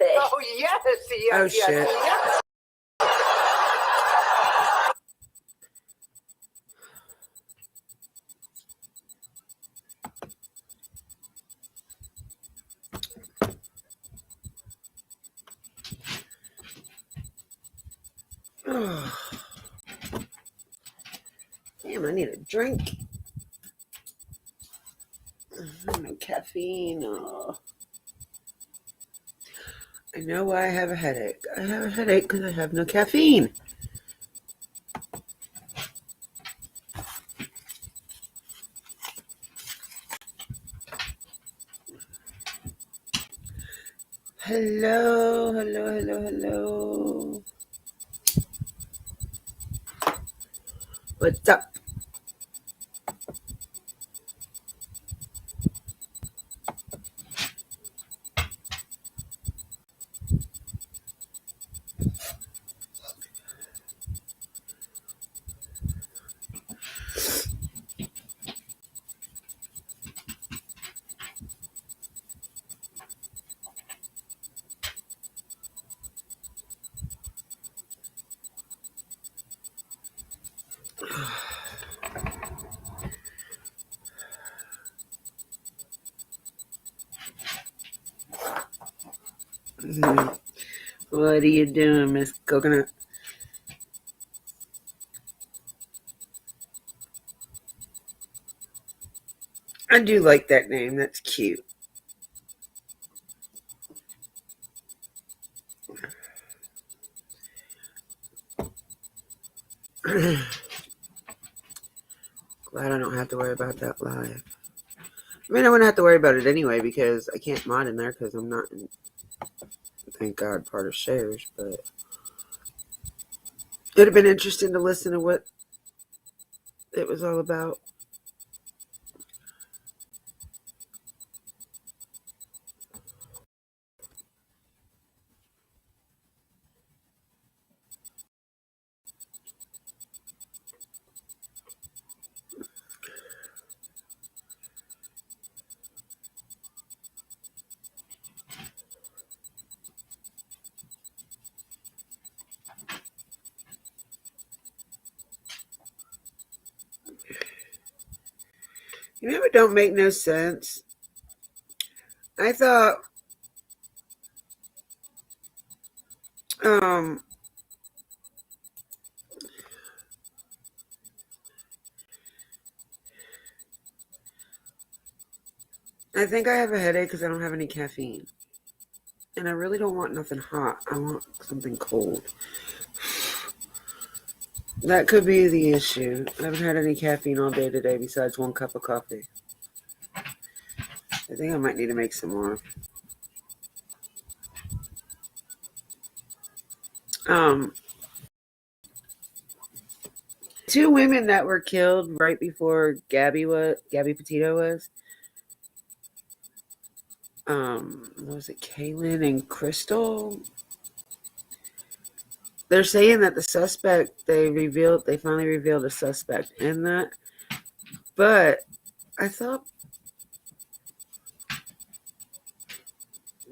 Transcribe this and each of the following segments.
Oh, yes, Oh, shit. yes. Oh. Damn, I need a drink. No caffeine. Oh. I know why I have a headache. I have a headache because I have no caffeine. Hello, hello, hello, hello. What's up? What are you doing, Miss Coconut? I do like that name. That's cute. Glad I don't have to worry about that live. I mean, I wouldn't have to worry about it anyway because I can't mod in there because I'm not, thank God, part of shares. But it would have been interesting to listen to what it was all about. You know, it don't make no sense. I thought, I think I have a headache because I don't have any caffeine. And I really don't want nothing hot. I want something cold. That could be the issue. I haven't had any caffeine all day today besides 1 cup of coffee. I think I might need to make some more. Two women that were killed right before Gabby Petito was. What was it, Kaylin and Crystal? They're saying that the suspect, they finally revealed a suspect in that. But I thought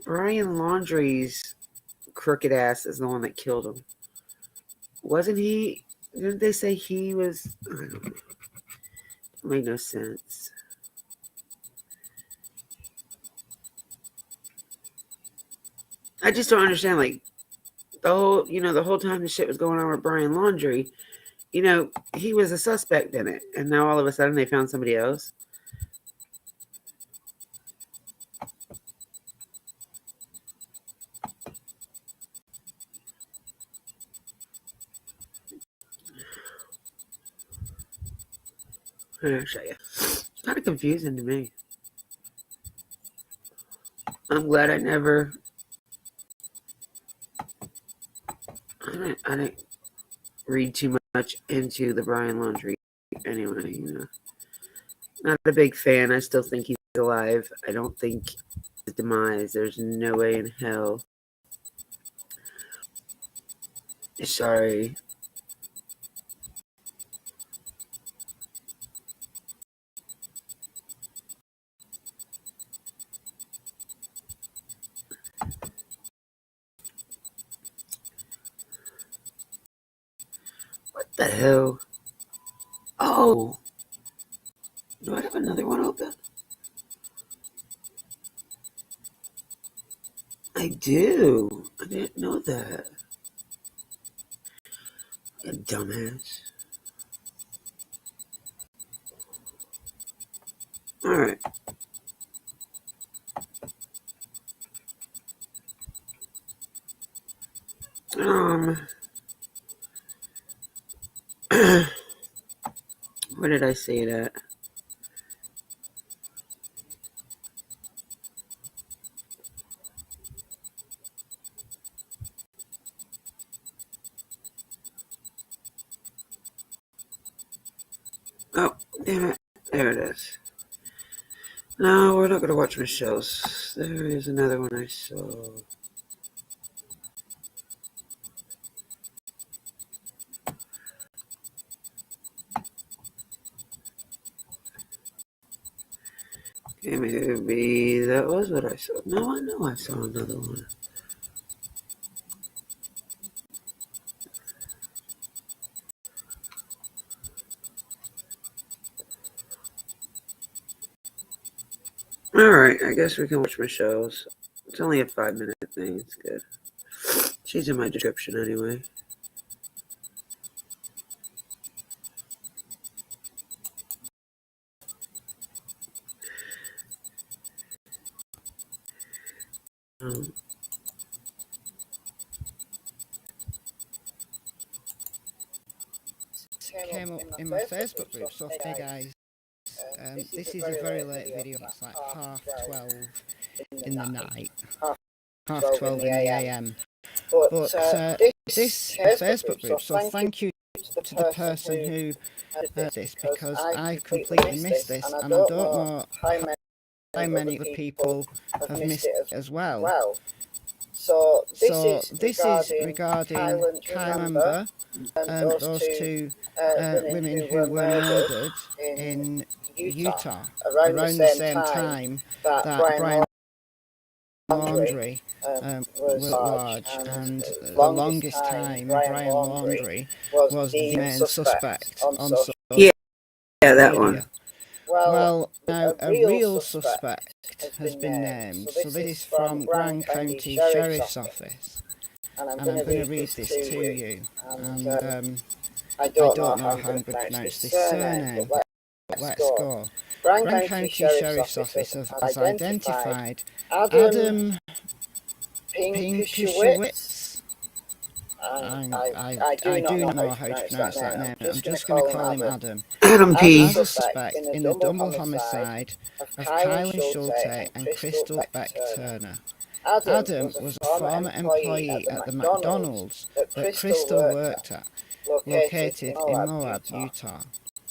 Brian Laundrie's crooked ass is the one that killed him. Wasn't he? Didn't they say he was? I don't know. It made no sense. I just don't understand, like, the whole time the shit was going on with Brian Laundrie, he was a suspect in it. And now all of a sudden they found somebody else. I'll show you. It's kind of confusing to me. I'm glad I didn't read too much into the Brian Laundrie anyway, Not a big fan. I still think he's alive. I don't think his demise, there's no way in hell. Sorry. The hell? Oh! Do I have another one open? I do. I didn't know that. You dumbass. Alright. Where did I say that? Oh, damn it. There it is. No, we're not going to watch my shows. There is another one I saw. Okay, maybe that was what I saw. No, I know I saw another one. Alright, I guess we can watch my shows. It's only a 5-minute thing. It's good. She's in my description anyway. Came up in my Facebook group, so hey guys, this is a very late video. It's like 12:30 in the night, 12:30 in the AM. But this Facebook group, so thank you to the person who did this, because I completely missed this, and I don't know how many other people have missed it as well. So this is regarding Kyle Amber, those two women who were murdered in Utah around the same time that Brian Laundrie was at large, and the longest time Brian Laundrie was the main suspect on social media. Yeah, that one. Well, now a real suspect has been named. So this is from Grand County Sheriff's Office, and I'm going to read this to you. And I don't know how I'm going to pronounce this surname, but let's go. Grand County Sheriff's Office has identified Adam Pinkushewitz. I do not know how to pronounce that name. I'm just going to call him Adam. Adam P. As a suspect in the double homicide of Kylan Schulte and Crystal Beck Turner. Adam was a former employee at the McDonald's that Crystal worked at, located in Moab, Utah.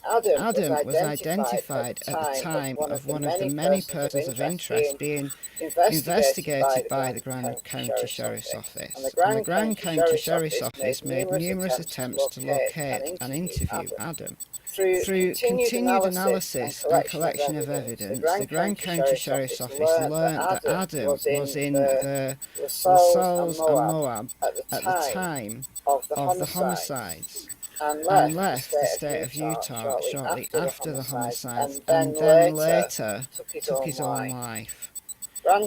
Adam was identified at the time of one of the many persons of interest being investigated by the Grand County Sheriff's Office, and the Grand County Sheriff's Office made numerous attempts to locate and interview Adam. Through continued analysis and collection of evidence, the Grand County Sheriff's Office learned that Adam was in the LaSalle's and Moab at the time of the homicides, and left the state of Utah shortly after the homicides, and then later took his own life.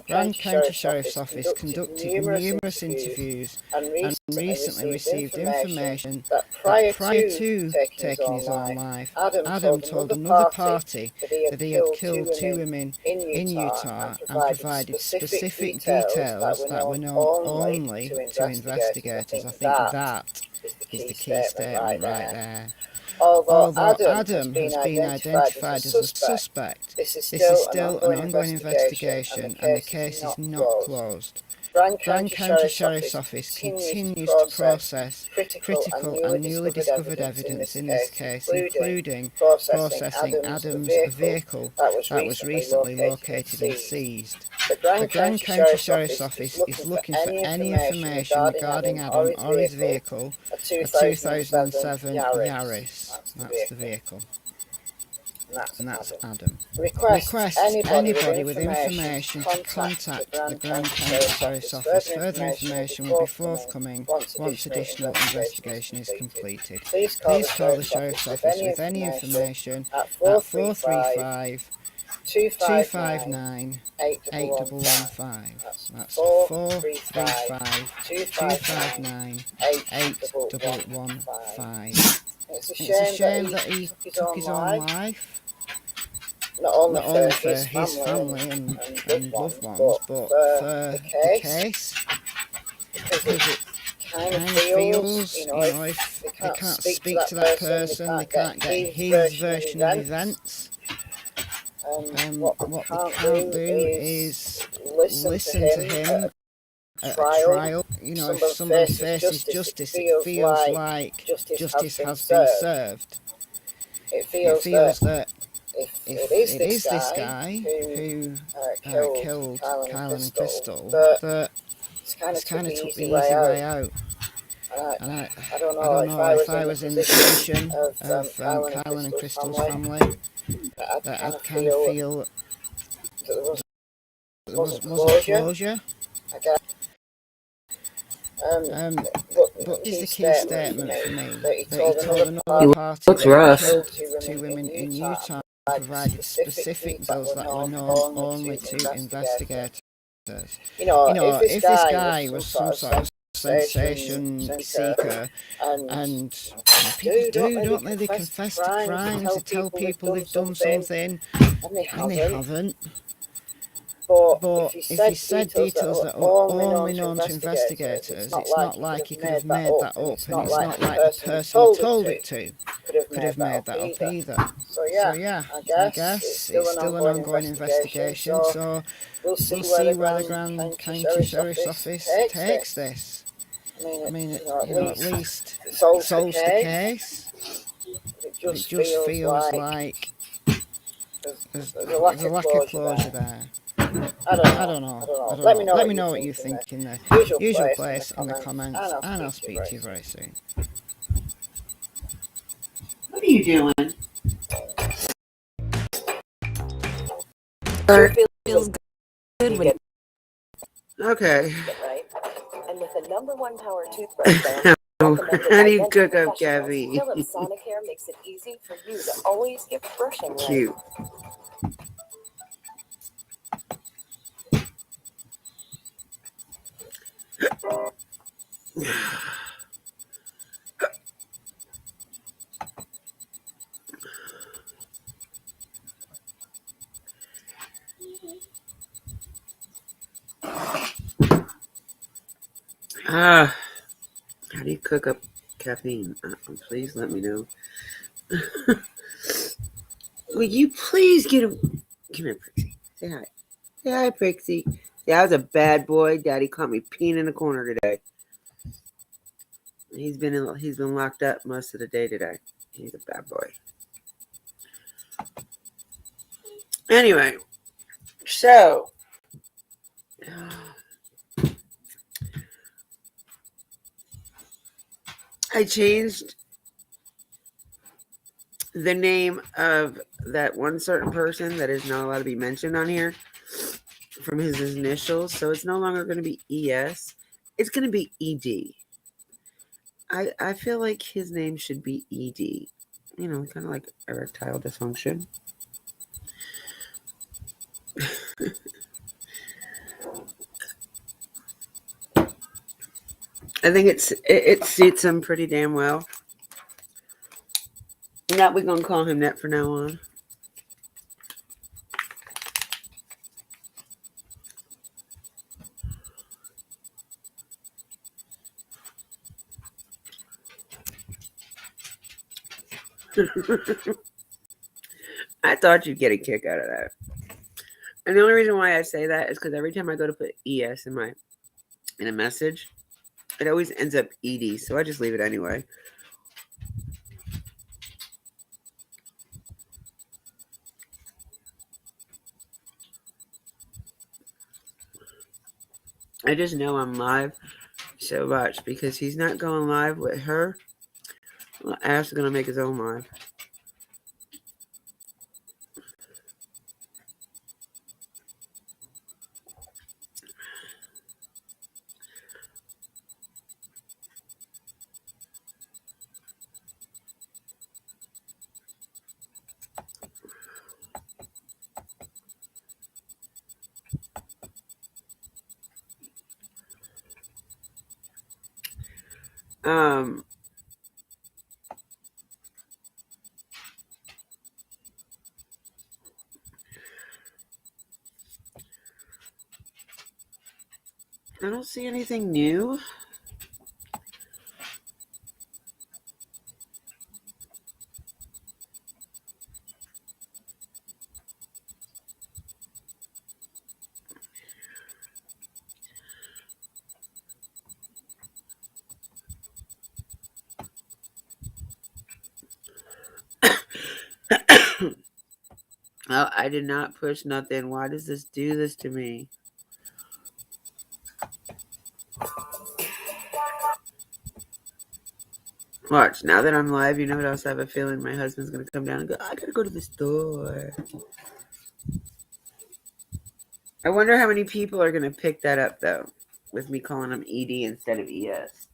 Grand County Sheriff's Office conducted numerous interviews and recently received information that prior to taking his own life, Adam told another party that he had killed 2 women in Utah and provided specific details that were known only to investigators. I think that is the key statement right there. Although Adam has been identified as a suspect, this is still an ongoing investigation and the case is not closed. Grand County Sheriff's Office continues to process critical and newly discovered evidence in this case, including processing Adam's vehicle that was recently located and seized. The Grand County Sheriff's Office is looking for any information regarding Adam or his vehicle, a 2007 Yaris. That's the vehicle. and that's Adam. Requests anybody with information to contact the Grand County Sheriff's Office. Further information will be forthcoming once additional investigation is completed. Please call the Sheriff's Office with any information at 435 259 8115. That's 435 259 8115. It's a shame that he took his own life. Not only for his family and loved ones, but for the case. Because it kind of feels, if they can't speak to that person, they can't get his version of events. What they can't do is listen to him at a trial. If somebody faces justice, it feels like justice has been served. It feels that if it is this guy who killed Kylan and Crystal, that it's kind of took the easy way out. And I don't know if I was in the position of Kylan and Crystal's family, that I'd kind of feel that there was a closure. But is the key statement for me that he told another party that he killed two women in Utah, provided specific bills that were known only to investigators. If this guy was some sort of sensation seeker, and people don't they? They confess to crimes, they tell people they've done something, and they haven't. But if he said details that are only known to investigators, it's not like he could have made that up, and it's not like the person he told it to could have made that up either. So yeah, I guess it's still an ongoing investigation, so we'll see where the Grand County Sheriff's Office takes this. I mean, at least it solves the case. It just feels like there's a lack of closure there. I don't know. Let me know what you think in the usual place in the comments, and I'll speak to you very soon. What are you doing? Sure feels good when Okay. and with the #1 power toothbrush How do you cook up Gabby? Philips Sonicare makes it easy for you to always get brushing right. Cute. How do you cook up caffeine? Please let me know. Will you please get him? Come here, Prixie. Say hi. Say hi, Prixie. Yeah, I was a bad boy. Daddy caught me peeing in the corner today. He's been locked up most of the day today. He's a bad boy. Anyway, so I changed the name of that one certain person that is not allowed to be mentioned on here from his initials. So it's no longer going to be ES. It's going to be ED. I feel like his name should be ED. Kind of like erectile dysfunction. I think it suits him pretty damn well. Now we're gonna call him that from now on. I thought you'd get a kick out of that. And the only reason why I say that is because every time I go to put ES in a message, it always ends up ED, so I just leave it anyway. I just know I'm live so much because he's not going live with her. Well, Ash is going to make his own live. Um, I don't see anything new. Oh, I did not push nothing. Why does this do this to me? Watch, now that I'm live, you know what else I have a feeling my husband's going to come down and go, I got to go to the store. I wonder how many people are going to pick that up, though, with me calling them ED instead of ES.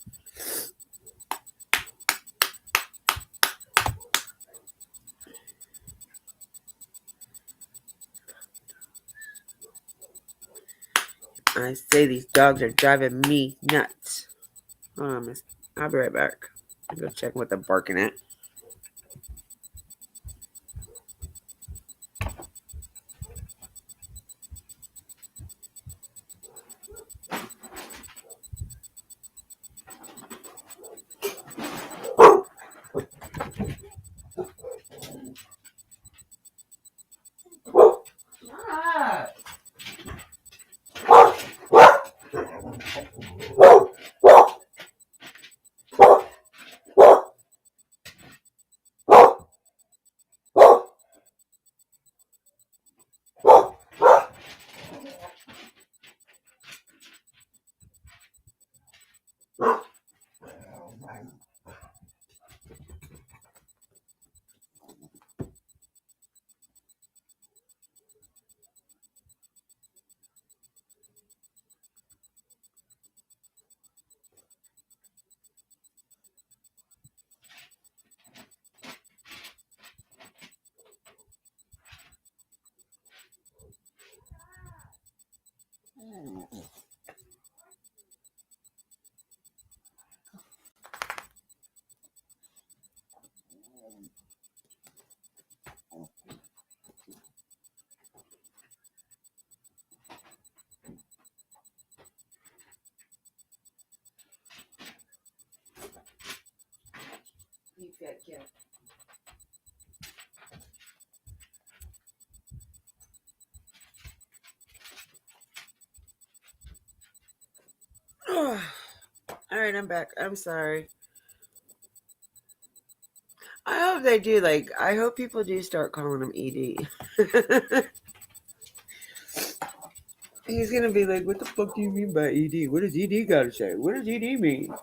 I say these dogs are driving me nuts. Hold on, miss. I'll be right back. I'll go check what they're barking at. You fat cat. All right, I'm back. I'm sorry. I hope they do. I hope people do start calling him ED. He's gonna be like, what the fuck do you mean by ED? What does ED gotta say? What does ED mean?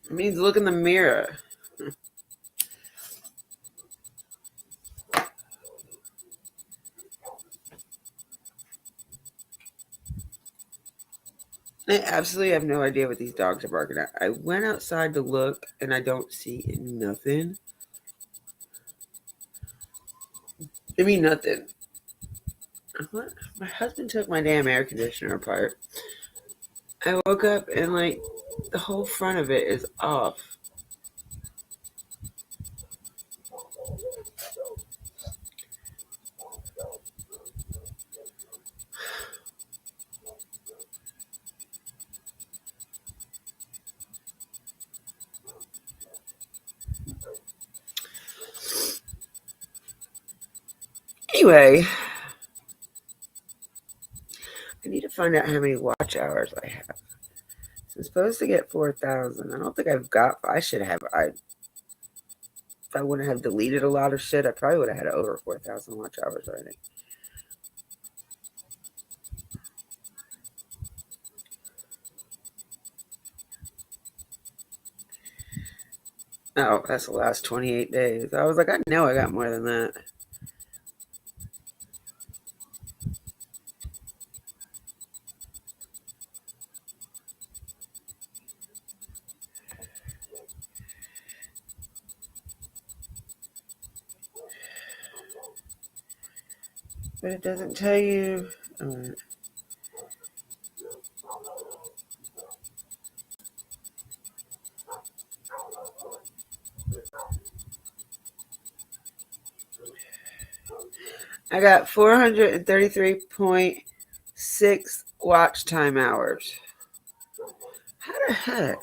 It means look in the mirror. I absolutely have no idea what these dogs are barking at. I went outside to look, and I don't see nothing. I mean, nothing. My husband took my damn air conditioner apart. I woke up, and, the whole front of it is off. Anyway, I need to find out how many watch hours I have. So I'm supposed to get 4,000. I don't think I've got. I should have. If I wouldn't have deleted a lot of shit, I probably would have had over 4,000 watch hours already. Oh, that's the last 28 days. I was like, I know I got more than that. But it doesn't tell you. I got 433.6 watch time hours. How the heck?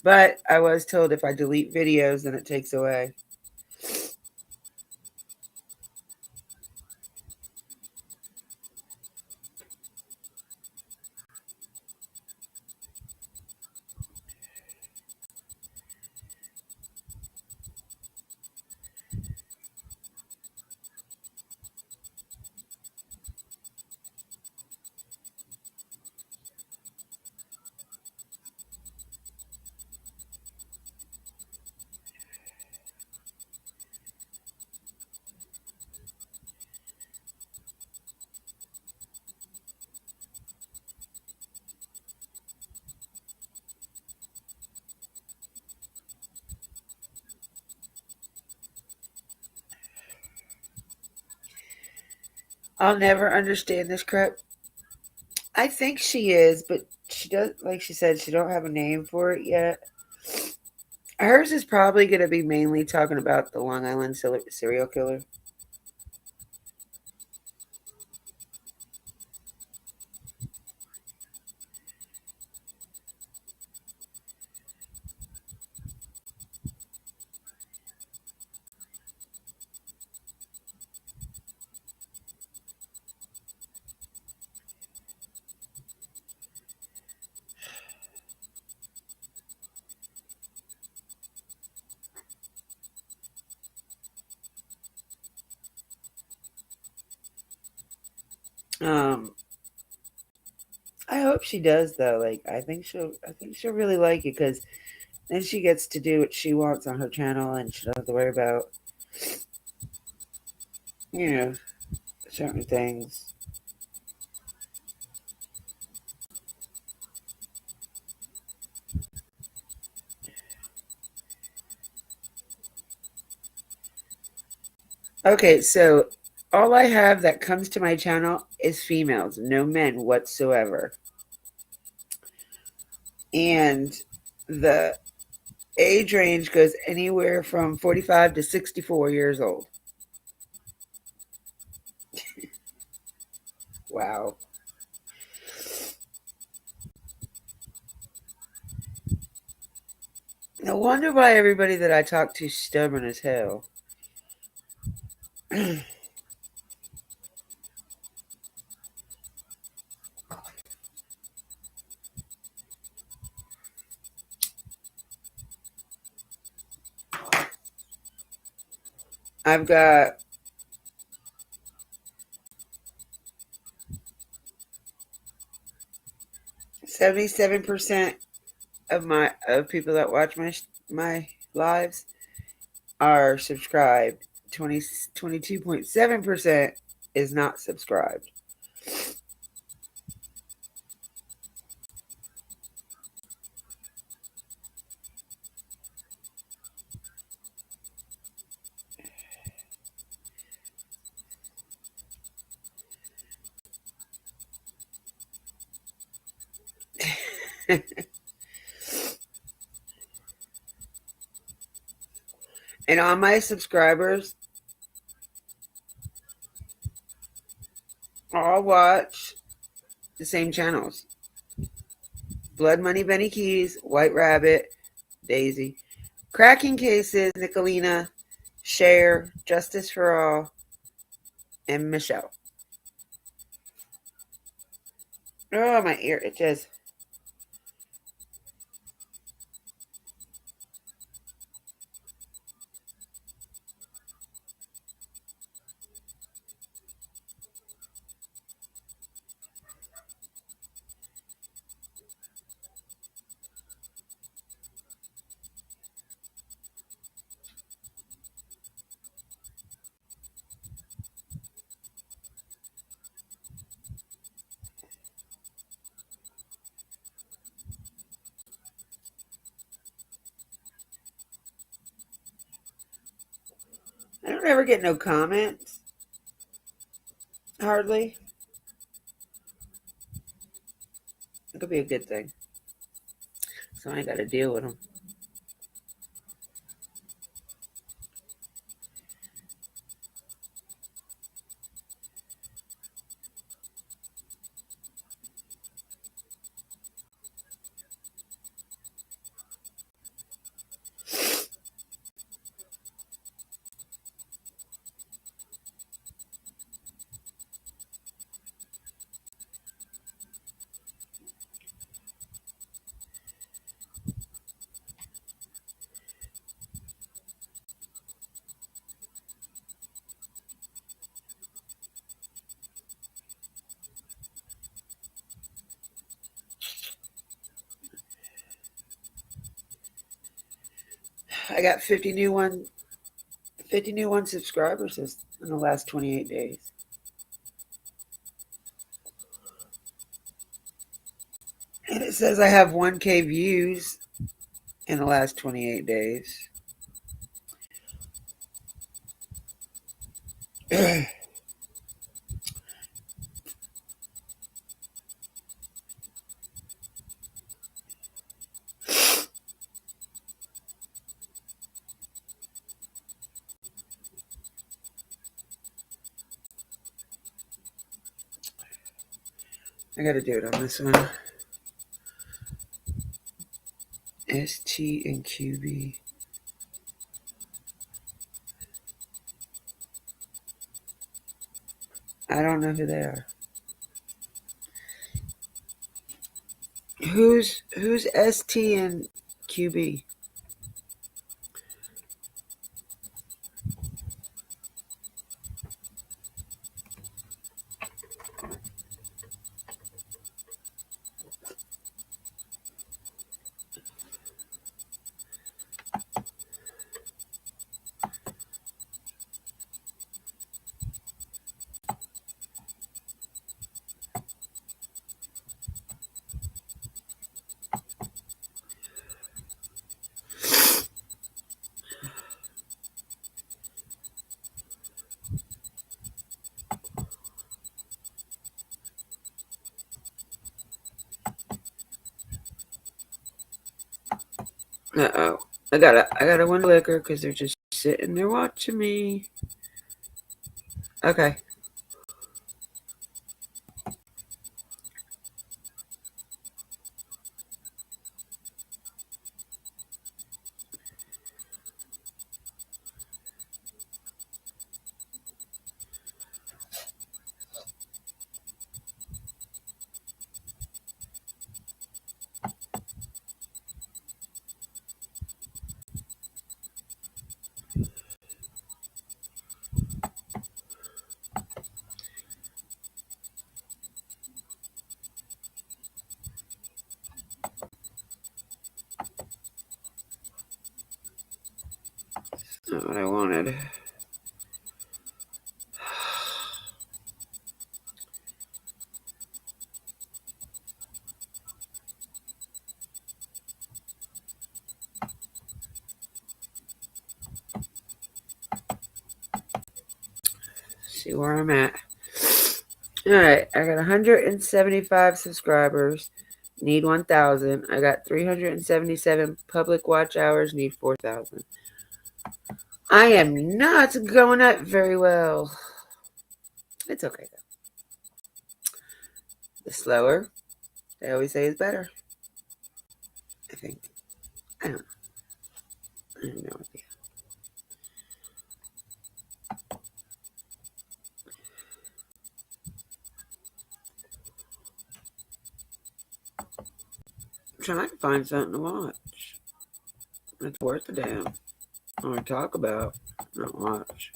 But I was told if I delete videos, then it takes away. I'll never understand this crap. I think she is, but she does, like she said, she don't have a name for it yet. Hers is probably going to be mainly talking about the Long Island serial killer. I hope she does though. Like I think she'll really like it because then she gets to do what she wants on her channel and she doesn't have to worry about, you know, certain things. Okay, so all I have that comes to my channel is females, no men whatsoever. And the age range goes anywhere from 45 to 64 years old. Wow. No wonder why everybody that I talk to is stubborn as hell. I've got 77% of people that watch my lives are subscribed. 22.7% is not subscribed. And all my subscribers all watch the same channels: Blood Money Benny Keys, White Rabbit, Daisy, Cracking Cases, Nicolina, Cher, Justice for All, and Michelle. Oh, my ear itches. I don't ever get no comments. Hardly. It could be a good thing. So I ain't got to deal with them. I got 50 new one subscribers in the last 28 days. And it says I have 1K views in the last 28 days. I gotta do it on this one. ST and QB. I don't know who they are. Who's ST and QB? Uh-oh. I gotta win liquor because they're just sitting there watching me. Okay. Not what I wanted. See where I'm at. Alright, I got 175 subscribers. Need 1,000. I got 377 public watch hours. Need 4,000. I am not going up very well. It's okay though. The slower, they always say, is better. I think. I don't know. I have no idea. I'm trying to find something to watch. That's worth a damn. I want to talk about, not watch.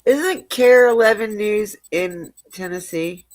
Isn't Care 11 News in Tennessee?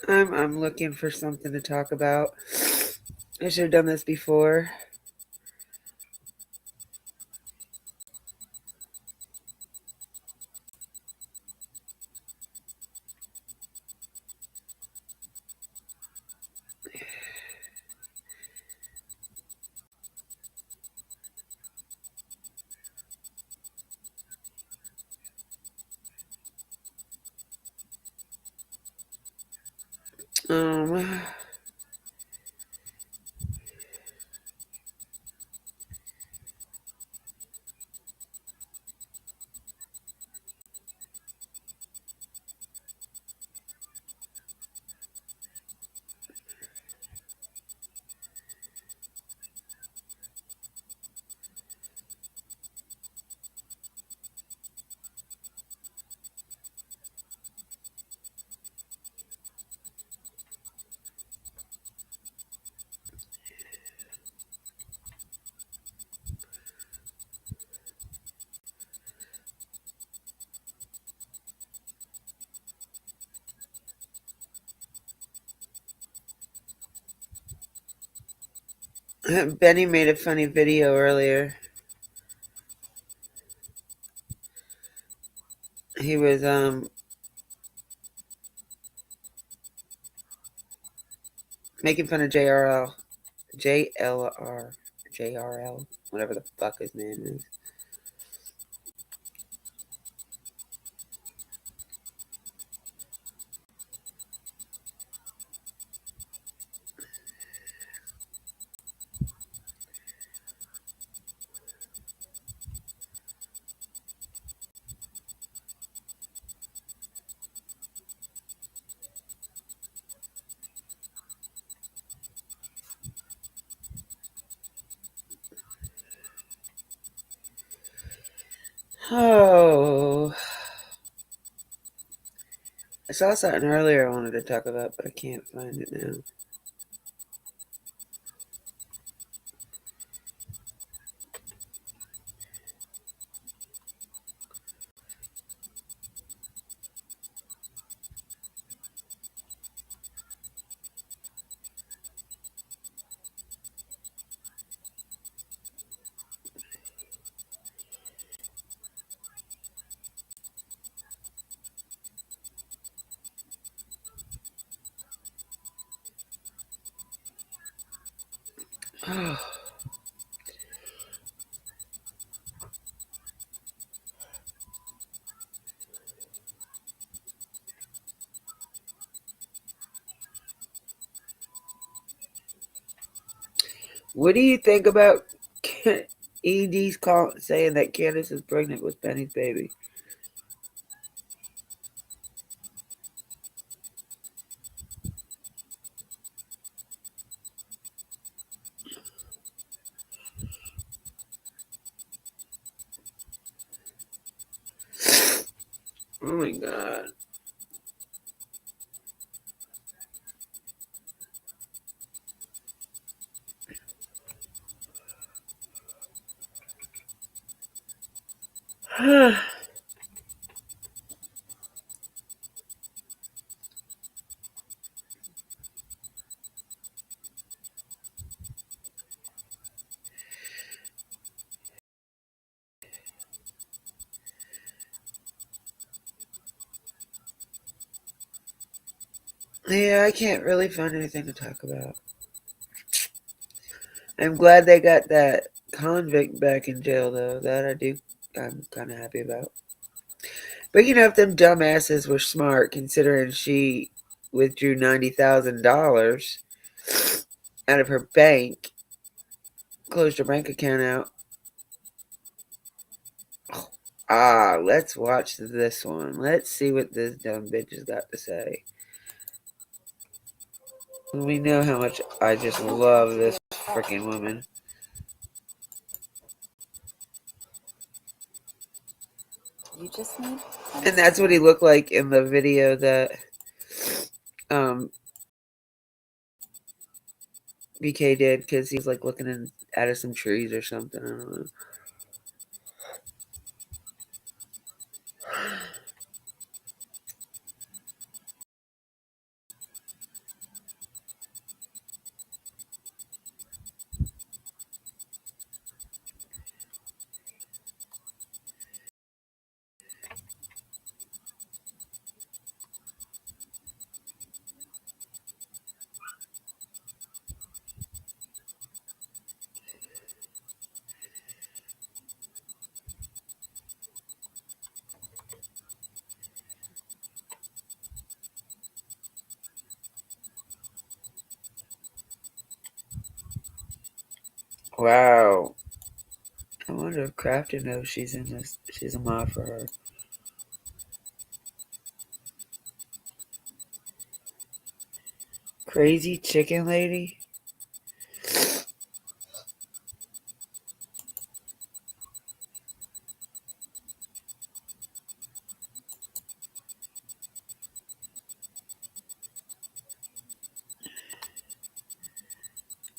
I'm looking for something to talk about. I should have done this before. Um, Benny made a funny video earlier. He was making fun of JRL, whatever the fuck his name is. Oh, I saw something earlier I wanted to talk about, but I can't find it now. Oh. What do you think about ED's saying that Candace is pregnant with Benny's baby? Oh my god. Yeah, I can't really find anything to talk about. I'm glad they got that convict back in jail, though. I'm kind of happy about. But you know, if them dumbasses were smart, considering she withdrew $90,000 out of her bank, closed her bank account out. Let's watch this one. Let's see what this dumb bitch has got to say. We know how much I just love this freaking woman. You just need. And that's what he looked like in the video that BK did, because he was like looking at some trees or something. I don't know. Wow. I wonder if Crafton knows she's in this. She's a mod for her. Crazy chicken lady.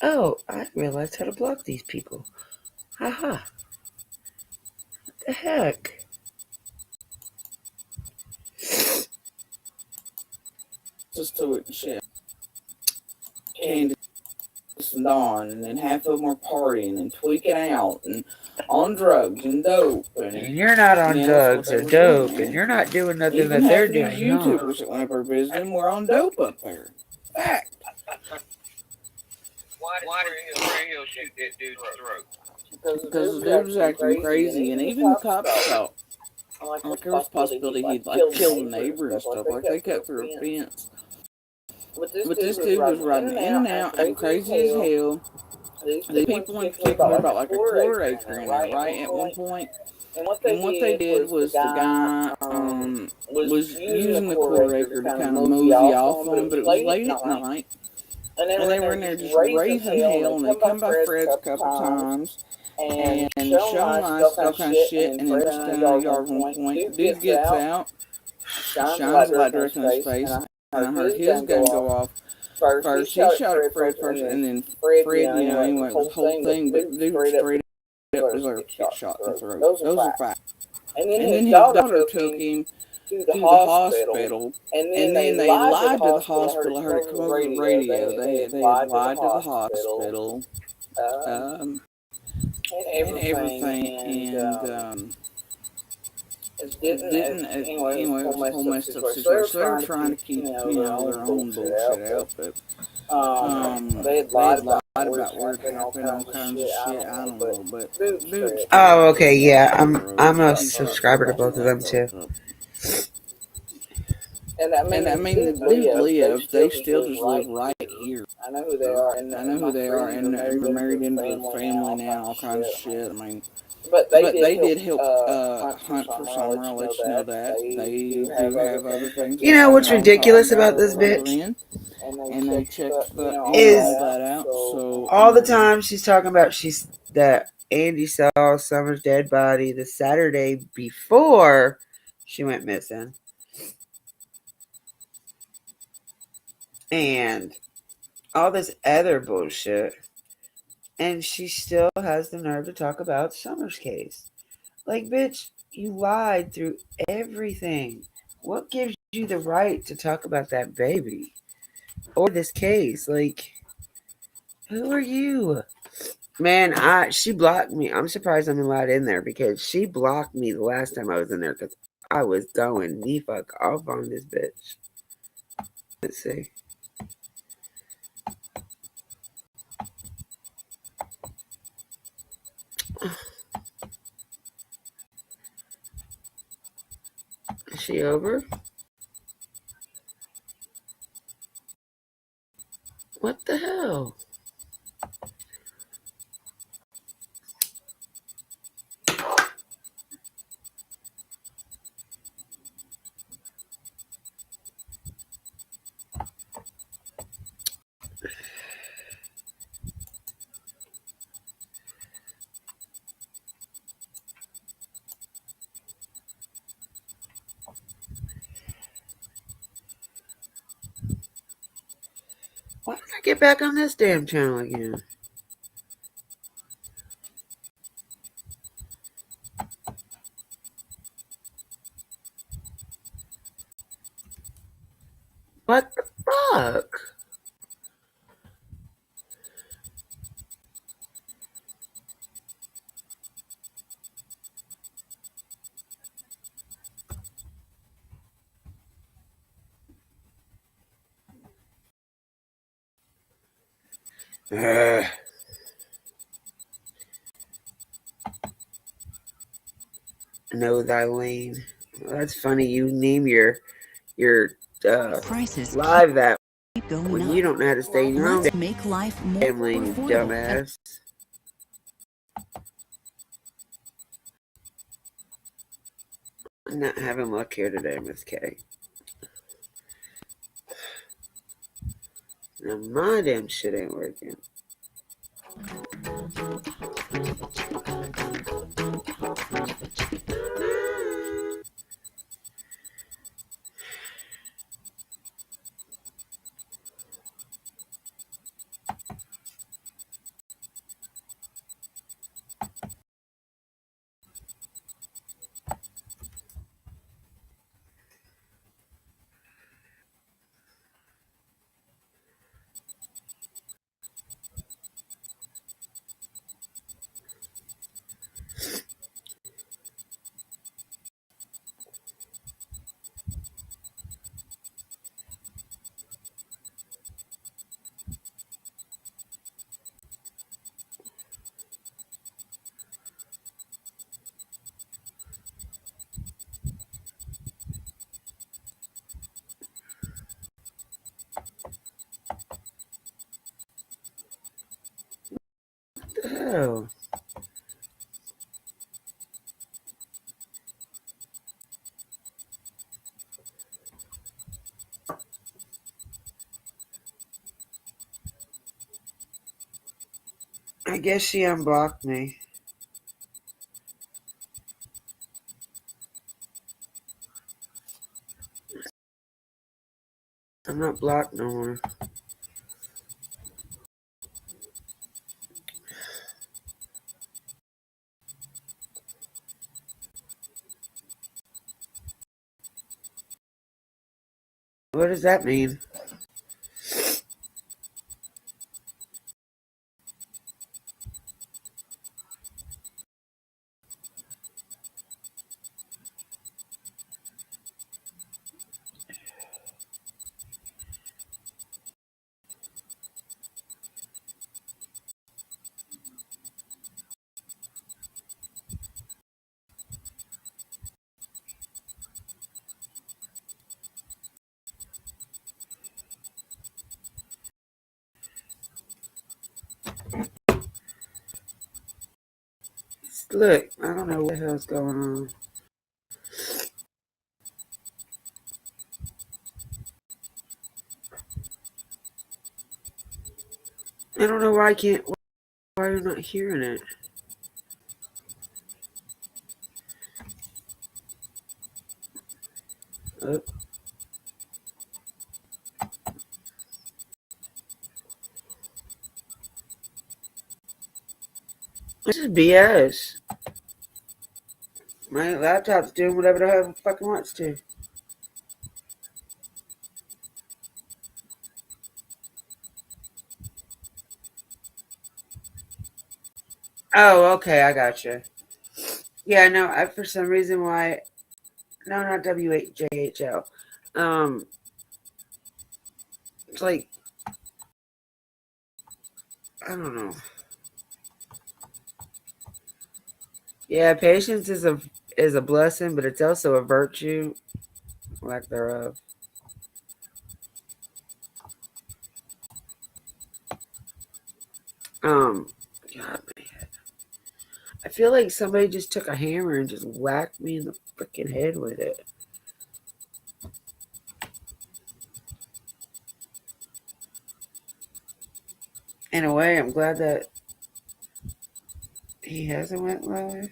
Oh, I realized how to block these people. Haha. What the heck? Just to it and shit. Candace and Dawn, and then half of them are partying and tweaking out and on drugs and dope. And you're not on drugs or dope, and you're not doing nothing Even that they're half doing. these YouTubers that went up there visiting were on dope up there. Fact. Why did Hill shoot that dude's throat? Because the dude was acting crazy, and even the cops thought like there was a possibility he'd like killed a neighbor and stuff. Like they cut through a fence. But this dude was riding in and out, acting crazy as hell. These people in particular, about like a quarter acre in there, right? At one point. And what they did was the guy was using the quarter acre to kind of mosey off on him, but it was late at night. And they were in there just raising hell, and they come by Fred's a couple times and showing lights, all kind of shit, and then just down in the yard one point. Dude gets out, shines a light directly in his face, and I heard his gun go off. First, he shot at Fred first, and then Fred, anyway, it was the whole thing, but dude straight up was like get shot in the throat. Those are facts. And then his daughter took him to the hospital, and then they lied to the hospital. I heard it come over the radio. They had lied to the hospital, and everything, and it didn't. Anyway, it was a whole messed up situation. So they were trying to keep, their own bullshit out, but they had lied about where it happened, all kinds of shit. I don't know, but dude. Oh, okay, yeah. I'm a subscriber to both of them too. And I mean the dude live. They still just live right here. I know who they are, and they're married into the family now. All kinds of shit. I mean. But they did help hunt for Summer. I'll let you know that. They do have other things. You know what's ridiculous about this bitch? And they checked all that out. So all the time she's talking about that Andy saw Summer's dead body the Saturday before she went missing. And all this other bullshit. And she still has the nerve to talk about Summer's case. Like, bitch, you lied through everything. What gives you the right to talk about that baby? Or this case? Like, who are you? Man, she blocked me. I'm surprised I'm allowed in there because she blocked me the last time I was in there because I was going the fuck off on this bitch. Let's see. Is she over? What the hell? Why did I get back on this damn channel again? What the fuck? Know thy lane. Well, that's funny. You name your Prices live that keep going when up. you don't know how to stay in your own Let's make life more damn lane, you affordable. dumbass. I'm not having luck here today, Miss K. Now my damn shit ain't working. What the hell? I guess she unblocked me. I'm not blocked no more. What does that mean? Look, I don't know what the hell's going on. I don't know why I can't. Why you're not hearing it? Oh. This is BS. My laptop's doing whatever the hell it fucking wants to. Oh, okay, I gotcha. Yeah, no, for some reason why. No, not WHJHL. It's like, I don't know. Yeah, patience is a blessing, but it's also a virtue, lack thereof. God, my head. I feel like somebody just took a hammer and just whacked me in the freaking head with it. In a way, I'm glad that he hasn't went live.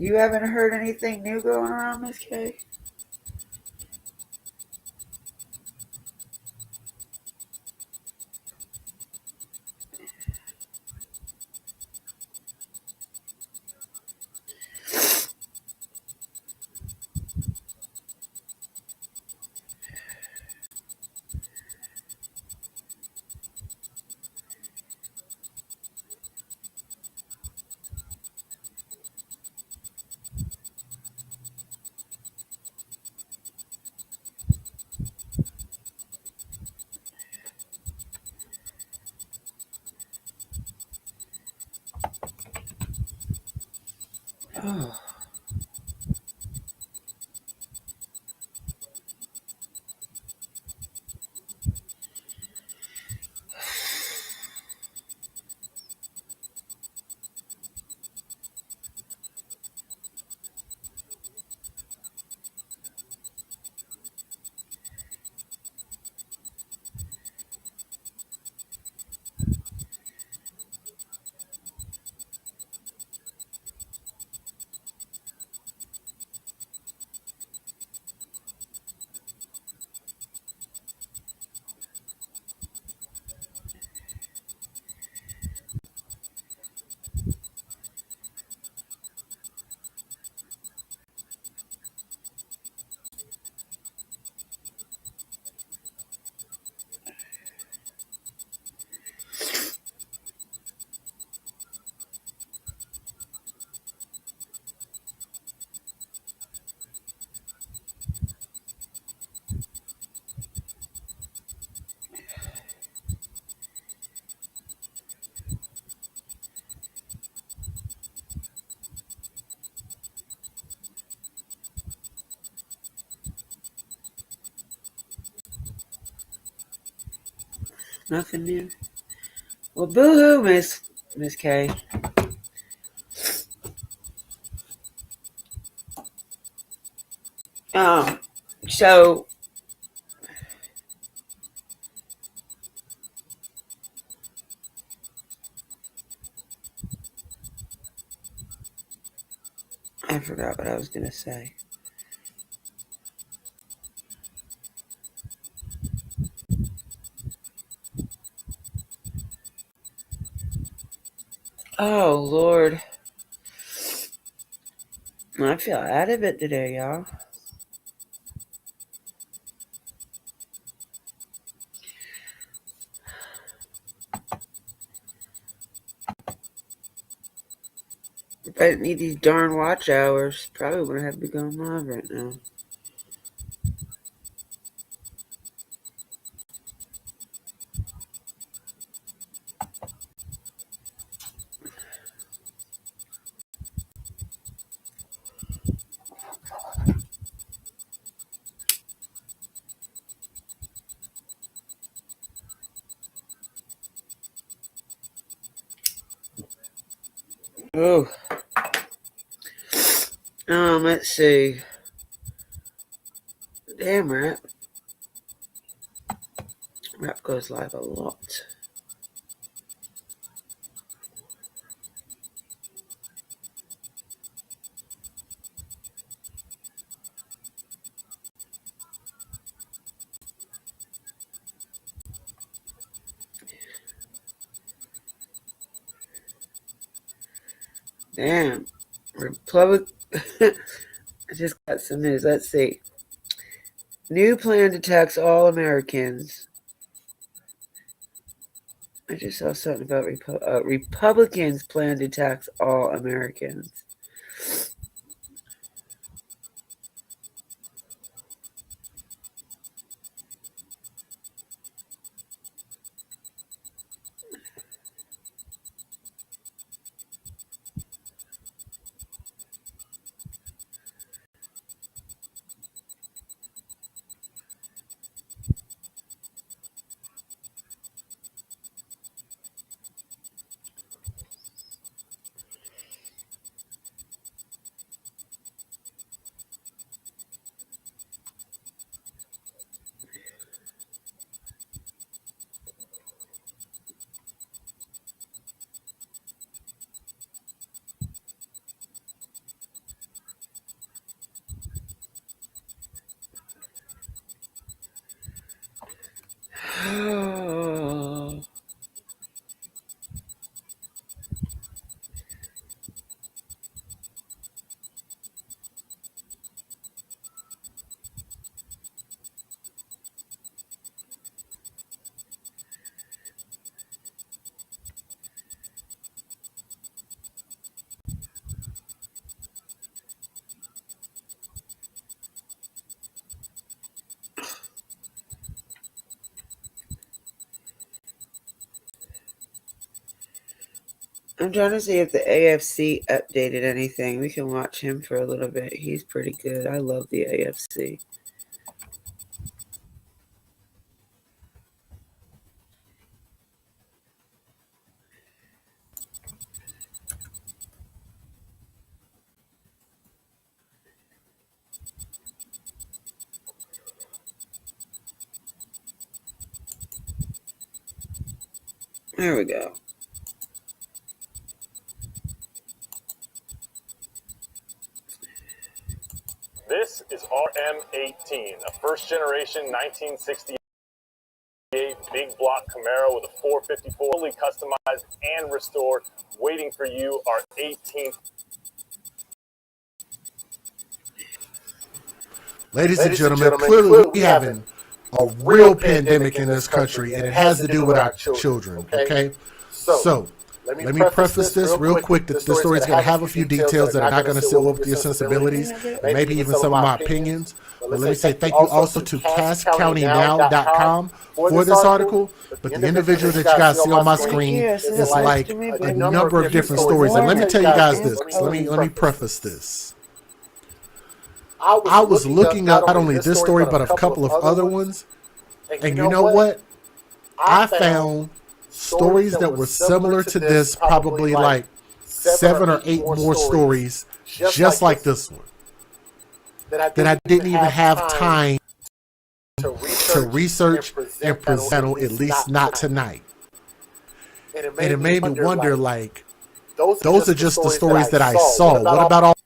You haven't heard anything new going around, Miss K? Oh. Nothing new. Well, boo-hoo, Miss K. So I forgot what I was gonna say. Oh Lord, I feel out of it today, y'all. If I didn't need these darn watch hours, probably wouldn't have to be going live right now. Oh, let's see. Damn, Rap goes live a lot. Damn, Republic. I just got some news. Let's see. New plan to tax all Americans. I just saw something about Republicans plan to tax all Americans. I'm trying to see if the AFC updated anything. We can watch him for a little bit. He's pretty good. I love the AFC. There we go. This is RM18, a first-generation 1968 big block Camaro with a 454, fully customized and restored. Waiting for you, our 18th. Ladies and gentlemen, clearly we having a real pandemic in this country, and it has to do with our children, okay? So, let me preface this real quick that this story is going to have a few details that are not going to sit with your sensibilities, and maybe even some of my opinions. But let me say thank you also to CassCountyNow.com for this article. But the individual that you guys see on my screen is like a number of different stories. And let me tell you guys this. Let me preface this. I was looking up not only this story, but a couple of other ones. And you know what? I found stories that were similar to this, probably like 7 or 8 more stories just like this one, that I didn't even have time to research and present, at least not tonight. And it made me wonder, like, those are just the stories that I saw. What about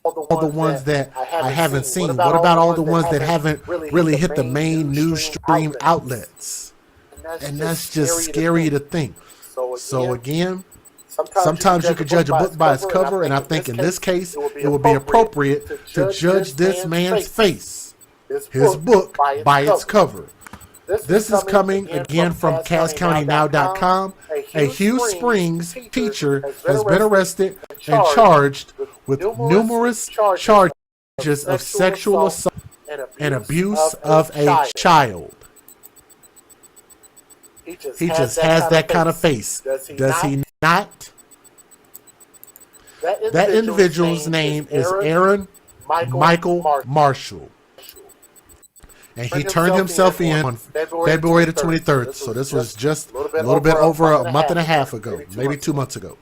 all the ones that I haven't seen? What about all the ones that haven't really hit the main news stream outlets? And that's just scary to think. So again, sometimes you could judge a book by its cover, and I think in this case, it would be appropriate to judge this man's face, his book, by its cover. This is coming again from CassCountyNow.com. A Hugh Springs teacher has been arrested and charged with numerous charges of sexual assault and abuse of a child. He just has that kind of face, does he not? That individual's name is Aaron Michael Marshall. And he turned himself in on February the 23rd. So this was just a little bit over a month and a half ago, maybe 2 months ago.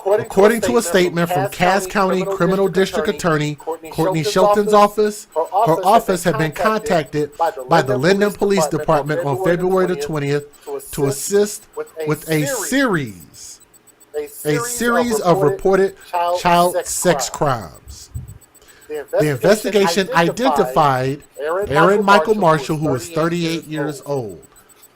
According to a statement from Cass County Criminal District Attorney Courtney Shelton's office, her office had been contacted by the Linden Police Department on February the 20th to assist with a series of reported child sex crimes. The investigation identified Aaron Michael Marshall, who is 38 years old.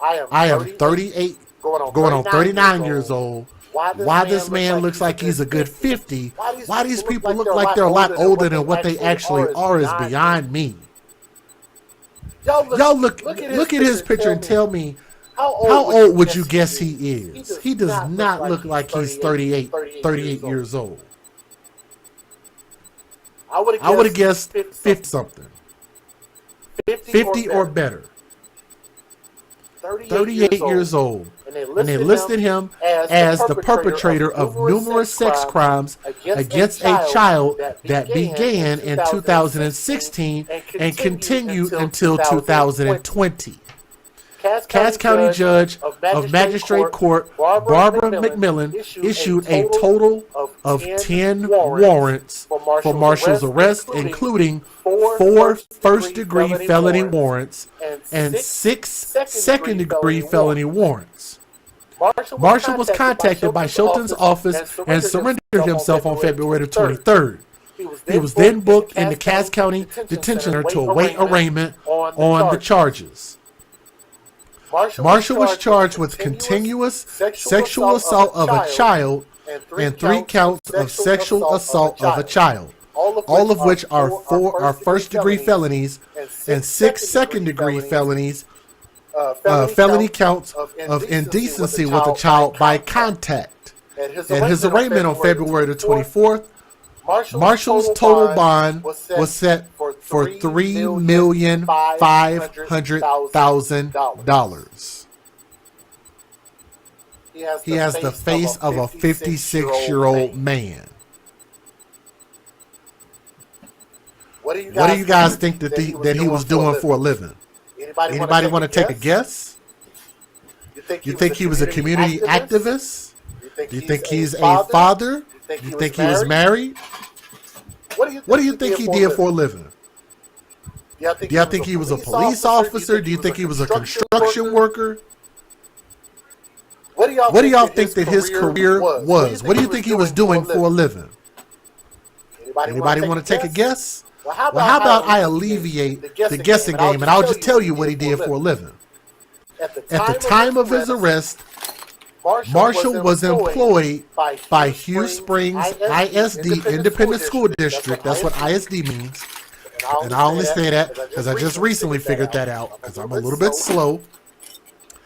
I am 38, going on 39 years old. Why this man looks like he's a good 50, why these people look like they're a lot older than what they actually are is beyond me. Y'all look at his picture and tell me, how old would you guess he is? He does not look like he's 38 years old. I would have guessed 50 something. 50 or better. 38 years old. And they listed him as the perpetrator of numerous sex crimes against a child that began in 2016 and continued until 2020. Cass County Judge of Magistrate Court Barbara McMillan issued a total of 10 warrants for Marshall's arrest, including 4 first-degree felony warrants and 6 second-degree felony warrants. Marshall was contacted by Shelton's office and surrendered himself on February the 23rd. He was then booked in the Cass County Detention Center to await arraignment on the charges. Marshall was charged with continuous sexual assault of a child and 3 counts of sexual assault of a child, all of which are first-degree felonies and 6 second-degree felonies, felony counts of indecency with a child by contact. At his arraignment on February the 24th, Marshall's total bond was set for $3,500,000. He has the face of a 56-year-old man. What do you guys think that he was doing for a living? Anybody want to take a guess? You think he was a community activist? Do you think he's a father? Do you think he was married? What do you think he did for a living? Do y'all think he was a police officer? Do you think he was a construction worker? What do y'all think that his career was? What do you think he was doing for a living? Anybody want to take a guess? Well, how about I alleviate the guessing game and I'll just tell you what he did for a living. At the time of his arrest, Marshall was employed by Hugh Springs ISD Independent School District. That's what ISD means. And I only say that because I just recently figured that out because I'm a little bit slow.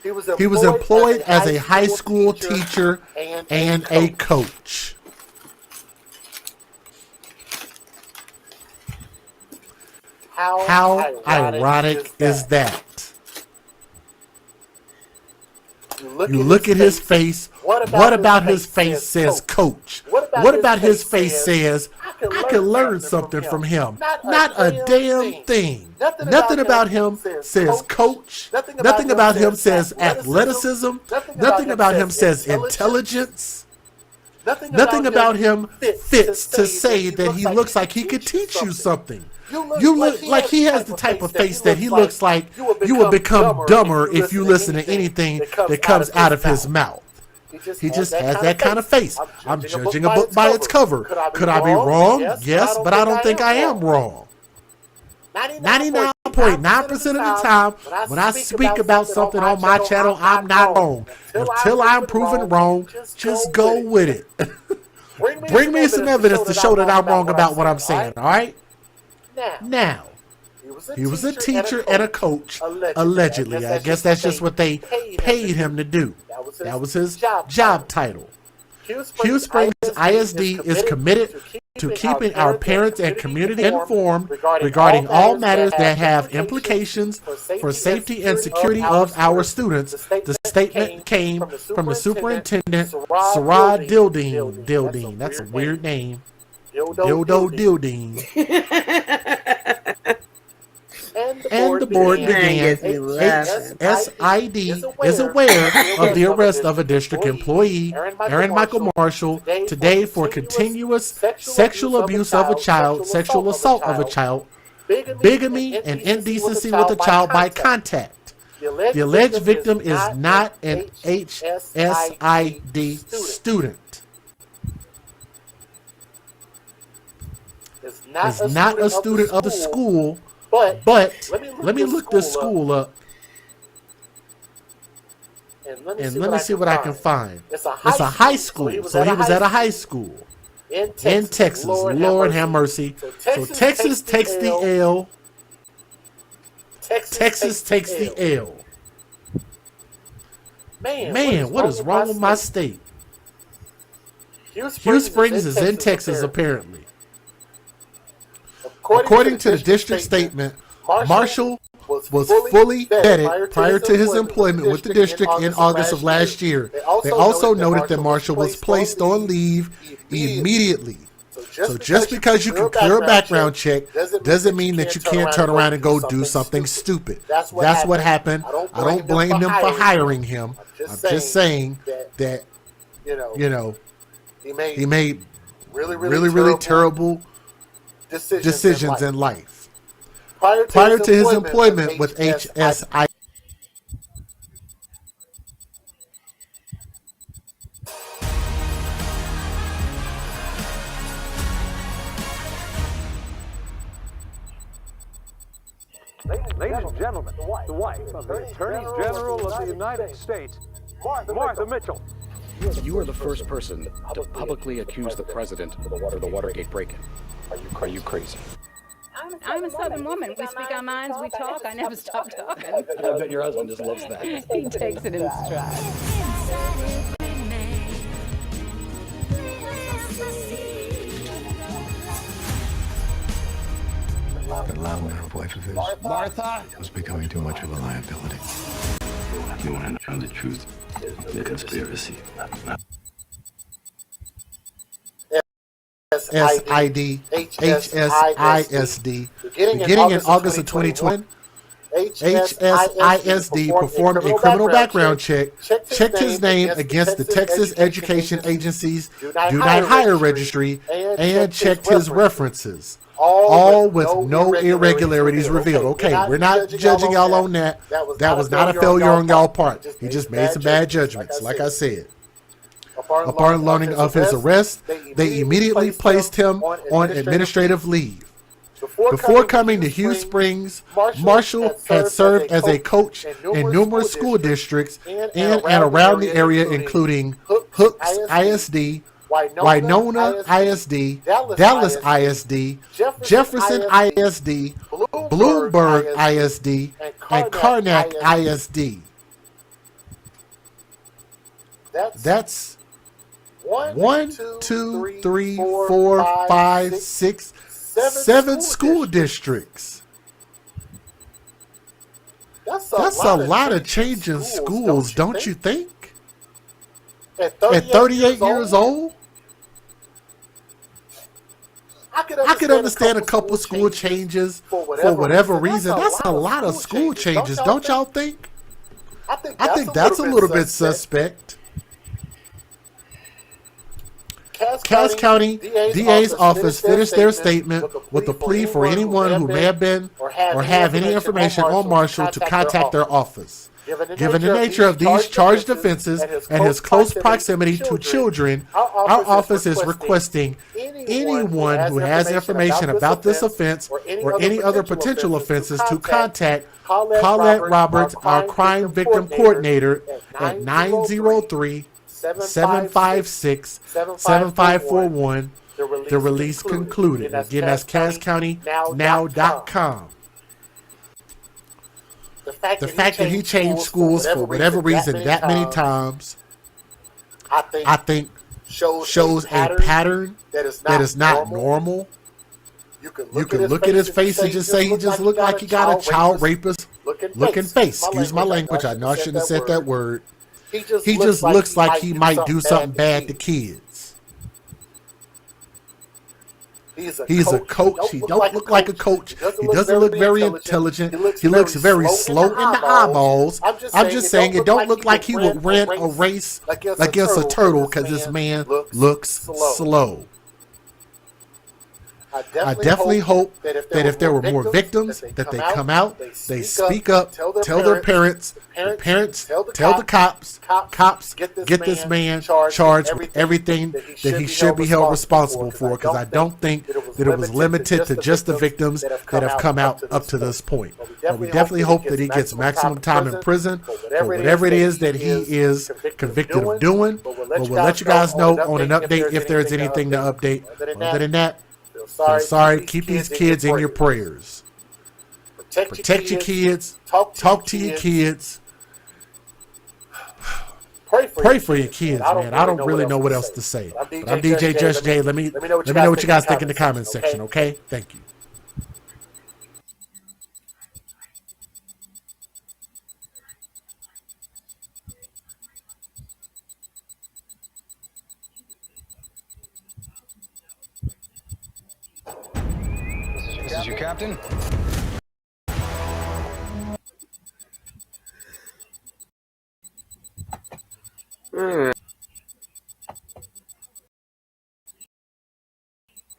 He was employed as a high school teacher and a coach. How ironic is that? You look at his face. What about his face says coach? What about his face says I could learn something from him? Not a damn thing. Nothing about him says coach. Nothing about him says athleticism. Nothing about him says intelligence. Nothing about him fits to say that he looks like he could teach you something. You look like he has the type of face that he looks like you will become dumber if you listen to anything that comes out of his mouth. He just has that kind of face. I'm judging a book by its cover. Could I be wrong? Yes, but I don't think I am wrong. 99.9% of the time, when I speak about something on my channel, I'm not wrong. Until I'm proven wrong, just go with it. Bring me some evidence to show that I'm wrong about what I'm saying, all right? Now, he was a teacher and a coach, allegedly. I guess that's just what they paid him to do. That was his job title. Hugh Springs ISD is committed to keeping our parents and community informed regarding all matters that have implications for safety and security of our students. The statement came from the superintendent, Sarah Dildine. That's a weird name. Dildo Dildine. And the board began. HSID is aware of the arrest of a district employee, Aaron Michael Marshall, today for continuous sexual abuse of a child, sexual assault of a child, bigamy, and indecency with a child by contact. The alleged victim is not an HSID student. Is not a student of the school, but let me look this school up and let me see what I can find. It's a high school, so he was at a high school in Texas. Lord have mercy. So Texas takes the L. Texas takes the L. Man, what is wrong with my state? Hugh Springs is in Texas, apparently. According to the district statement, Marshall was fully vetted prior to his employment with the district in August of last year. They also noted that Marshall was placed on leave immediately. So just because you can clear a background check doesn't mean that you can't turn around and go do something stupid. That's what happened. I don't blame them for hiring him. I'm just saying that, you know, he made really terrible decisions in life. Prior to his employment with HSI. Ladies and gentlemen, the wife of the Attorney General of the United States, Martha Mitchell. You are the first person to publicly accuse the president of the Watergate break-in. Are you crazy? I'm a Southern woman. We speak our minds, we talk. I never stop talking. I bet your husband just loves that. He takes it in stride. That loud-mouthed wife of his, Martha, was becoming too much of a liability. You want to know the truth? The conspiracy. SID, HSISD. Beginning in August of 2020, HSISD performed a criminal background check, checked his name against the Texas Education Agency's Do Not Hire registry, and checked his references. All with no irregularities revealed. Okay, we're not judging y'all on that. That was not a failure on y'all part. He just made some bad judgments, like I said. Upon learning of his arrest, they immediately placed him on administrative leave. Before coming to Hughes Springs, Marshall had served as a coach in numerous school districts in and around the area, including Hooks ISD, Winona ISD, Dallas ISD, Jefferson ISD, Bloomberg ISD, and Karnak ISD. That's 1, 2, 3, 4, 5, 6, 7 school districts. That's a lot of changing schools, don't you think? At 38 years old? I could understand a couple school changes for whatever reason. That's a lot of school changes, don't y'all think? I think that's a little bit suspect. Cass County DA's office finished their statement with a plea for anyone who may have been or have any information on Marshall to contact their office. Given the nature of these charged offenses and his close proximity to children, our office is requesting anyone who has information about this offense or any other potential offenses to contact Colette Roberts, our crime victim coordinator, at 903-756-7541. The release concluded. Again, that's CassCountyNow.com. The fact that he changed schools for whatever reason that many times, I think shows a pattern that is not normal. You can look at his face and just say he just looked like he got a child rapist looking face. Excuse my language. I know I shouldn't have said that word. He just looks like he might do something bad to kids. He's a coach. He don't look like a coach. He doesn't look very intelligent. He looks very slow in the eyeballs. I'm just saying it don't look like he would win a race against a turtle because this man looks slow. I definitely hope that if there were more victims, that they come out, they speak up, tell their parents, the parents tell the cops, get this man charged with everything that he should be held responsible for, because I don't think that it was limited to just the victims that have come out up to this point. But we definitely hope that he gets maximum time in prison for whatever it is that he is convicted of doing. But we'll let you guys know on an update if there's anything to update. Other than that, sorry, keep these kids in your prayers. Protect your kids. Talk to your kids. Pray for your kids, man. I don't really know what else to say. But I'm DJ Just J. Let me know what you guys think in the comments section, okay? Thank you. This is your captain.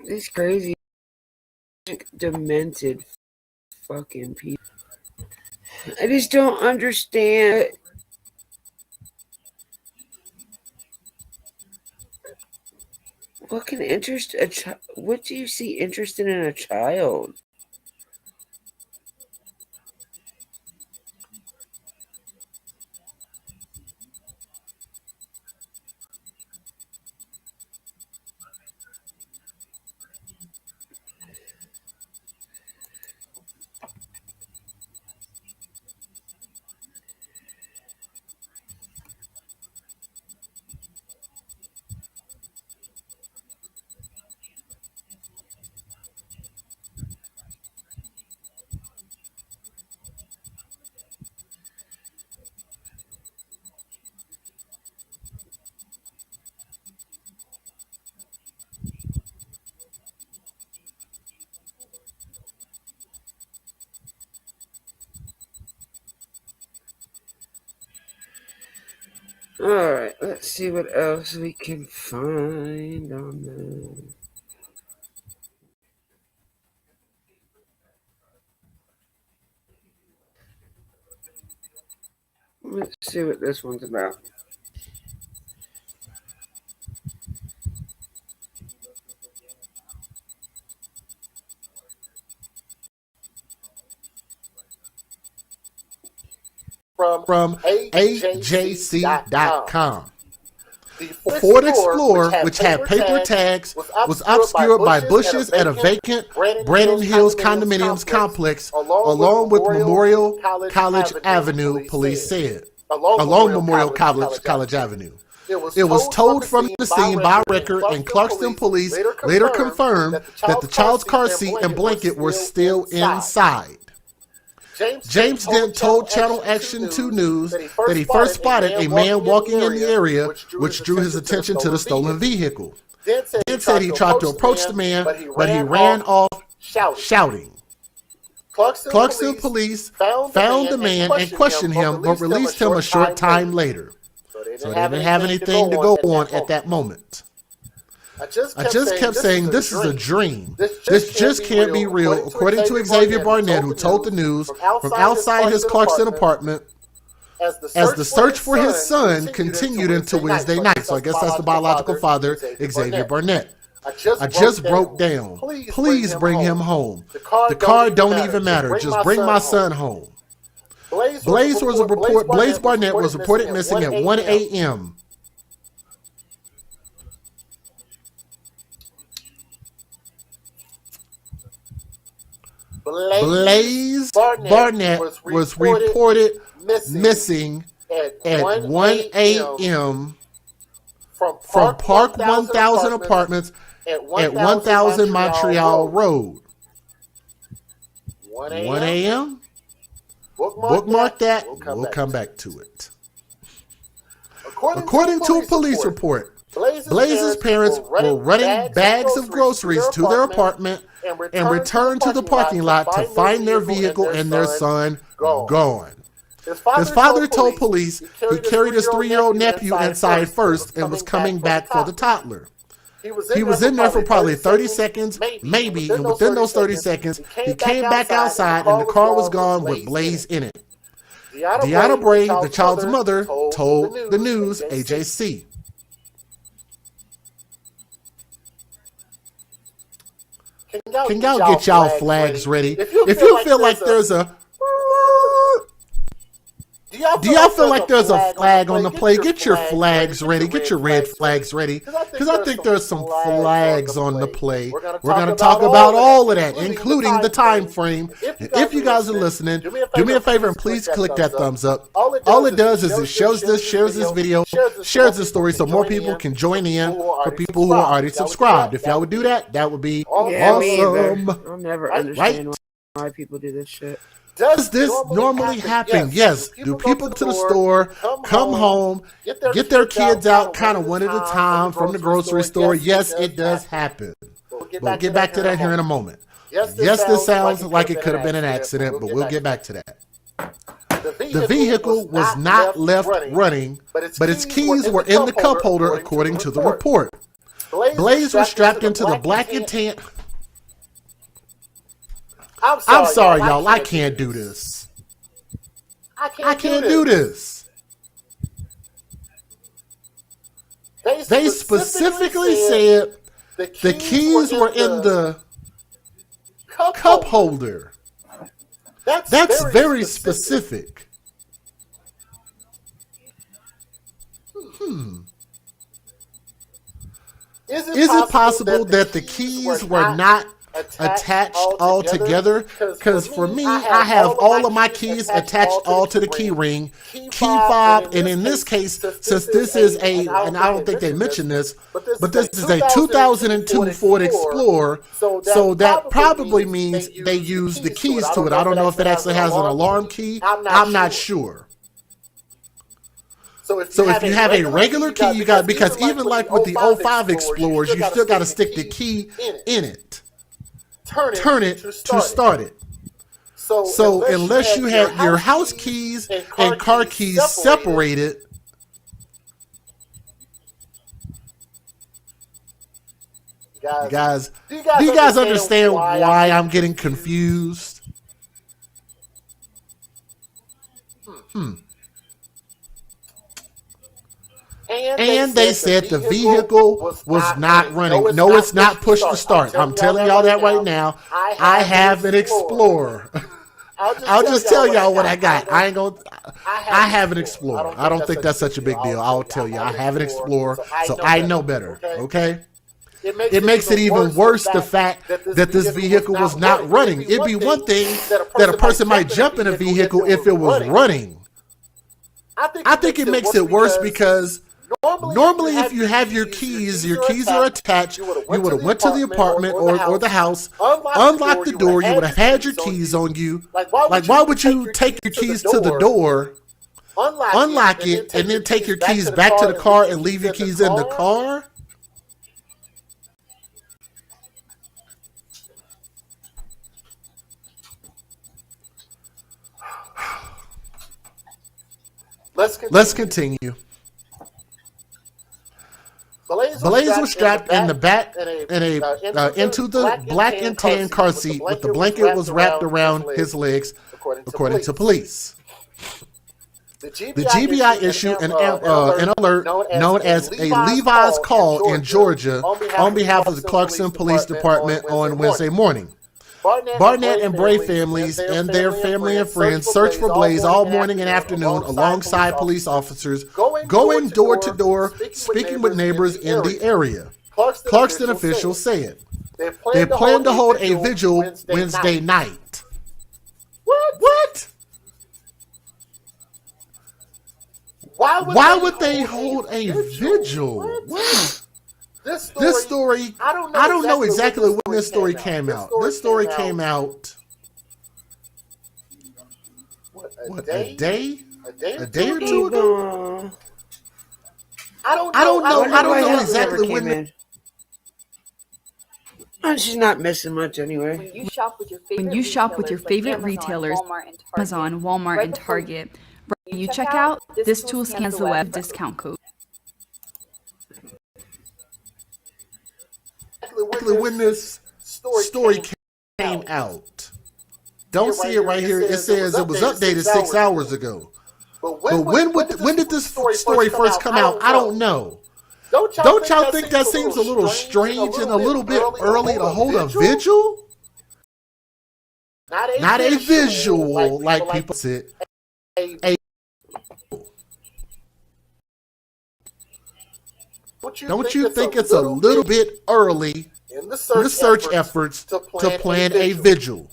These crazy, demented fucking people. I just don't understand. What can interest a child? What do you see interested in a child? Alright, let's see what else we can find on the... Let's see what this one's about. From AJC.com. The Ford Explorer, which had paper tags, was obscured by bushes at a vacant Brandon Hills condominiums complex along with Memorial College Avenue, police said. Along Memorial College Avenue. It was towed from the scene by record, and Clarkston police later confirmed that the child's car seat and blanket were still inside. James Dent told Channel Action 2 News that he first spotted a man walking in the area, which drew his attention to the stolen vehicle. Dent said he tried to approach the man, but he ran off shouting. Clarkston police found the man and questioned him, but released him a short time later. So they didn't have anything to go on at that moment. I just kept saying, this is a dream. This just can't be real, according to Xavier Barnett, who told the news from outside his Clarkston apartment as the search for his son continued into Wednesday night. So I guess that's the biological father, Xavier Barnett. I just broke down. Please bring him home. The car don't even matter. Just bring my son home. Blaze Barnett was reported missing at 1 a.m. Blaze Barnett was reported missing at 1 a.m. from Park 1000 Apartments at 1000 Montreal Road. 1 a.m.? Bookmark that. We'll come back to it. According to a police report, Blaze's parents were running bags of groceries to their apartment and returned to the parking lot to find their vehicle and their son gone. His father told police he carried his 3-year-old nephew inside first and was coming back for the toddler. He was in there for probably 30 seconds, maybe, and within those 30 seconds, he came back outside and the car was gone with Blaze in it. Deanna Bray, the child's mother, told the news AJC. Can y'all get y'all flags ready? If you feel like there's a... Do y'all feel like there's a flag on the play? Get your flags ready. Get your red flags ready. Because I think there's some flags on the play. We're going to talk about all of that, including the time frame. And if you guys are listening, do me a favor and please click that thumbs up. All it does is it shares this video, shares this story so more people can join in for people who are already subscribed. If y'all would do that, that would be awesome. I'll never understand why people do this shit. Does this normally happen? Yes. Do people go to the store, come home, get their kids out kind of one at a time from the grocery store? Yes, it does happen. We'll get back to that here in a moment. Yes, this sounds like it could have been an accident, but we'll get back to that. The vehicle was not left running, but its keys were in the cup holder, according to the report. Blaze was strapped into the black and tan... I'm sorry, y'all. I can't do this. I can't do this. They specifically said the keys were in the cup holder. That's very specific. Is it possible that the keys were not attached all together? Because for me, I have all of my keys attached all to the key ring, key fob, and in this case, since this is and I don't think they mentioned this, but this is a 2002 Ford Explorer, so that probably means they use the keys to it. I don't know if it actually has an alarm key. I'm not sure. So if you have a regular key, you got, because even like with the 05 Explorers, you still got to stick the key in it. Turn it to start it. So unless you had your house keys and car keys separated, You guys, do you guys understand why I'm getting confused? And they said the vehicle was not running. No, it's not push to start. I'm telling y'all that right now. I have an Explorer. I'll just tell y'all what I got. I have an Explorer. I don't think that's such a big deal. I'll tell you. I have an Explorer, so I know better. Okay? It makes it even worse the fact that this vehicle was not running. It'd be one thing that a person might jump in a vehicle if it was running. I think it makes it worse because normally if you have your keys are attached, you would have went to the apartment or the house, unlocked the door, you would have had your keys on you. Like, why would you take your keys to the door, unlock it, and then take your keys back to the car and leave your keys in the car? Let's continue. Blaze was strapped in the back into the black and tan car seat with the blanket was wrapped around his legs, according to police. The GBI issued an alert known as a Levi's call in Georgia on behalf of the Clarkston Police Department on Wednesday morning. Barnett and Bray families and their family and friends searched for Blaze all morning and afternoon alongside police officers, going door to door, speaking with neighbors in the area. Clarkston officials said they plan to hold a vigil Wednesday night. What? Why would they hold a vigil? What? This story, I don't know exactly when this story came out. This story came out, what, a day or two ago? I don't know exactly when. She's not missing much anyway. When you shop with your favorite retailers, Amazon, Walmart, and Target, when you check out, this tool scans the web discount code. When this story came out. Don't see it right here. It says it was updated 6 hours ago. But when did this story first come out? I don't know. Don't y'all think that seems a little strange and a little bit early to hold a vigil? Not a visual, like people said. Don't you think it's a little bit early in the search efforts to plan a vigil?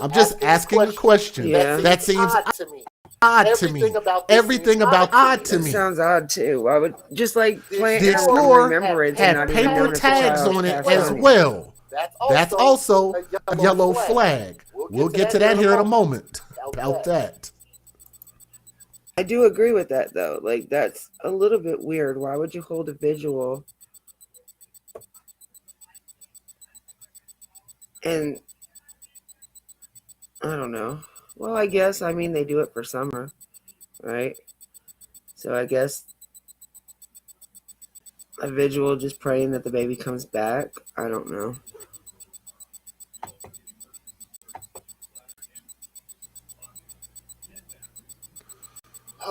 I'm just asking a question. Yeah. That seems odd to me. Everything about odd to me. Sounds odd too. I would just like plan. The Explorer had paper tags on it as well. That's also a yellow flag. We'll get to that here in a moment. About that. I do agree with that though. Like that's a little bit weird. Why would you hold a visual? And I don't know. Well, I guess I mean they do it for summer, right? So I guess a visual just praying that the baby comes back. I don't know.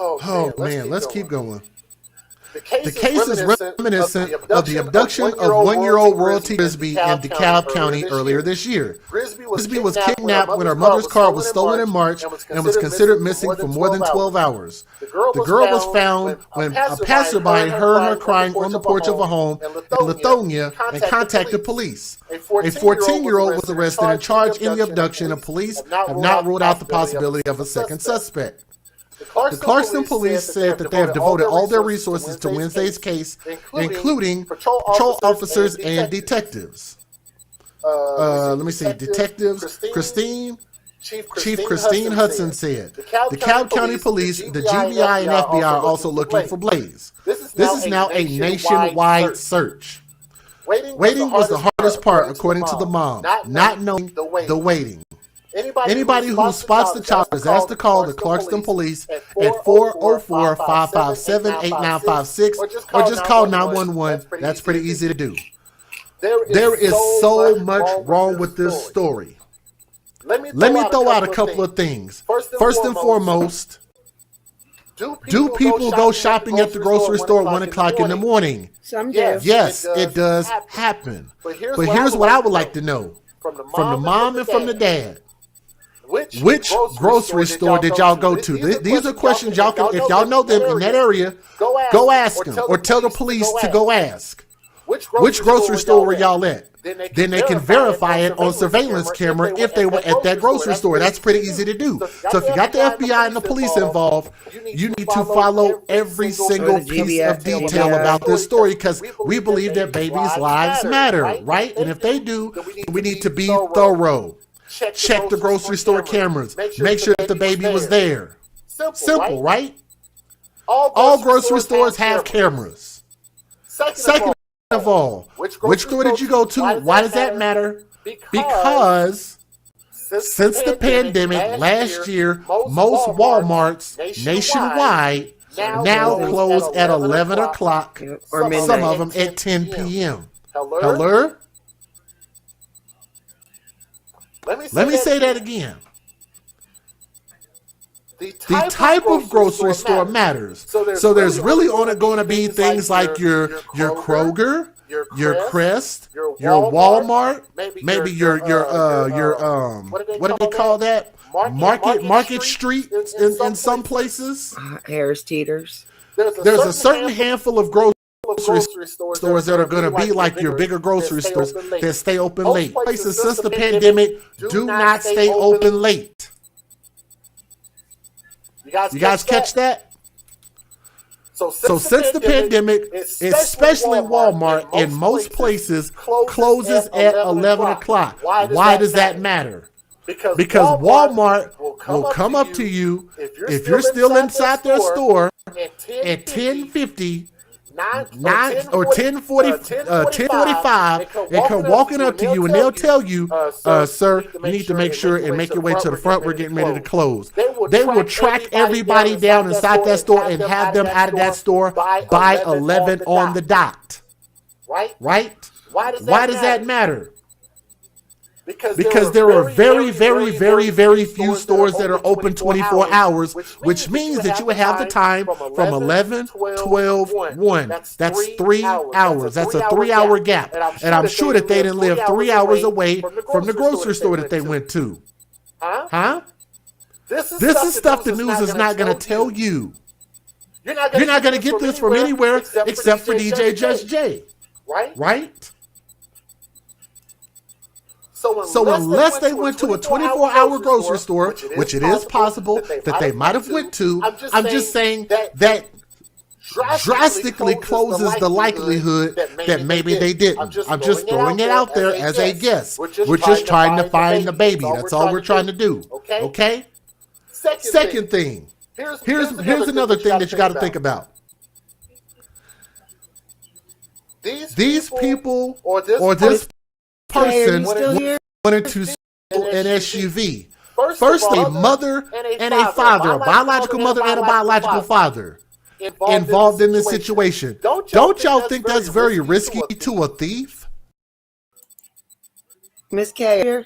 Oh man, let's keep going. The case is reminiscent of the abduction of one-year-old Royalty Grisby in DeKalb County earlier this year. Grisby was kidnapped when her mother's car was stolen in March and was considered missing for more than 12 hours. The girl was found when a passerby heard her crying on the porch of a home in Lithonia and contacted police. A 14-year-old was arrested and charged in the abduction, and police have not ruled out the possibility of a second suspect. The Clarkston police said that they have devoted all their resources to Wednesday's case, including patrol officers and detectives. Let me see. Detectives Chief Christine Hudson said. The DeKalb County Police, the GBI, and FBI are also looking for Blaze. This is now a nationwide search. Waiting was the hardest part, according to the mom. Not knowing the waiting. Anybody who spots the child is asked to call the Clarkston Police at 404-557-8956 or just call 911. That's pretty easy to do. There is so much wrong with this story. Let me throw out a couple of things. First and foremost, do people go shopping at the grocery store at 1 o'clock in the morning? Some do. Yes, it does happen. But here's what I would like to know from the mom and from the dad. Which grocery store did y'all go to? These are questions y'all can, if y'all know them in that area, go ask them or tell the police to go ask. Which grocery store were y'all at? Then they can verify it on surveillance camera if they were at that grocery store. That's pretty easy to do. So if you got the FBI and the police involved, you need to follow every single piece of detail about this story because we believe that babies' lives matter, right? And if they do, we need to be thorough. Check the grocery store cameras. Make sure that the baby was there. Simple, right? All grocery stores have cameras. Second of all, which store did you go to? Why does that matter? Because since the pandemic last year, most Walmarts nationwide now close at 11 o'clock, or some of them at 10 p.m. Hello? Let me say that again. The type of grocery store matters. So there's really only going to be things like your Kroger, your Crest, your Walmart, maybe your what do they call that? Market Street in some places. Harris Teeters. There's a certain handful of grocery stores that are going to be like your bigger grocery stores that stay open late. Places since the pandemic do not stay open late. You guys catch that? So since the pandemic, especially Walmart in most places closes at 11 o'clock. Why does that matter? Because Walmart will come up to you if you're still inside their store at 10:50, 9 or 10:45, and come walking up to you, and they'll tell you, sir, you need to make sure and make your way to the front. We're getting ready to close. They will track everybody down inside that store and have them out of that store by 11 on the dot. Right? Why does that matter? Because there are very, very, very, very few stores that are open 24 hours, which means that you would have the time from 11, 12, 1. That's 3 hours. That's a 3-hour gap. And I'm sure that they didn't live 3 hours away from the grocery store that they went to. Huh? This is stuff the news is not going to tell you. You're not going to get this from anywhere except for DJ Just J. Right? So unless they went to a 24-hour grocery store, which it is possible that they might have went to, I'm just saying that drastically closes the likelihood that maybe they didn't. I'm just throwing it out there as a guess. We're just trying to find the baby. That's all we're trying to do. Okay? Second thing. Here's another thing that you got to think about. These people or this person wanted to steal an SUV. First, a mother and a father, a biological mother and a biological father, involved in this situation. Don't y'all think that's very risky to a thief? Miss K.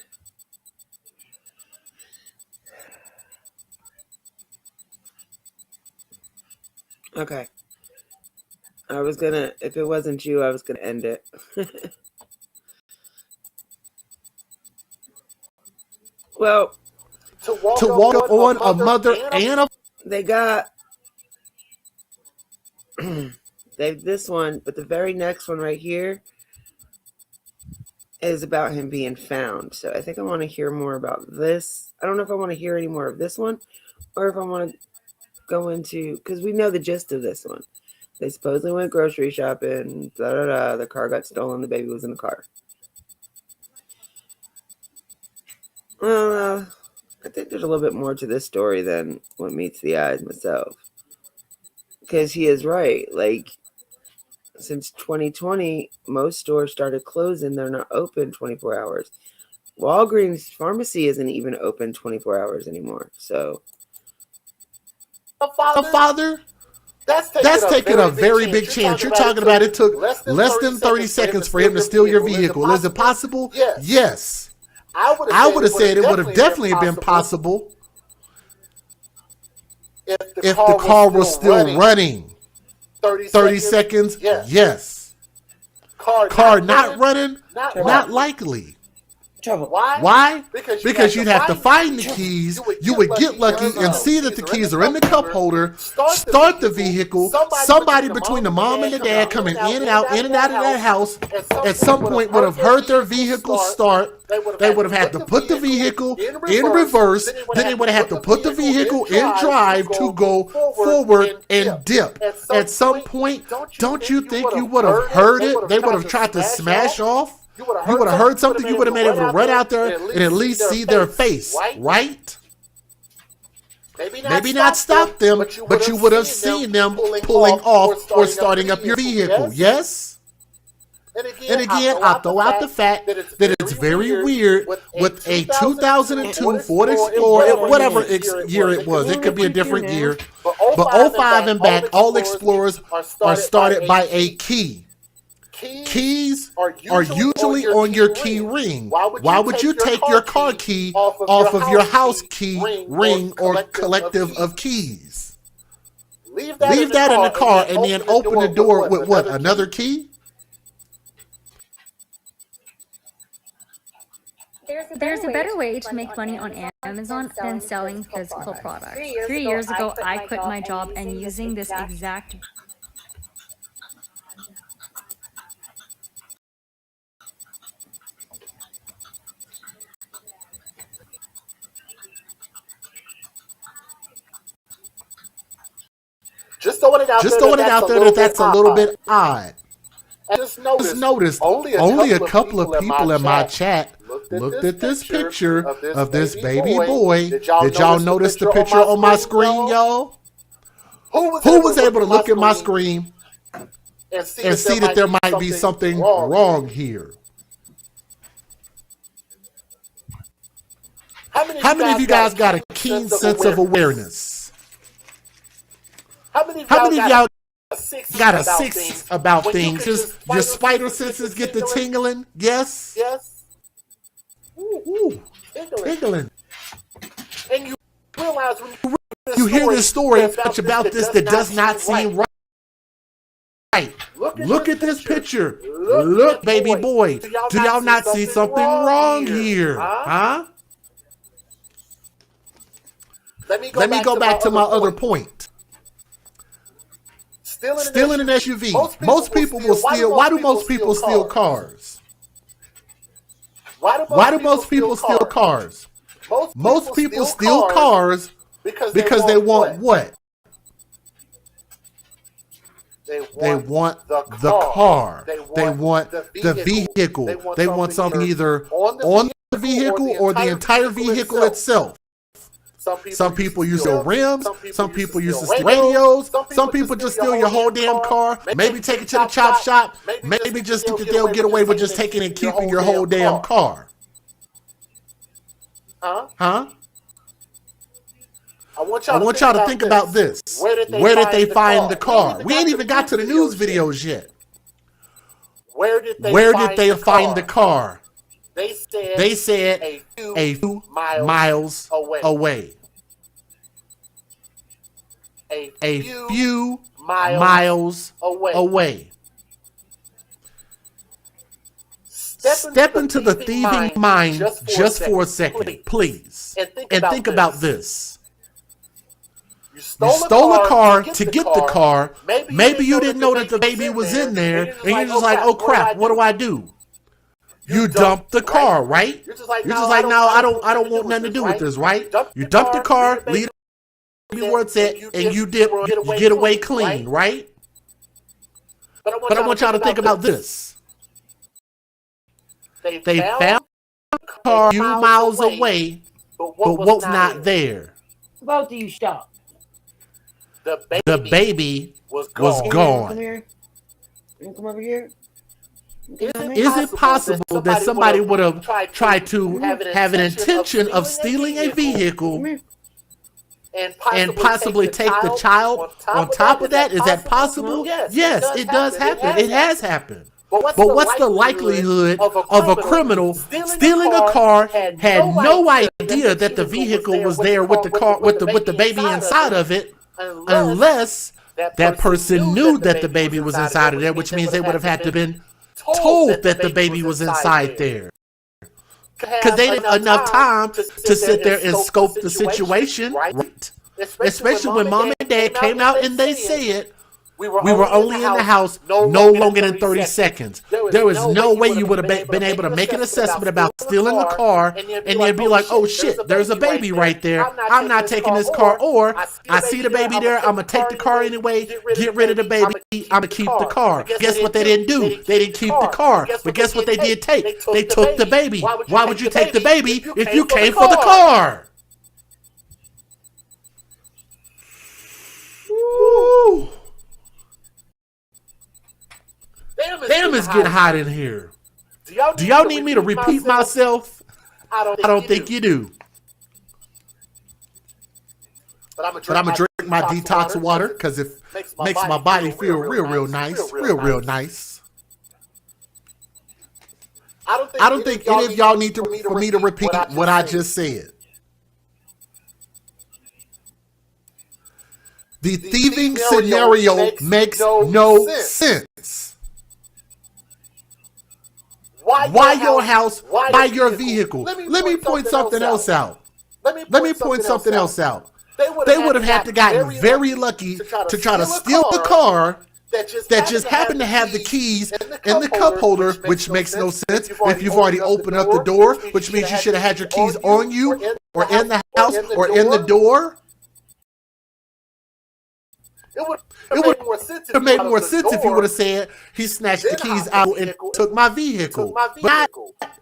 Okay. If it wasn't you, I was gonna end it. Well, to walk on a mother and a... They got... this one, but the very next one right here is about him being found. So I think I want to hear more about this. I don't know if I want to hear any more of this one or if I want to go into... Because we know the gist of this one. They supposedly went grocery shopping. The car got stolen. The baby was in the car. I think there's a little bit more to this story than what meets the eyes myself. Because he is right. Like, since 2020, most stores started closing. They're not open 24 hours. Walgreens pharmacy isn't even open 24 hours anymore. So, the father That's taking a very big chance. You're talking about it took less than 30 seconds for him to steal your vehicle. Is it possible? Yes. I would have said it would have definitely been possible if the car was still running. 30 seconds? Yes. Car not running? Not likely. Why? Because you'd have to find the keys. You would get lucky and see that the keys are in the cup holder, start the vehicle. Somebody between the mom and the dad coming in and out of that house at some point would have heard their vehicle start. They would have had to put the vehicle in reverse. Then they would have had to put the vehicle in drive to go forward and dip. At some point, don't you think you would have heard it? They would have tried to smash off. You would have heard something. You would have been able to run out there and at least see their face, right? Maybe not stop them, but you would have seen them pulling off or starting up your vehicle, yes? And again, I throw out the fact that it's very weird with a 2002 Ford Explorer, whatever year it was. It could be a different year. But 05 and back, all Explorers are started by a key. Keys are usually on your key ring. Why would you take your car key off of your house key ring or collective of keys? Leave that in the car and then open the door with what? Another key? There's a better way to make money on Amazon than selling physical products. 3 years ago, I quit my job and using this exact Just throwing it out there that that's a little bit odd. Just noticed only a couple of people in my chat looked at this picture of this baby boy. Did y'all notice the picture on my screen, y'all? Who was able to look at my screen and see that there might be something wrong here? How many of you guys got a keen sense of awareness? How many of y'all got a six about things? Just your spider senses get the tingling? Yes? Ooh, tingling. And you realize when you hear this story much about this that does not seem right. Look at this picture. Look, baby boy. Do y'all not see something wrong here? Huh? Let me go back to my other point. Stealing an SUV. Most people will steal. Why do most people steal cars? Why do most people steal cars? Most people steal cars because they want what? They want the car. They want the vehicle. They want something either on the vehicle or the entire vehicle itself. Some people use your rims. Some people use the radios. Some people just steal your whole damn car. Maybe take it to the chop shop. Maybe just think that they'll get away with just taking and keeping your whole damn car. Huh? I want y'all to think about this. Where did they find the car? We ain't even got to the news videos yet. Where did they find the car? They said a few miles away. A few miles away. Step into the thieving mind just for a second, please, and think about this. You stole a car to get the car. Maybe you didn't know that the baby was in there, and you're just like, oh crap, what do I do? You dump the car, right? You're just like, no, I don't want nothing to do with this, right? You dump the car, leave it where it's at, and you get away clean, right? But I want y'all to think about this. They found the car a few miles away, but what was not there? Both of you stop. The baby was gone. Come here. Come over here. Is it possible that somebody would have tried to have an intention of stealing a vehicle and possibly take the child on top of that? Is that possible? Yes, it does happen. It has happened. But what's the likelihood of a criminal stealing a car, had no idea that the vehicle was there with the car with the baby inside of it, unless that person knew that the baby was inside of there, which means they would have had to been told that the baby was inside there. Because they didn't have enough time to sit there and scope the situation, right? Especially when mom and dad came out and they said, we were only in the house no longer than 30 seconds. There was no way you would have been able to make an assessment about stealing a car and then be like, oh shit, there's a baby right there. I'm not taking this car. Or I see the baby there. I'm going to take the car anyway. Get rid of the baby. I'm going to keep the car. Guess what they didn't do? They didn't keep the car. But guess what they did take? They took the baby. Why would you take the baby if you came for the car? Woo. Damn, it's getting hot in here. Do y'all need me to repeat myself? I don't think you do. But I'm gonna drink my detox water because it makes my body feel real nice. Real nice. I don't think any of y'all need for me to repeat what I just said. The thieving scenario makes no sense. Why your house? Why your vehicle? Let me point something else out. Let me point something else out. They would have had to gotten very lucky to try to steal the car that just happened to have the keys in the cup holder, which makes no sense if you've already opened up the door, which means you should have had your keys on you or in the house or in the door. It would have made more sense if you would have said he snatched the keys out and took my vehicle. But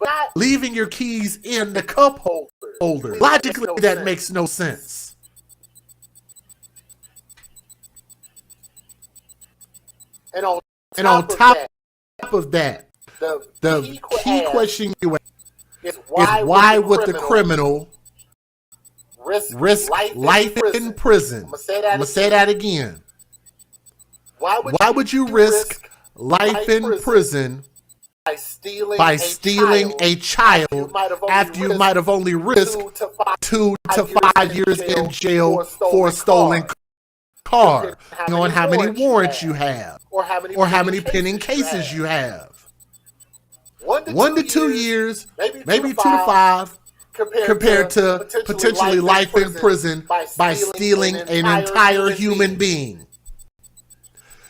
not leaving your keys in the cup holder. Logically, that makes no sense. And on top of that, the key question you ask is why would the criminal risk life in prison? I'm going to say that again. Why would you risk life in prison by stealing a child after you might have only risked 2 to 5 years in jail for a stolen car, depending on how many warrants you have or how many pending cases you have? 1 to 2 years, maybe 2 to 5. Compared to potentially life in prison by stealing an entire human being.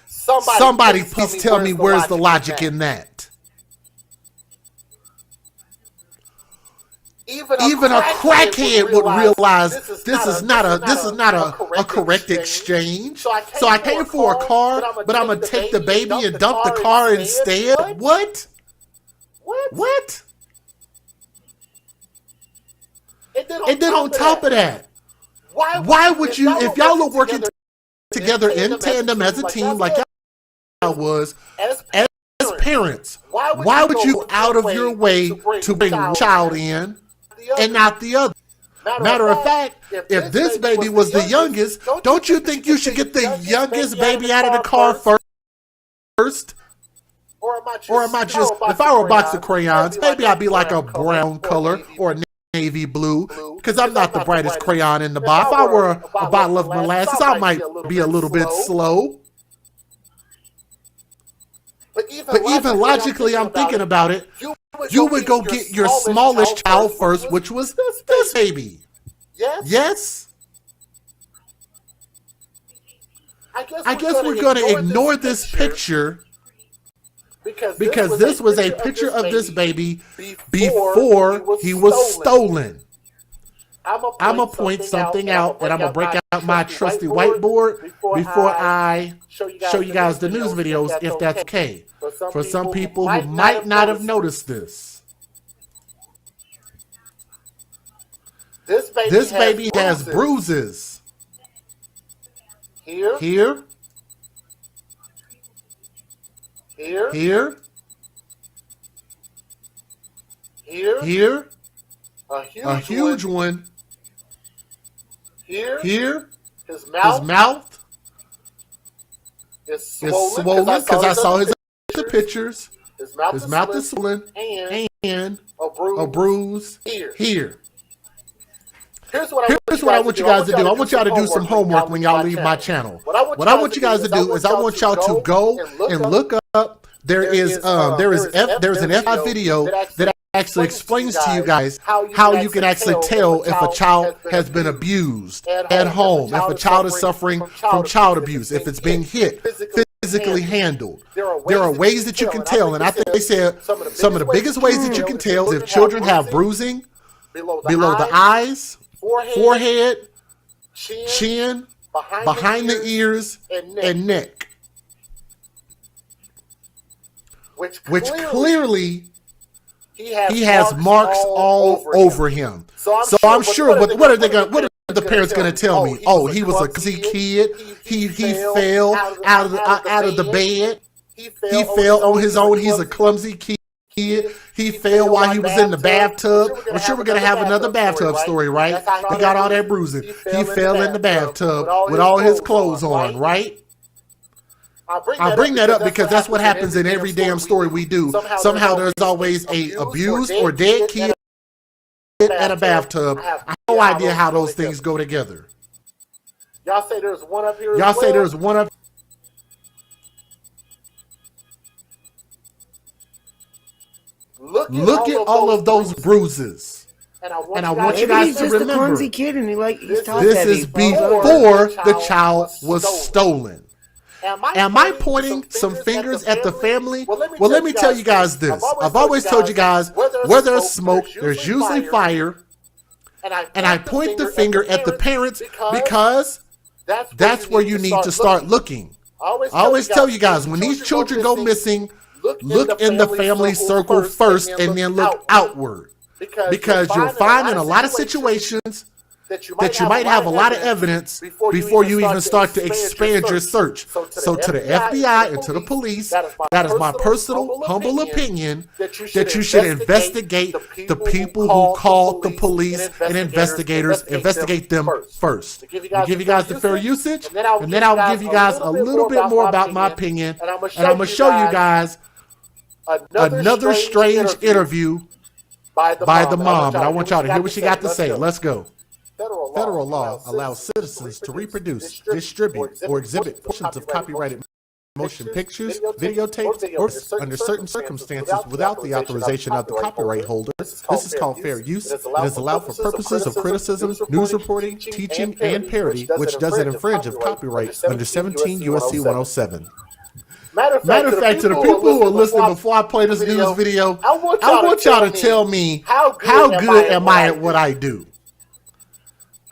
Somebody please tell me where's the logic in that. Even a crackhead would realize this is not a correct exchange. So I came for a car, but I'm gonna take the baby and dump the car instead? What? And then on top of that, why would you, if y'all are working together in tandem as a team like y'all was, as parents, why would you go out of your way to bring one child in and not the other? Matter of fact, if this baby was the youngest, don't you think you should get the youngest baby out of the car first? Or am I just, if I were a box of crayons, maybe I'd be like a brown color or a navy blue, because I'm not the brightest crayon in the box. If I were a bottle of molasses, I might be a little bit slow. But even logically, I'm thinking about it. You would go get your smallest child first, which was this baby. Yes? I guess we're going to ignore this picture because this was a picture of this baby before he was stolen. I'm going to point something out, and I'm going to break out my trusty whiteboard before I show you guys the news videos, if that's okay. For some people who might not have noticed this. This baby has bruises. Here. Here. Here. A huge one. Here, his mouth is swollen because I saw his pictures. His mouth is swollen and a bruise here. Here's what I want you guys to do. I want y'all to do some homework when y'all leave my channel. What I want you guys to do is I want y'all to go and look up. There's an FBI video that actually explains to you guys how you can actually tell if a child has been abused at home, if a child is suffering from child abuse, if it's being hit, physically handled. There are ways that you can tell, and I think they said some of the biggest ways that you can tell is if children have bruising below the eyes, forehead, chin, behind the ears, and neck. Which clearly he has marks all over him. So I'm sure, but what are the parents going to tell me? Oh, he was a clumsy kid. He fell out of the bed. He fell on his own. He's a clumsy kid. He fell while he was in the bathtub. I'm sure we're going to have another bathtub story, right? He got all that bruising. He fell in the bathtub with all his clothes on, right? I bring that up because that's what happens in every damn story we do. Somehow there's always a abused or dead kid at a bathtub. I have no idea how those things go together. Y'all say there's one up here. Y'all say there's one up. Look at all of those bruises. And I want you guys to remember, a clumsy kid and he's this is before the child was stolen. Am I pointing some fingers at the family? Well, let me tell you guys this. I've always told you guys, where there's smoke, there's usually fire. And I point the finger at the parents because that's where you need to start looking. I always tell you guys, when these children go missing, look in the family circle first and then look outward. Because you'll find in a lot of situations that you might have a lot of evidence before you even start to expand your search. So to the FBI and to the police, that is my personal, humble opinion that you should investigate the people who called the police and investigators, investigate them first. I'll give you guys the fair usage, and then I'll give you guys a little bit more about my opinion, and I'm going to show you guys another strange interview by the mom, and I want y'all to hear what she got to say. Let's go. Federal law allows citizens to reproduce, distribute, or exhibit portions of copyrighted motion pictures, videotapes, or under certain circumstances without the authorization of the copyright holder. This is called fair use. It is allowed for purposes of criticism, news reporting, teaching, and parody, which doesn't infringe of copyright under 17 U.S.C. 107. Matter of fact, to the people who are listening before I play this news video, I want y'all to tell me how good am I at what I do.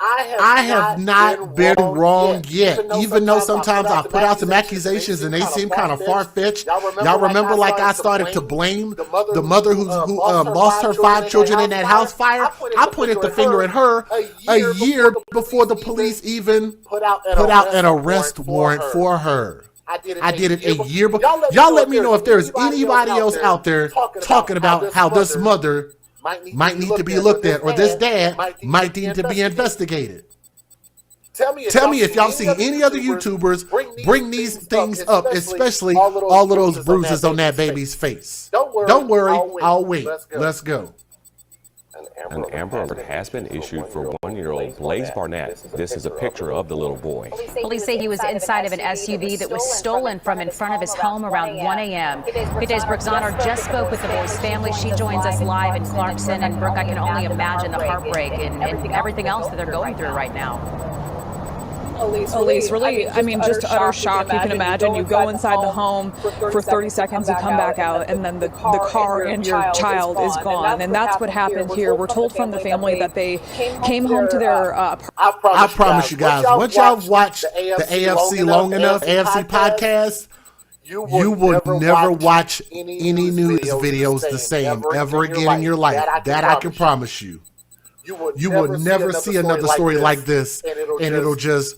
I have not been wrong yet, even though sometimes I put out some accusations and they seem kind of far-fetched. Y'all remember like I started to blame the mother who lost her 5 children in that house fire? I pointed the finger at her a year before the police even put out an arrest warrant for her. I did it a year before. Y'all let me know if there's anybody else out there talking about how this mother might need to be looked at, or this dad might need to be investigated. Tell me if y'all see any other YouTubers bring these things up, especially all of those bruises on that baby's face. Don't worry, I'll wait. Let's go. An Amber Alert has been issued for 1-year-old Blaze Barnett. This is a picture of the little boy. Police say he was inside of an SUV that was stolen from in front of his home around 1 a.m. Good Day's Brooke Zonner just spoke with the boy's family. She joins us live in Clarkson. And Brooke, I can only imagine the heartbreak and everything else that they're going through right now. Elise, really, I mean, just utter shock. You can imagine you go inside the home for 30 seconds, you come back out, and then the car and your child is gone. And that's what happened here. We're told from the family that they came home to their... I promise you guys, once y'all watch the AFC long enough, AFC podcast, you would never watch any news videos the same ever again in your life. That I can promise you. You will never see another story like this, and it'll just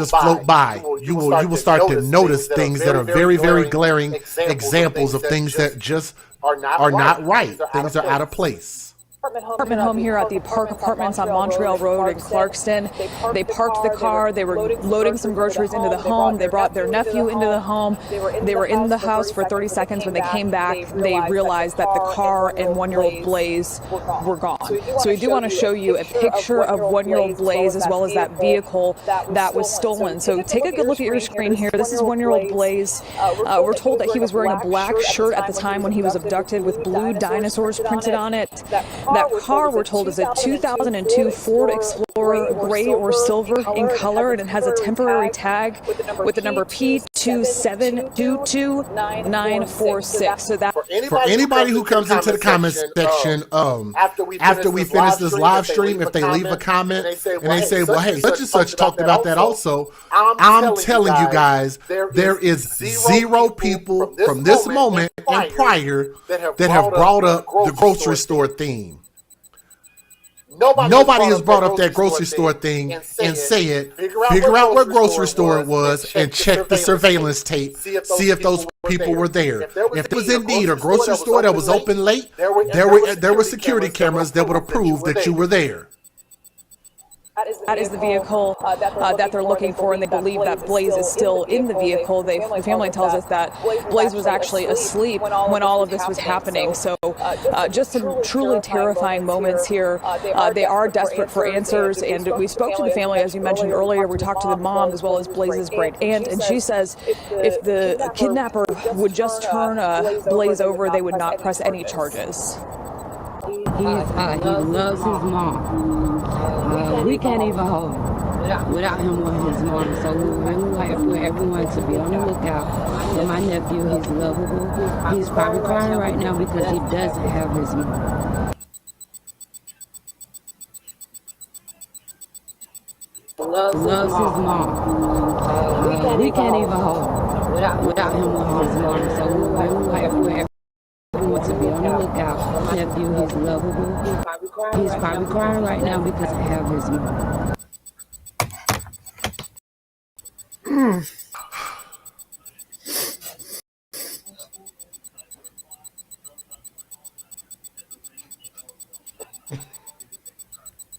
float by. You will start to notice things that are very, very glaring examples of things that just are not right. Things are out of place. apartment home here at the Park Apartments on Montreal Road in Clarkston. They parked the car. They were loading some groceries into the home. They brought their nephew into the home. They were in the house for 30 seconds. When they came back, they realized that the car and 1-year-old Blaze were gone. So we do want to show you a picture of 1-year-old Blaze as well as that vehicle that was stolen. So take a good look at your screen here. This is 1-year-old Blaze. We're told that he was wearing a black shirt at the time when he was abducted with blue dinosaurs printed on it. That car, we're told, is a 2002 Ford Explorer, gray or silver in color, and it has a temporary tag with the number P2722946. So that For anybody who comes into the comment section after we finish this live stream, if they leave a comment and they say, well, hey, such and such talked about that also, I'm telling you guys, there is 0 people from this moment and prior that have brought up the grocery store theme. Nobody has brought up that grocery store thing and said, figure out what grocery store it was and check the surveillance tape, see if those people were there. If it was indeed a grocery store that was open late, there were security cameras that would have proved that you were there. That is the vehicle that they're looking for, and they believe that Blaze is still in the vehicle. The family tells us that Blaze was actually asleep when all of this was happening. So just some truly terrifying moments here. They are desperate for answers, and we spoke to the family, as you mentioned earlier. We talked to the mom as well as Blaze's great aunt, and she says if the kidnapper would just turn Blaze over, they would not press any charges. He loves his mom. We can't even hold him without him wanting his mom. So we would really like for everyone to be on the lookout for my nephew. He's lovable. He's probably crying right now because he doesn't have his mom. Loves his mom. We can't even hold him without him wanting his mom. So we would really like for everyone to be on the lookout. Nephew, he's lovable. He's probably crying right now because I have his mom.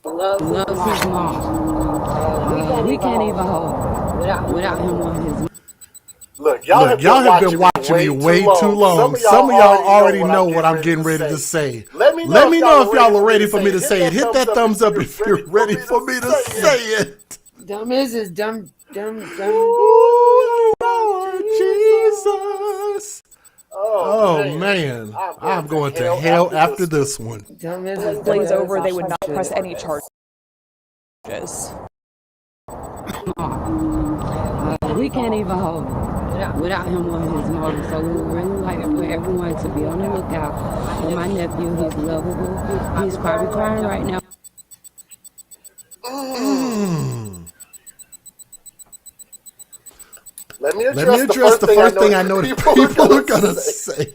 Loves his mom. We can't even hold him without him wanting his mom. Look, y'all have been watching me way too long. Some of y'all already know what I'm getting ready to say. Let me know if y'all are ready for me to say it. Hit that thumbs up if you're ready for me to say it. Dumb is his dumb. Ooh, Lord Jesus. Oh man. I'm going to hell after this one. Dumb is his Blaze over, they would not press any charges. We can't even hold him without him wanting his mom. So we would really like for everyone to be on the lookout for my nephew. He's lovable. He's probably crying right now. Let me address the first thing I know that people are going to say.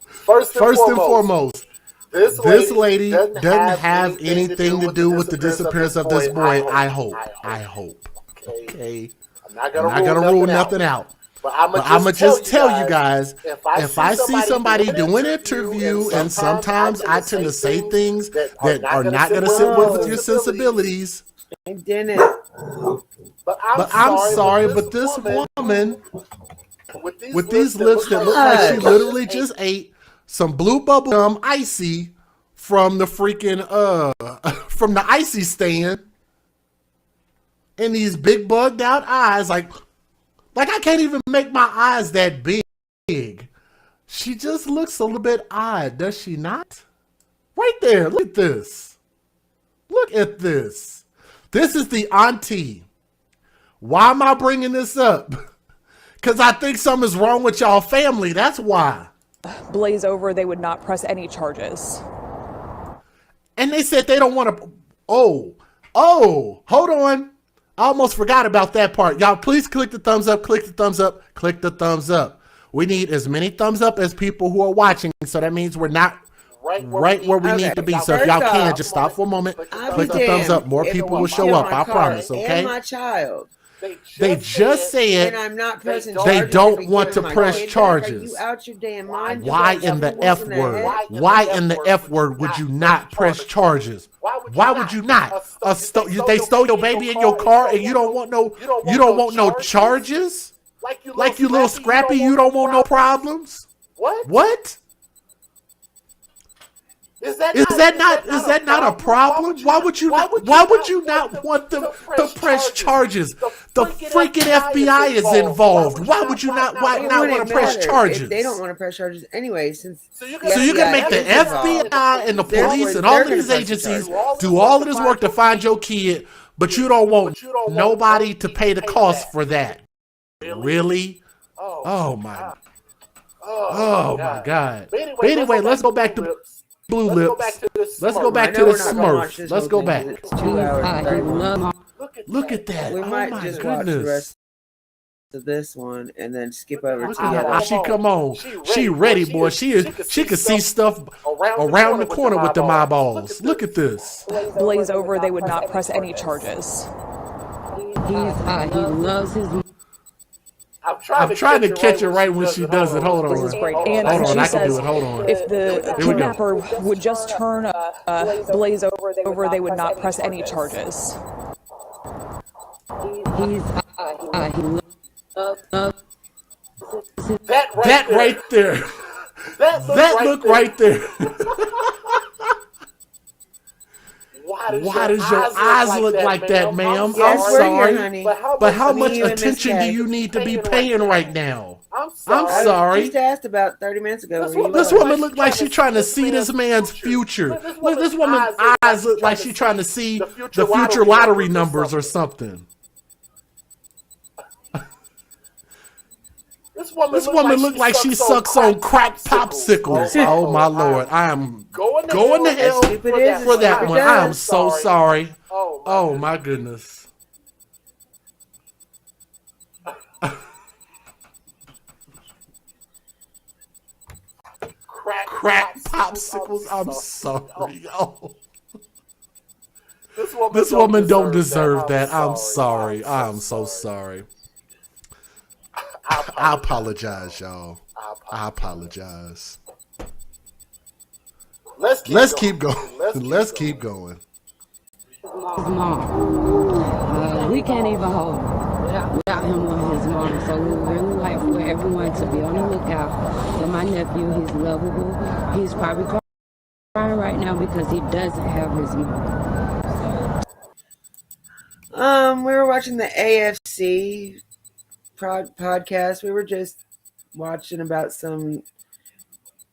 First and foremost, this lady doesn't have anything to do with the disappearance of this boy. I hope. Okay. I'm not gonna rule nothing out. But I'm gonna just tell you guys, if I see somebody do an interview, and sometimes I tend to say things that are not gonna sit well with your sensibilities. But I'm sorry, but this woman with these lips that look like she literally just ate some blue bubble gum icy from the freaking from the icy stand, and these big bugged out eyes, like I can't even make my eyes that big. She just looks a little bit odd, does she not? Right there, look at this. Look at this. This is the auntie. Why am I bringing this up? Because I think something's wrong with y'all family. That's why. Blaze over, they would not press any charges. And they said they don't want to. Oh, hold on. I almost forgot about that part. Y'all, please click the thumbs up, click the thumbs up, click the thumbs up. We need as many thumbs up as people who are watching. So that means we're not right where we need to be. So if y'all can, just stop for a moment, click the thumbs up. More people will show up, I promise, okay? And my child. They just said and I'm not pressing they charges don't if want to my press kid back. Are charges. you out your damn mind? Why in the F word? Why in the F word would you not press charges? Why would you not? They stole your baby in your car and you don't want no charges? Like you little scrappy, you don't want no problems? What? Is that not a problem? Why would you not want them to press charges? The freaking FBI is involved. Why would you not want to press charges? They don't want to press charges anyway. So you can make the FBI and the police and all of these agencies do all of this work to find your kid, but you don't want nobody to pay the cost for that. Really? Oh my God. But anyway, let's go back to Blue Lips. Let's go back to the Smurf. Let's go back. Look at that. We might just watch the rest of this one and then skip over to the other. She come on. She ready, boy. She can see stuff around the corner with the eyeballs. Look at this. Blaze over, they would not press any charges. He loves his. I'm trying to catch it right when she does it. Hold on. This is great. And hold on, she I says can do it. Hold on. If the kidnapper would just turn Blaze over, they would not press any charges. That right there. That look right there. Why does your eyes look like that, ma'am? I'm sorry. But how much attention do you need to be paying right now? I'm sorry. I just asked about 30 minutes ago. This woman looked like she's trying to see this man's future. This woman's eyes look like she's trying to see the future lottery numbers or something. This woman looked like she sucks on crack popsicles. Oh my Lord. I am going to hell for that one. I am so sorry. Oh my goodness. Crack popsicles. I'm sorry. Oh. This woman don't deserve that. I'm sorry. I'm so sorry. I apologize, y'all. I apologize. Let's keep going. Let's keep going. Mom. We can't even hold him without him with his mom. So we really like for everyone to be on the lookout for my nephew. He's lovable. He's probably crying right now because he doesn't have his mom. We were watching the AFC podcast. We were just watching about some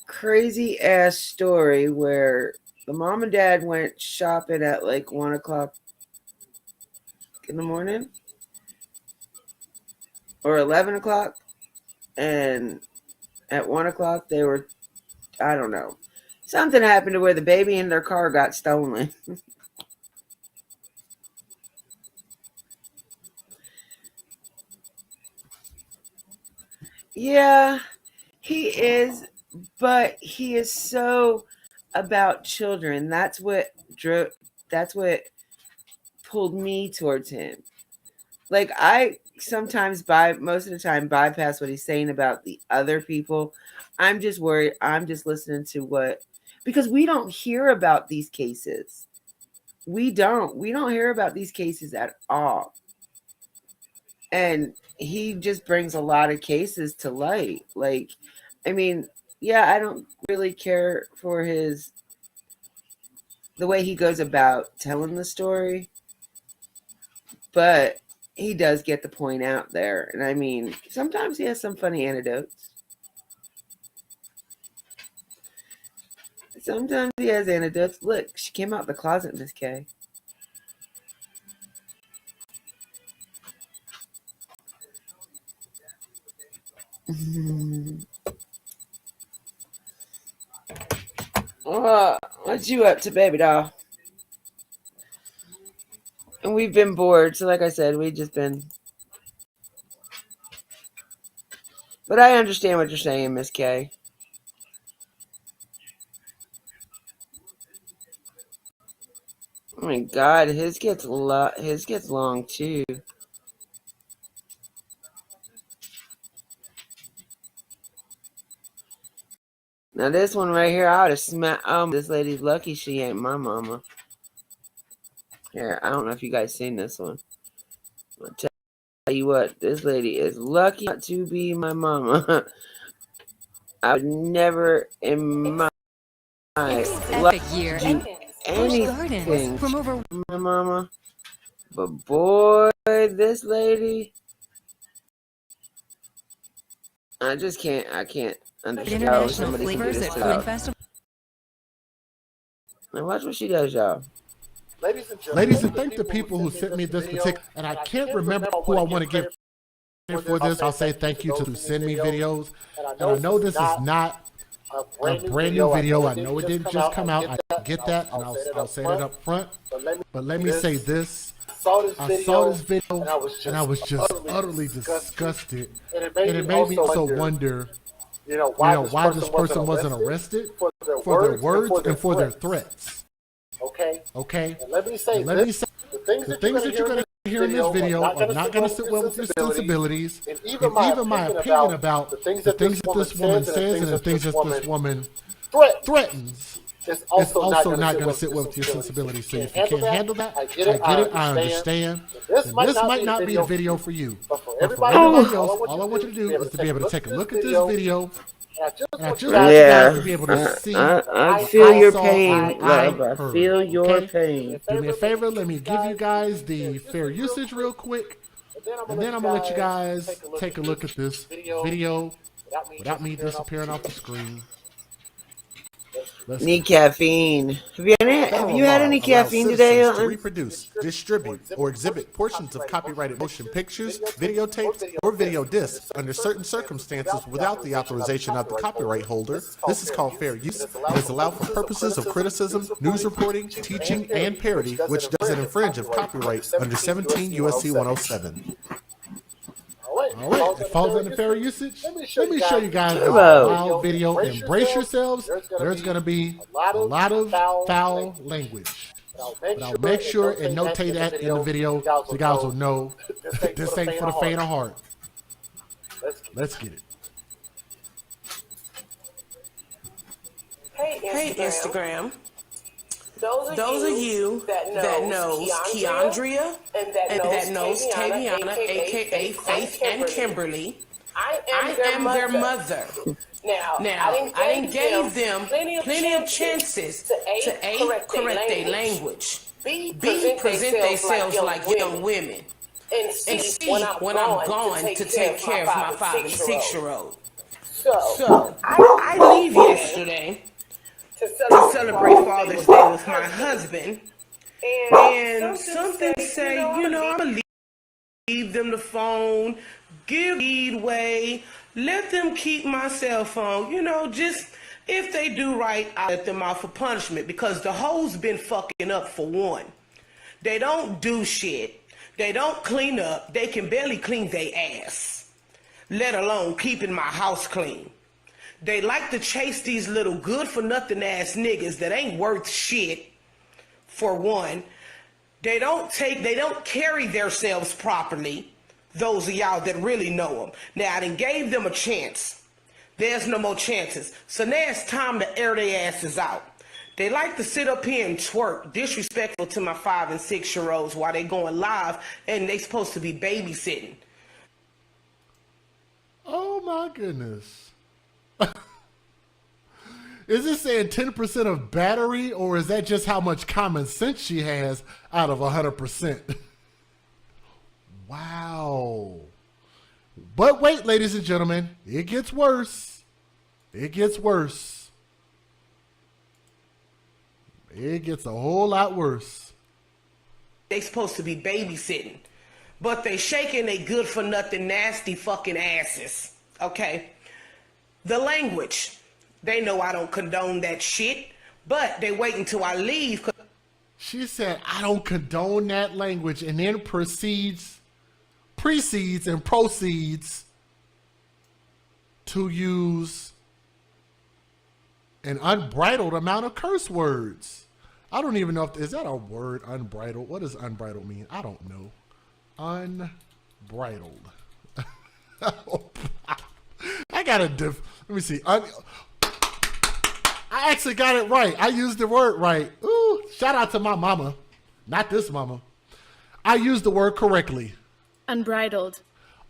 crazy ass story where the mom and dad went shopping at like 1 o'clock in the morning or 11 o'clock, and at 1 o'clock they were, I don't know, something happened to where the baby in their car got stolen. Yeah, he is, but he is so about children. That's what pulled me towards him. Like, I sometimes most of the time bypass what he's saying about the other people. I'm just worried. I'm just listening to because we don't hear about these cases. We don't hear about these cases at all. And he just brings a lot of cases to light. Like, I mean, yeah, I don't really care for the way he goes about telling the story, but he does get the point out there. And I mean, sometimes he has some funny anecdotes. Sometimes he has anecdotes. Look, she came out of the closet, Miss K. What you up to, baby doll? And we've been bored, so like I said, we've just been. But I understand what you're saying, Miss K. Oh my God, his gets long too. Now this one right here, I would have smacked. This lady's lucky she ain't my mama. Here, I don't know if you guys seen this one. I'll tell you what, this lady is lucky not to be my mama. I would never in my Epic year. do anything from over my mama. But boy, this lady, I can't understand how somebody can do this to her. Now watch what she does, y'all. Ladies and thank the people who sent me this particular, and I can't remember who I want to give for this. I'll say thank you to who send me videos. And I know this is not a brand new video. I know it didn't just come out. I get that, and I'll say it up front. But let me say this. I saw this video, and I was just utterly disgusted. And it made me also wonder, why this person wasn't arrested for their words and for their threats. Okay? And let me say, the things that you're going to hear in this video are not going to sit well with your sensibilities. And even my opinion about the things that this woman says and the things that this woman threatens is also not going to sit well with your sensibilities. So if you can't handle that, I get it, I understand. This might not be a video for you. But for everybody else, all I want you to do is to be able to take a look at this video. And I just want you guys to be able to see. I feel your pain, love. I feel your pain. Do me a favor. Let me give you guys the fair usage real quick. And then I'm going to let you guys take a look at this video without me disappearing off the screen. Need caffeine. Have you had any caffeine today, to reproduce, distribute, or exhibit portions of copyrighted motion pictures, videotapes, or video discs under certain circumstances without the authorization of the copyright holder. This is called fair use and is allowed for purposes of criticism, news reporting, teaching, and parody, which doesn't infringe of copyright under 17 U.S.C. 107. All right, it falls under fair usage. Let me show you guys this wild video. Embrace yourselves. There's going to be a lot of foul language. But I'll make sure and notate that in the video so you guys will know this ain't for the faint of heart. Let's get it. Hey, Instagram. Those of you that knows Keandria and that knows Taviana, aka Faith and Kimberly, I am their mother. Now, I didn't gave them plenty of chances to A, correct their language, B, present themselves like young women, and C, when I'm gone to take care of my 5 and 6-year-old. So, I leave yesterday to celebrate Father's Day with my husband, and something say, I'm gonna leave them the phone, give leadway, let them keep my cell phone, just if they do right, I let them out for punishment, because the hoes been fucking up for one. They don't do shit, they don't clean up, they can barely clean their ass, let alone keeping my house clean. They like to chase these little good-for-nothing ass niggas that ain't worth shit, for one. They don't carry themselves properly, those of y'all that really know them. Now, I done gave them a chance. There's no more chances. So now it's time to air their asses out. They like to sit up here and twerk, disrespectful to my 5 and 6-year-olds while they going live, and they supposed to be babysitting. Oh, my goodness. Is it saying 10% of battery, or is that just how much common sense she has out of 100%? Wow. But wait, ladies and gentlemen, it gets worse. It gets worse. It gets a whole lot worse. They supposed to be babysitting, but they shaking they good for nothing nasty fucking asses. Okay? The language. They know I don't condone that shit, but they wait until I leave. She said, I don't condone that language, and then precedes and proceeds to use an unbridled amount of curse words. I don't even know is that a word, unbridled? What does unbridled mean? I don't know. Unbridled. I gotta let me see. I actually got it right. I used the word right. Ooh, shout out to my mama. Not this mama. I used the word correctly. Unbridled.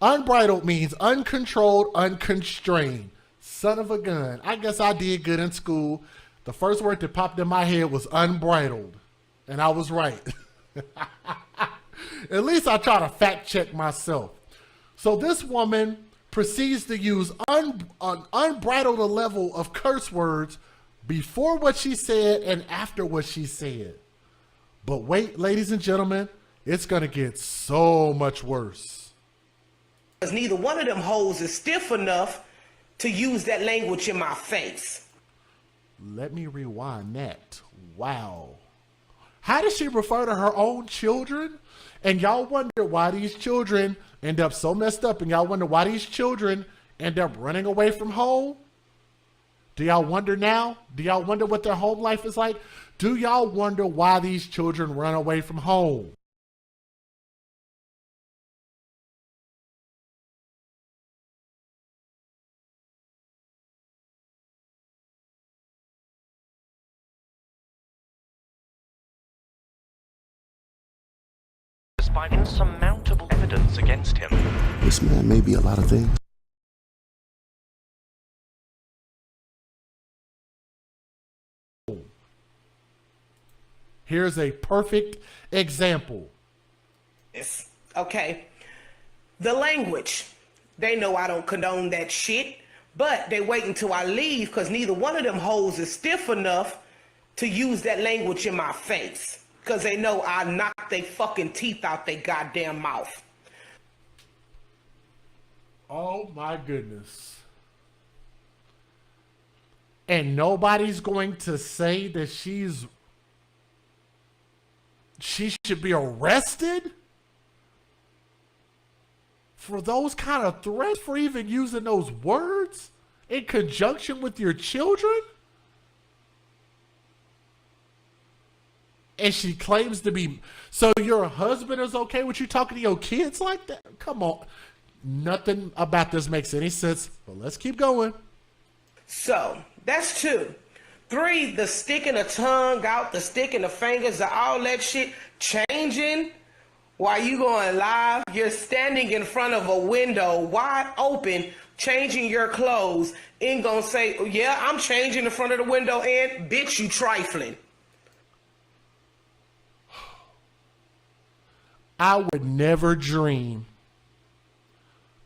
Unbridled means uncontrolled, unconstrained. Son of a gun. I guess I did good in school. The first word that popped in my head was unbridled. And I was right. At least I try to fact check myself. So this woman proceeds to use an unbridled level of curse words before what she said and after what she said. But wait, ladies and gentlemen, it's going to get so much worse. Because neither one of them hoes is stiff enough to use that language in my face. Let me rewind that. Wow. How does she refer to her own children? And y'all wonder why these children end up so messed up, and y'all wonder why these children end up running away from home? Do y'all wonder now? Do y'all wonder what their home life is like? Do y'all wonder why these children run away from home? Despite insurmountable evidence against him. This man may be a lot of things. Here's a perfect example. Okay. The language. They know I don't condone that shit, but they wait until I leave because neither one of them hoes is stiff enough to use that language in my face. Because they know I'll knock their fucking teeth out their goddamn mouth. Oh my goodness. And nobody's going to say that she should be arrested for those kind of threats, for even using those words in conjunction with your children? And she claims to be, so your husband is okay with you talking to your kids like that? Come on. Nothing about this makes any sense. But let's keep going. So, that's 2. 3, the sticking the tongue out, the sticking the fingers, all that shit changing while you going live. You're standing in front of a window wide open, changing your clothes, and gonna say, yeah, I'm changing in front of the window, and bitch, you trifling. I would never dream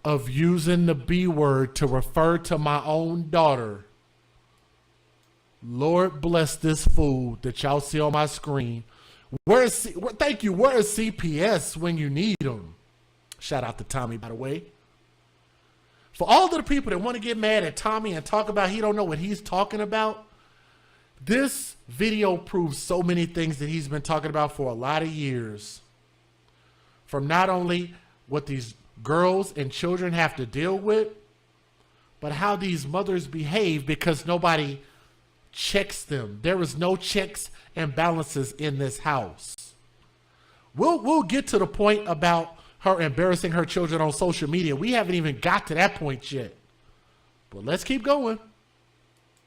of using the B word to refer to my own daughter. Lord bless this fool that y'all see on my screen. Thank you. Where is CPS when you need them? Shout out to Tommy, by the way. For all of the people that want to get mad at Tommy and talk about he don't know what he's talking about, this video proves so many things that he's been talking about for a lot of years. From not only what these girls and children have to deal with, but how these mothers behave because nobody checks them. There is no checks and balances in this house. We'll get to the point about her embarrassing her children on social media. We haven't even got to that point yet. But let's keep going.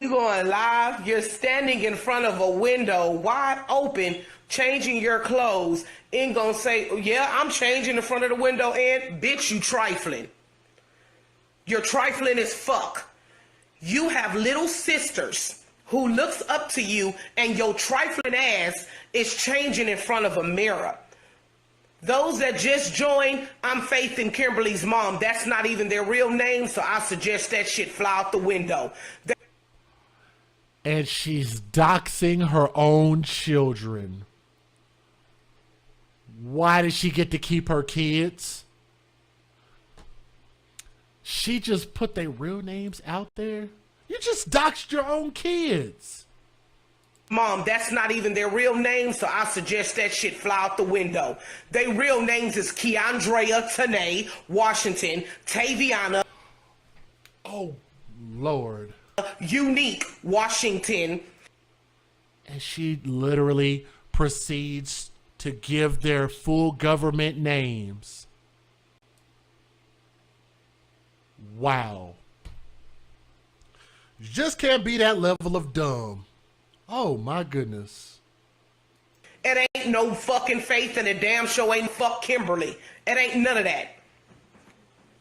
You going live, you're standing in front of a window wide open, changing your clothes, and gonna say, yeah, I'm changing in front of the window, and bitch, you trifling. You're trifling as fuck. You have little sisters who looks up to you, and your trifling ass is changing in front of a mirror. Those that just joined, I'm Faith and Kimberly's mom. That's not even their real name, so I suggest that shit fly out the window. And she's doxing her own children. Why does she get to keep her kids? She just put their real names out there. You just doxed your own kids. Mom, that's not even their real name, so I suggest that shit fly out the window. Their real names is Keandrea Tanae Washington, Taviana. Oh, Lord. Unique Washington. And she literally proceeds to give their full government names. Wow. You just can't be that level of dumb. Oh my goodness. It ain't no fucking Faith and it damn sure ain't fuck Kimberly. It ain't none of that.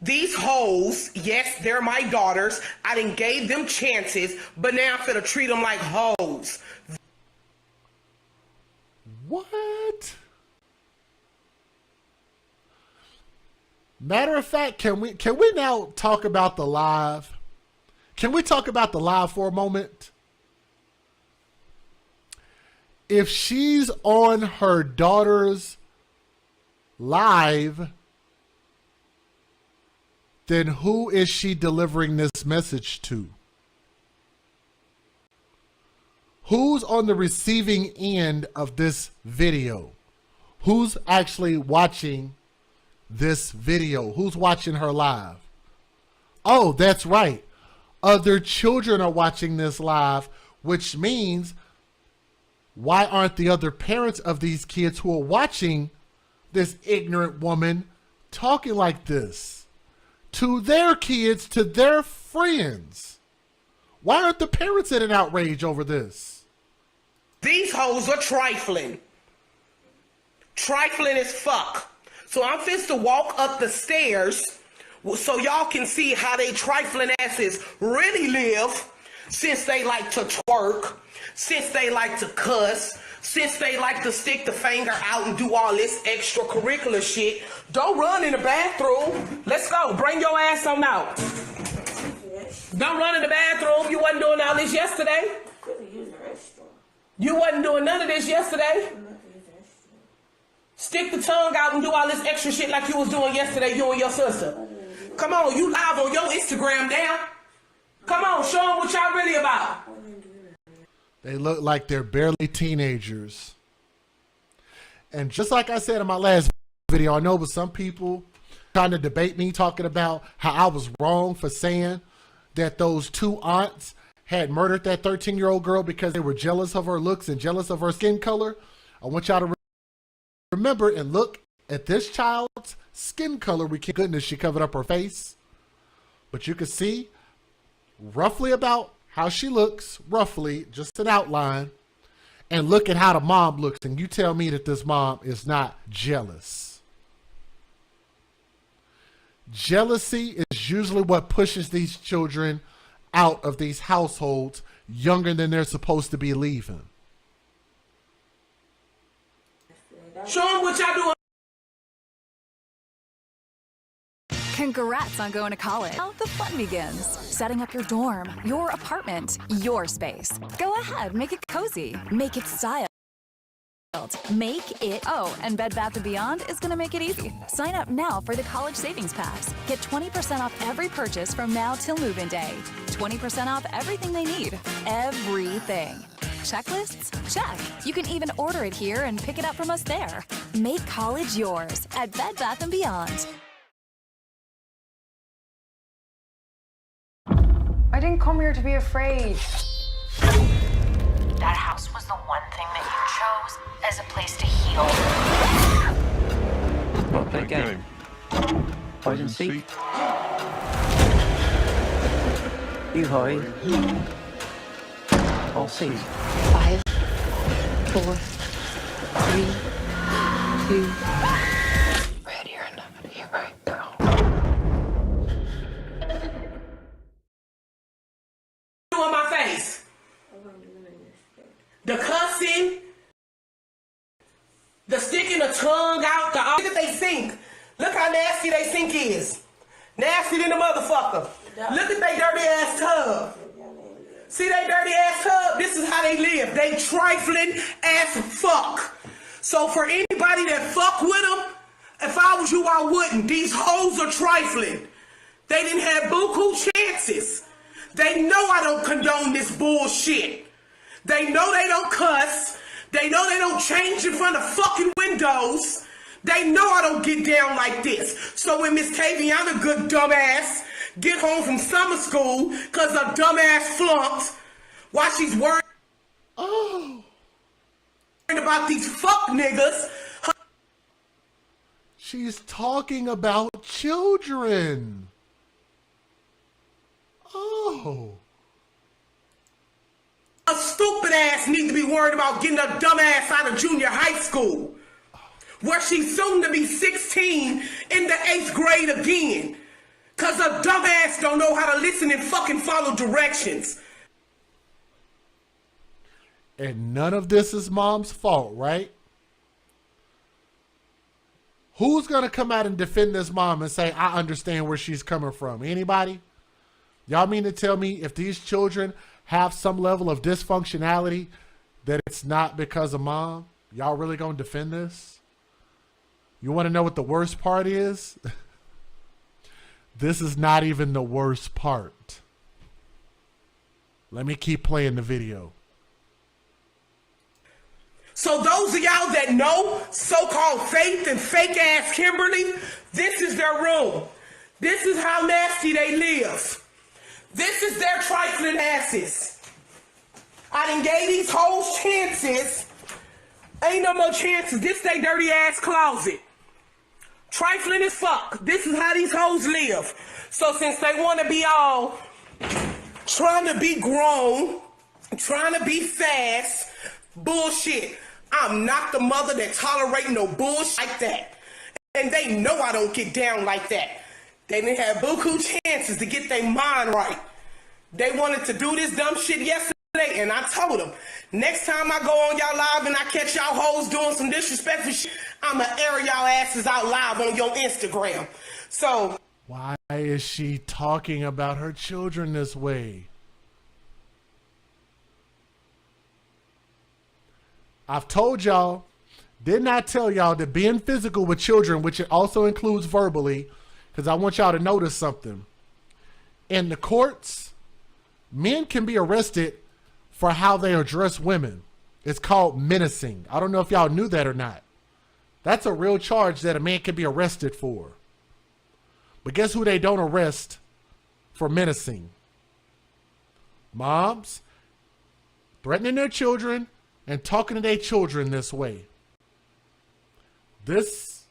These hoes, yes, they're my daughters. I done gave them chances, but now I'm finna treat them like hoes. What? Matter of fact, can we now talk about the live? Can we talk about the live for a moment? If she's on her daughter's live, then who is she delivering this message to? Who's on the receiving end of this video? Who's actually watching this video? Who's watching her live? Oh, that's right. Other children are watching this live, which means why aren't the other parents of these kids who are watching this ignorant woman talking like this to their kids, to their friends? Why aren't the parents in an outrage over this? These hoes are trifling. Trifling as fuck. So I'm fixed to walk up the stairs so y'all can see how they trifling asses really live, since they like to twerk, since they like to cuss, since they like to stick the finger out and do all this extracurricular shit. Don't run in the bathroom. Let's go. Bring your ass on out. Don't run in the bathroom. You wasn't doing all this yesterday. You wasn't doing none of this yesterday. Stick the tongue out and do all this extra shit like you was doing yesterday, you and your sister. Come on, you live on your Instagram now. Come on, show them what y'all really about. They look like they're barely teenagers. And just like I said in my last video, I know but some people trying to debate me, talking about how I was wrong for saying that those two aunts had murdered that 13-year-old girl because they were jealous of her looks and jealous of her skin color. I want y'all to remember and look at this child's skin color. Goodness, she covered up her face. But you can see roughly about how she looks, roughly, just an outline. And look at how the mom looks. And you tell me that this mom is not jealous. Jealousy is usually what pushes these children out of these households younger than they're supposed to be leaving. Show them what y'all doing. Congrats on going to college. Now the fun begins. Setting up your dorm, your apartment, your space. Go ahead, make it cozy. Make it styled. Make it. Oh, and Bed Bath & Beyond is going to make it easy. Sign up now for the College Savings Pass. Get 20% off every purchase from now till move-in day. 20% off everything they need. Everything. Checklists? Check. You can even order it here and pick it up from us there. Make college yours at Bed Bath & Beyond. I didn't come here to be afraid. That house was the one thing that you chose as a place to heal. What that game? Hide and seek. You hide. I'll seek. 5, 4, 3, 2. Ready or not, here I go. On my face. The cussing, the sticking the tongue out, look at they sink. Look how nasty they sink is. Nasty than the motherfucker. Look at they dirty ass tub. See they dirty ass tub? This is how they live. They trifling as fuck. So for anybody that fuck with them, if I was you, I wouldn't. These hoes are trifling. They didn't have buku chances. They know I don't condone this bullshit. They know they don't cuss. They know they don't change in front of fucking windows. They know I don't get down like this. So when Miss Taviana, good dumbass, get home from summer school because her dumbass flunked, while she's worried about these fuck niggas. She's talking about children. Oh. stupid ass need to be worried about getting a dumb ass out of junior high school, where she's soon to be 16 in the 8th grade again. Cause a dumb ass don't know how to listen and fucking follow directions. And none of this is mom's fault, right? Who's going to come out and defend this mom and say, I understand where she's coming from? Anybody? Y'all mean to tell me if these children have some level of dysfunctionality that it's not because of mom? Y'all really going to defend this? You want to know what the worst part is? This is not even the worst part. Let me keep playing the video. So those of y'all that know so-called Faith and fake-ass Kimberly, this is their room. This is how nasty they live. This is their trifling asses. I done gave these hoes chances. Ain't no more chances. This they dirty ass closet. Trifling as fuck. This is how these hoes live. So since they want to be all trying to be grown, trying to be fast, bullshit. I'm not the mother that tolerate no bullshit like that. And they know I don't get down like that. They didn't have buku chances to get their mind right. They wanted to do this dumb shit yesterday, and I told them, next time I go on y'all live and I catch y'all hoes doing some disrespectful shit, I'ma air y'all asses out live on your Instagram. So why is she talking about her children this way? I've told y'all, didn't I tell y'all that being physical with children, which it also includes verbally, because I want y'all to notice something. In the courts, men can be arrested for how they address women. It's called menacing. I don't know if y'all knew that or not. That's a real charge that a man can be arrested for. But guess who they don't arrest for menacing? Moms threatening their children and talking to their children this way. This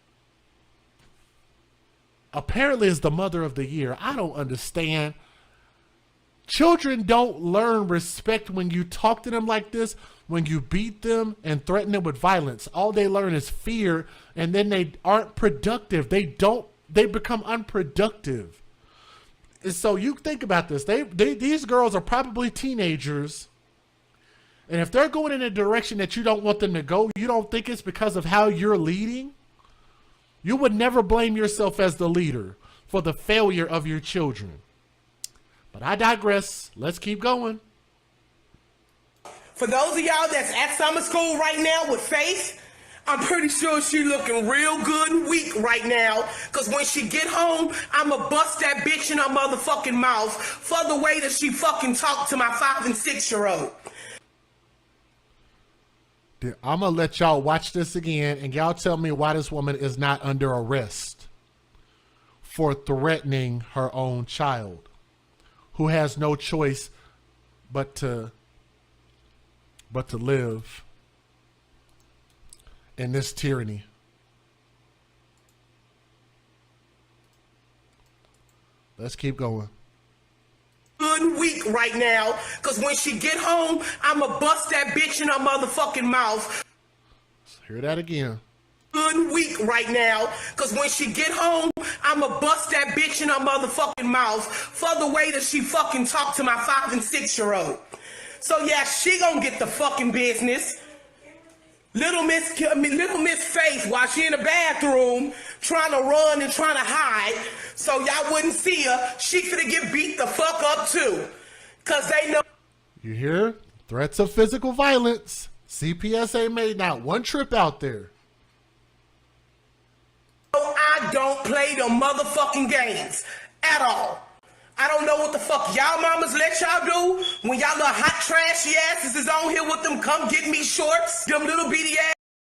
apparently is the mother of the year. I don't understand. Children don't learn respect when you talk to them like this, when you beat them and threaten them with violence. All they learn is fear, and then they aren't productive. They become unproductive. And so you think about this. These girls are probably teenagers. And if they're going in a direction that you don't want them to go, you don't think it's because of how you're leading? You would never blame yourself as the leader for the failure of your children. But I digress. Let's keep going. for those of y'all that's at summer school right now with Faith, I'm pretty sure she looking real good and weak right now. Cause when she get home, I'ma bust that bitch in her motherfucking mouth for the way that she fucking talked to my 5 and 6-year-old. I'm gonna let y'all watch this again and y'all tell me why this woman is not under arrest for threatening her own child, who has no choice but to live in this tyranny. Let's keep going. Good and weak right now, cause when she get home, I'ma bust that bitch in her motherfucking mouth. Let's hear that again. Good and weak right now, cause when she get home, I'ma bust that bitch in her motherfucking mouth for the way that she fucking talked to my 5 and 6-year-old. So yeah, she gonna get the fucking business. Little Miss Faith, while she in the bathroom, trying to run and trying to hide, so y'all wouldn't see her, she finna get beat the fuck up too. Cause they know. You hear? Threats of physical violence. CPS ain't made not one trip out there. I don't play the motherfucking games at all. I don't know what the fuck y'all mamas let y'all do when y'all little hot trashy asses is on here with them come get me shorts, them little bitty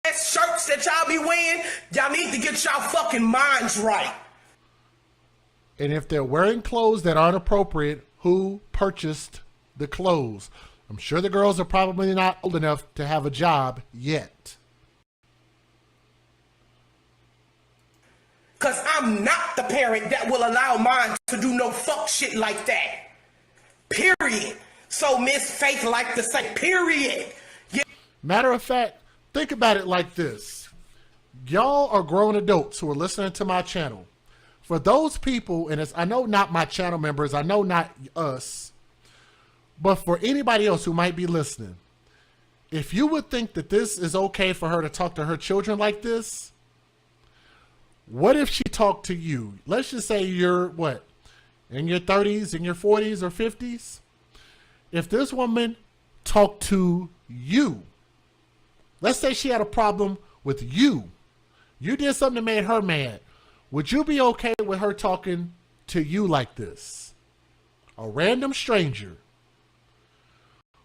ass shirts that y'all be wearing. Y'all need to get y'all fucking minds right. And if they're wearing clothes that aren't appropriate, who purchased the clothes? I'm sure the girls are probably not old enough to have a job yet. Cause I'm not the parent that will allow mine to do no fuck shit like that. Period. So Miss Faith like to say, period. Yeah. Matter of fact, think about it like this. Y'all are grown adults who are listening to my channel. For those people, and I know not my channel members, I know not us, but for anybody else who might be listening, if you would think that this is okay for her to talk to her children like this, what if she talked to you? Let's just say you're, what, in your 30s, in your 40s or 50s? If this woman talked to you, let's say she had a problem with you. You did something that made her mad. Would you be okay with her talking to you like this? A random stranger.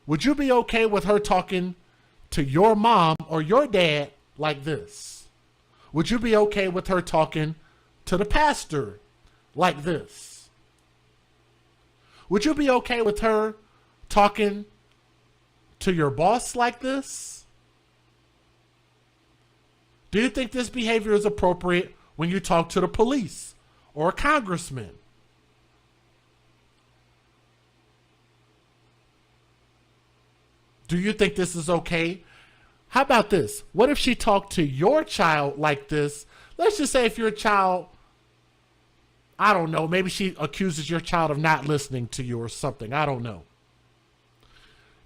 Would you be okay with her talking to your mom or your dad like this? Would you be okay with her talking to the pastor like this? Would you be okay with her talking to your boss like this? Do you think this behavior is appropriate when you talk to the police or a congressman? Do you think this is okay? How about this? What if she talked to your child like this? Let's just say if your child, I don't know, maybe she accuses your child of not listening to you or something. I don't know.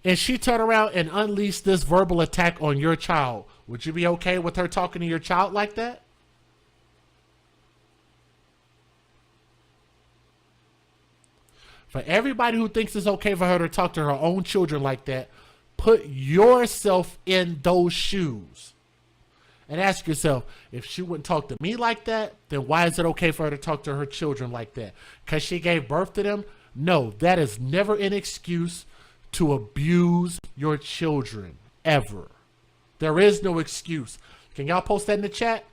And she turned around and unleashed this verbal attack on your child. Would you be okay with her talking to your child like that? For everybody who thinks it's okay for her to talk to her own children like that, put yourself in those shoes and ask yourself, if she wouldn't talk to me like that, then why is it okay for her to talk to her children like that? Because she gave birth to them? No, that is never an excuse to abuse your children, ever. There is no excuse. Can y'all post that in the chat?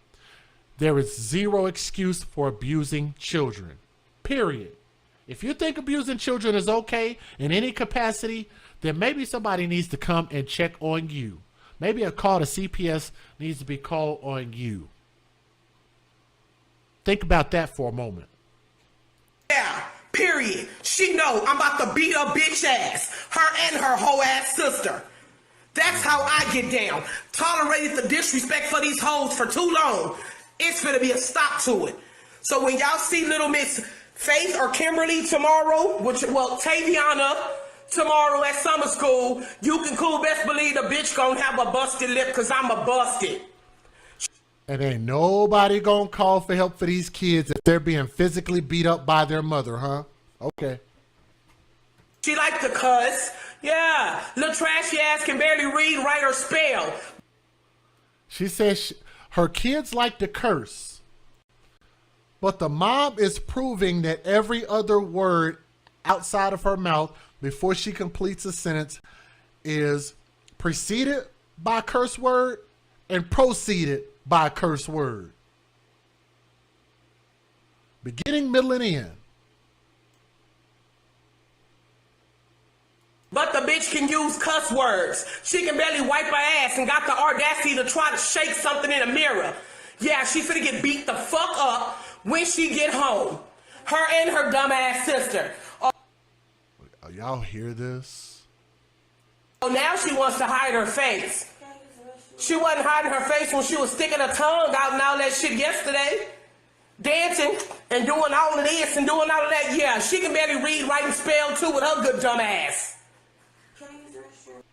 There is zero excuse for abusing children, period. If you think abusing children is okay in any capacity, then maybe somebody needs to come and check on you. Maybe a call to CPS needs to be called on you. Think about that for a moment. Yeah, period. She know I'm about to beat her bitch ass. Her and her whole ass sister. That's how I get down. Tolerated the disrespect for these hoes for too long. It's gonna be a stop to it. So when y'all see little Miss Faith or Kimberly tomorrow, Taviana tomorrow at summer school, you can cool best believe the bitch gonna have a busted lip because I'm a busted. And ain't nobody gonna call for help for these kids if they're being physically beat up by their mother, huh? Okay. She like to cuss. Yeah, little trashy ass can barely read, write, or spell. She says her kids like to curse. But the mom is proving that every other word outside of her mouth before she completes a sentence is preceded by a curse word and proceeded by a curse word. Beginning, middle, and end. But the bitch can use cuss words. She can barely wipe her ass and got the audacity to try to shake something in a mirror. Yeah, she finna get beat the fuck up when she get home. Her and her dumbass sister. Y'all hear this? Oh, now she wants to hide her face. She wasn't hiding her face when she was sticking her tongue out and all that shit yesterday. Dancing and doing all of this and doing all of that. Yeah, she can barely read, write, and spell too with her good dumb ass.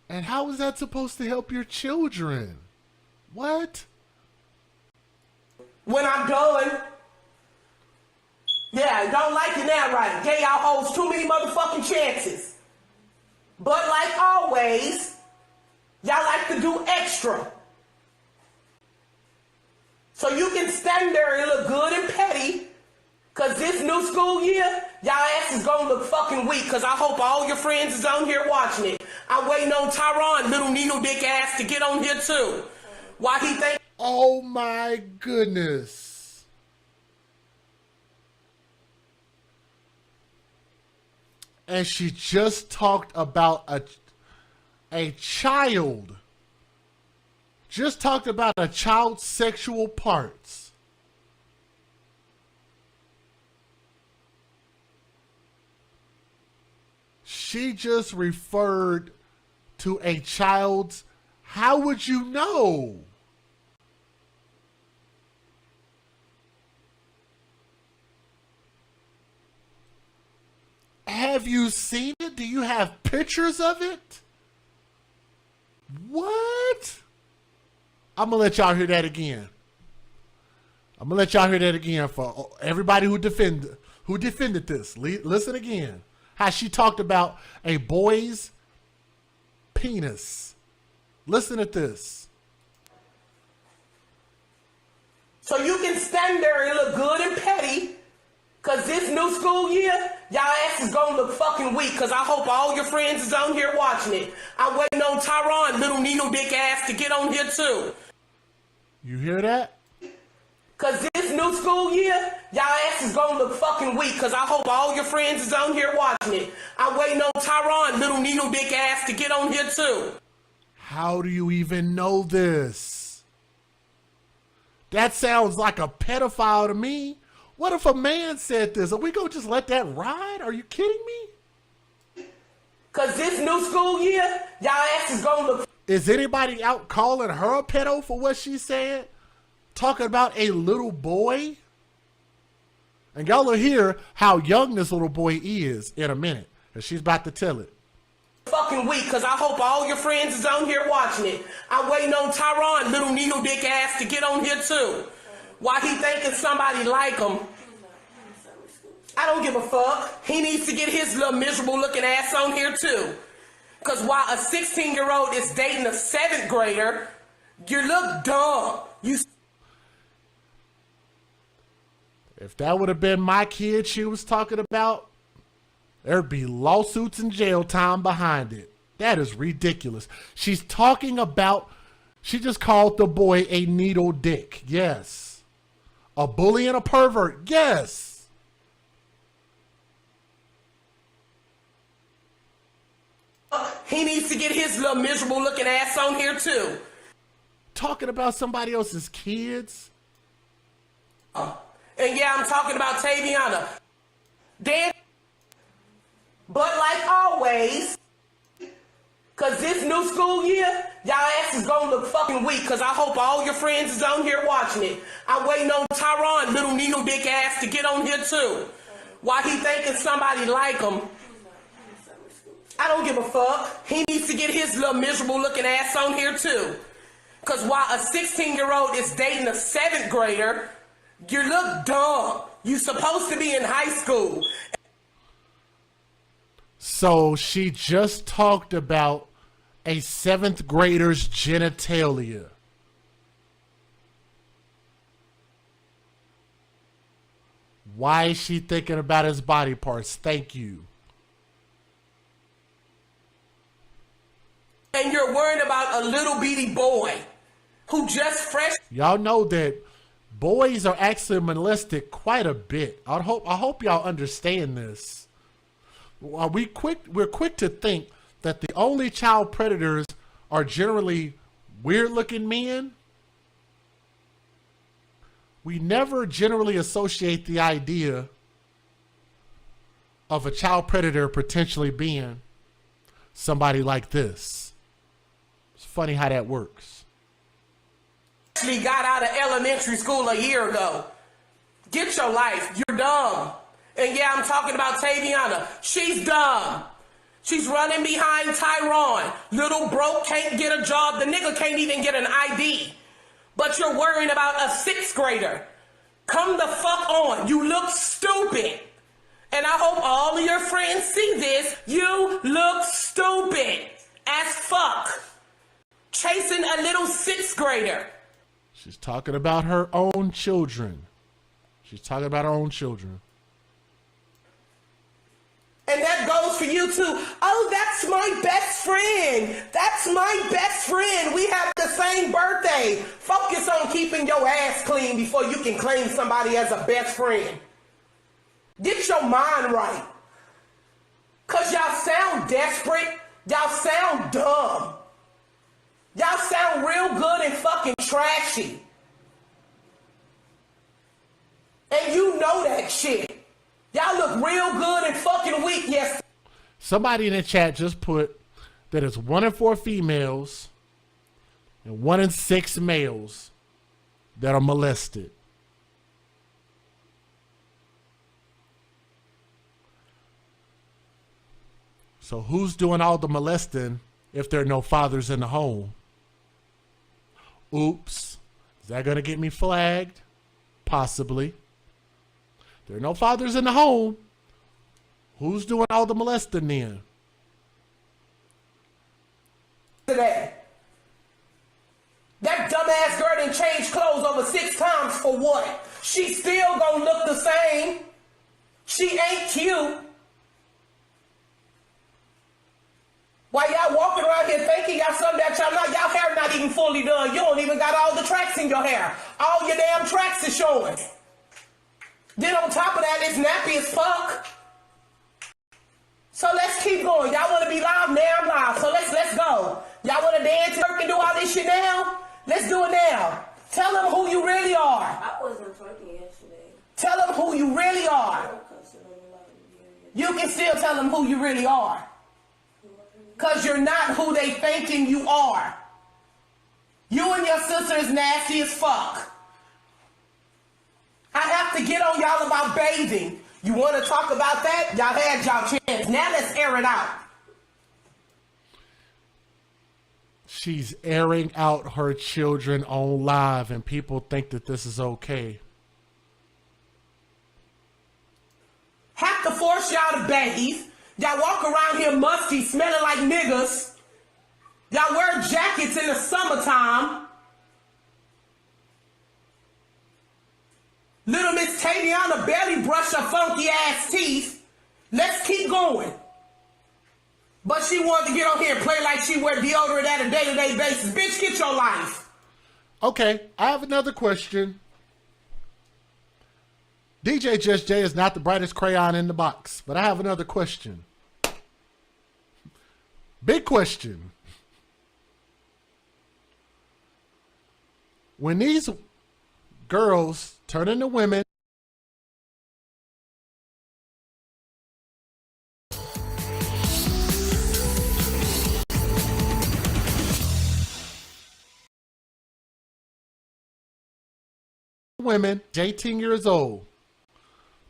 And how is that supposed to help your children? What? When I'm done. Yeah, don't like it now, right? Gay y'all hoes too many motherfucking chances. But like always, y'all like to do extra. So you can stand there and look good and petty. Cause this new school year, y'all ass is gonna look fucking weak. Cause I hope all your friends is on here watching it. I'm waiting on Tyron, little Nino dick ass, to get on here too. Why he think? Oh my goodness. And she just talked about a child. Just talked about a child's sexual parts. She just referred to a child's. How would you know? Have you seen it? Do you have pictures of it? What? I'm going to let y'all hear that again. I'm going to let y'all hear that again for everybody who defended this. Listen again. How she talked about a boy's penis. Listen at this. So you can stand there and look good and petty, because this new school year, y'all ass is going to look fucking weak, because I hope all your friends is on here watching it. I'm waiting on Tyron, little needle dick ass, to get on here too. You hear that? Because this new school year, y'all ass is going to look fucking weak, because I hope all your friends is on here watching it. I'm waiting on Tyron, little needle dick ass, to get on here too. How do you even know this? That sounds like a pedophile to me. What if a man said this? Are we going to just let that ride? Are you kidding me? Because this new school year, y'all ass is going to look... Is anybody out calling her a pedo for what she said? Talking about a little boy? And y'all will hear how young this little boy is in a minute. And she's about to tell it. Fucking weak, because I hope all your friends is on here watching it. I'm waiting on Tyron, little needle dick ass, to get on here too. Why he thinking somebody like him? I don't give a fuck. He needs to get his little miserable looking ass on here too. Because while a 16-year-old is dating a 7th grader, you look dumb. If that would have been my kid she was talking about, there'd be lawsuits and jail time behind it. That is ridiculous. She's talking about, she just called the boy a needle dick. Yes. A bully and a pervert. Yes. He needs to get his little miserable looking ass on here too. Talking about somebody else's kids? And yeah, I'm talking about Taviana. Dan. But like always, because this new school year, y'all ass is going to look fucking weak, because I hope all your friends is on here watching it. I'm waiting on Tyron, little needle dick ass, to get on here too. Why he thinking somebody like him? I don't give a fuck. He needs to get his little miserable looking ass on here too. Because while a 16-year-old is dating a 7th grader, you look dumb. You supposed to be in high school. So she just talked about a 7th grader's genitalia. Why is she thinking about his body parts? Thank you. And you're worried about a little bitty boy who just fresh. Y'all know that boys are actually molested quite a bit. I hope y'all understand this. We're quick to think that the only child predators are generally weird-looking men. We never generally associate the idea of a child predator potentially being somebody like this. It's funny how that works. Actually got out of elementary school a year ago. Get your life. You're dumb. And yeah, I'm talking about Taviana. She's dumb. She's running behind Tyron. Little broke can't get a job. The nigga can't even get an ID. But you're worrying about a 6th grader. Come the fuck on. You look stupid. And I hope all of your friends see this. You look stupid as fuck. Chasing a little 6th grader. She's talking about her own children. She's talking about her own children. And that goes for you too. Oh, that's my best friend. That's my best friend. We have the same birthday. Focus on keeping your ass clean before you can claim somebody as a best friend. Get your mind right. Because y'all sound desperate. Y'all sound dumb. Y'all sound real good and fucking trashy. And you know that shit. Y'all look real good and fucking weak, yes. Somebody in the chat just put that it's 1 in 4 females and 1 in 6 males that are molested. So who's doing all the molesting if there are no fathers in the home? Oops. Is that going to get me flagged? Possibly. There are no fathers in the home. Who's doing all the molesting then? Today. That dumbass girl done changed clothes over 6 times for what? She still gonna look the same. She ain't cute. Why y'all walking around here thinking y'all something that y'all not? Y'all hair not even fully done. You don't even got all the tracks in your hair. All your damn tracks is showing. Then on top of that, it's nappy as fuck. So let's keep going. Y'all want to be live? Now I'm live. So let's go. Y'all want to dance and do all this shit now? Let's do it now. Tell them who you really are. I wasn't twerking yesterday. Tell them who you really are. You can still tell them who you really are. Because you're not who they thinking you are. You and your sister is nasty as fuck. I have to get on y'all about bathing. You want to talk about that? Y'all had y'all chance. Now let's air it out. She's airing out her children on live, and people think that this is okay. Have to force y'all to bathe. Y'all walk around here musty, smelling like niggas. Y'all wear jackets in the summertime. Little Miss Tatiana barely brushed her funky ass teeth. Let's keep going. But she wanted to get on here and play like she wear deodorant at a day-to-day basis. Bitch, get your life. Okay, I have another question. DJ Just J is not the brightest crayon in the box, but I have another question. Big question. When these girls turn into women, women 18 years old,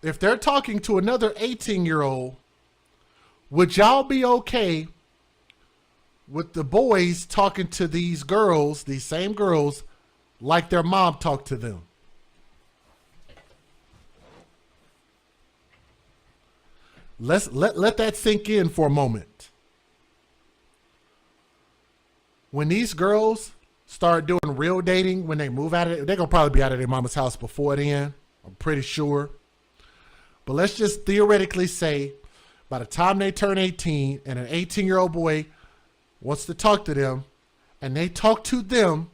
if they're talking to another 18-year-old, would y'all be okay with the boys talking to these girls, these same girls, like their mom talked to them? Let that sink in for a moment. When these girls start doing real dating, when they move out of it, they're gonna probably be out of their mama's house before then, I'm pretty sure. But let's just theoretically say by the time they turn 18 and an 18-year-old boy wants to talk to them, and they talk to them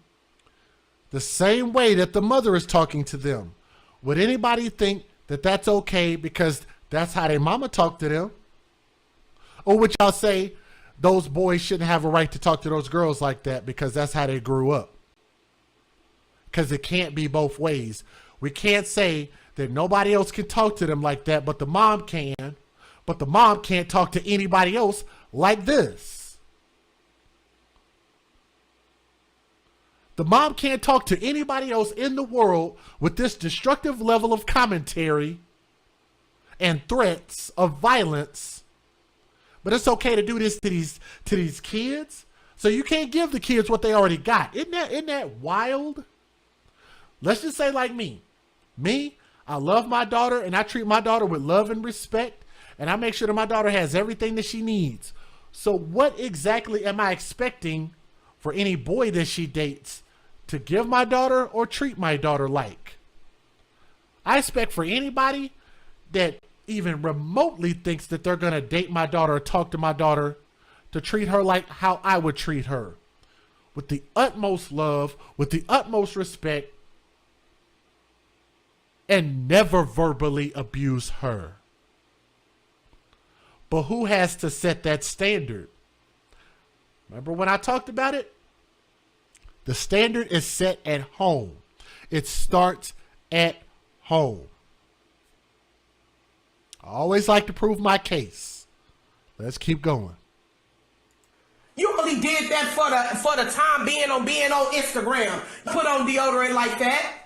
the same way that the mother is talking to them, would anybody think that that's okay because that's how their mama talked to them? Or would y'all say those boys shouldn't have a right to talk to those girls like that because that's how they grew up? Because it can't be both ways. We can't say that nobody else can talk to them like that, but the mom can. But the mom can't talk to anybody else like this. The mom can't talk to anybody else in the world with this destructive level of commentary and threats of violence. But it's okay to do this to these kids. So you can't give the kids what they already got. Isn't that wild? Let's just say like me. I love my daughter and I treat my daughter with love and respect, and I make sure that my daughter has everything that she needs. So what exactly am I expecting for any boy that she dates to give my daughter or treat my daughter like? I expect for anybody that even remotely thinks that they're going to date my daughter or talk to my daughter to treat her like how I would treat her. With the utmost love, with the utmost respect, and never verbally abuse her. But who has to set that standard? Remember when I talked about it? The standard is set at home. It starts at home. I always like to prove my case. Let's keep going. You only did that for the time being on Instagram. Put on deodorant like that.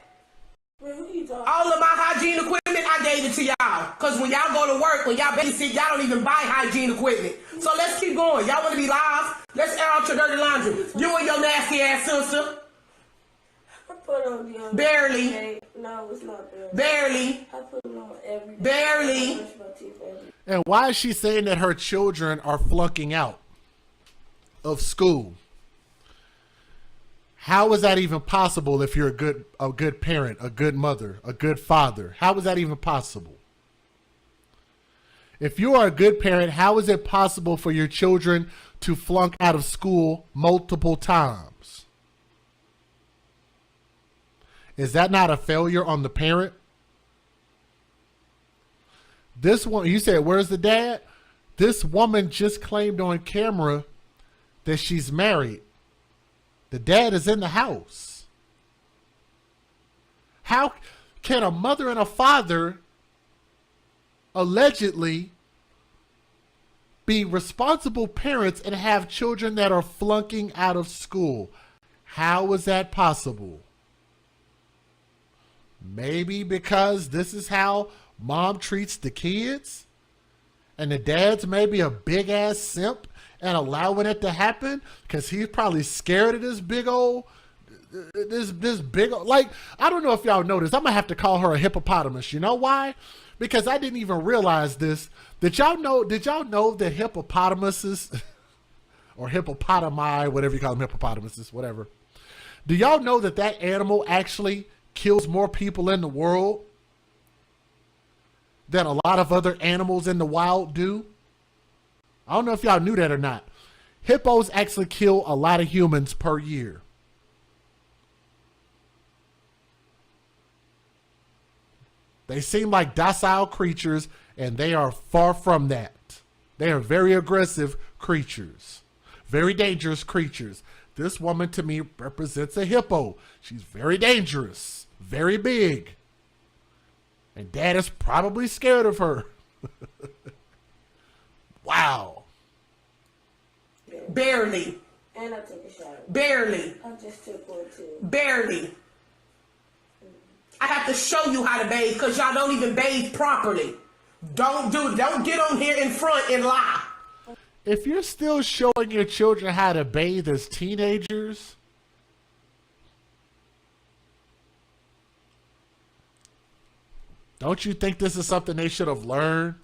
All of my hygiene equipment, I gave it to y'all. Because when y'all go to work, when y'all babysit, y'all don't even buy hygiene equipment. So let's keep going. Y'all want to be live? Let's air out your dirty laundry. You and your nasty ass sister. I put on deodorant. Barely. Okay. No, it's not barely. Barely. I put it on every day. Barely. I brush my teeth every day. And why is she saying that her children are flunking out of school? How is that even possible if you're a good parent, a good mother, a good father? How is that even possible? If you are a good parent, how is it possible for your children to flunk out of school multiple times? Is that not a failure on the parent? This one, you said, where's the dad? This woman just claimed on camera that she's married. The dad is in the house. How can a mother and a father allegedly be responsible parents and have children that are flunking out of school? How is that possible? Maybe because this is how mom treats the kids, and the dad's maybe a big ass simp and allowing it to happen because he's probably scared of this big old, like, I don't know if y'all noticed. I'm gonna have to call her a hippopotamus. You know why? Because I didn't even realize this. Did y'all know that hippopotamuses or hippopotami, whatever you call them, hippopotamuses, whatever. Do y'all know that that animal actually kills more people in the world than a lot of other animals in the wild do? I don't know if y'all knew that or not. Hippos actually kill a lot of humans per year. They seem like docile creatures, and they are far from that. They are very aggressive creatures, very dangerous creatures. This woman to me represents a hippo. She's very dangerous, very big. And dad is probably scared of her. Wow. Barely. And I took a shower. Barely. I just took one too. Barely. I have to show you how to bathe because y'all don't even bathe properly. Don't get on here in front and lie. If you're still showing your children how to bathe as teenagers, don't you think this is something they should have learned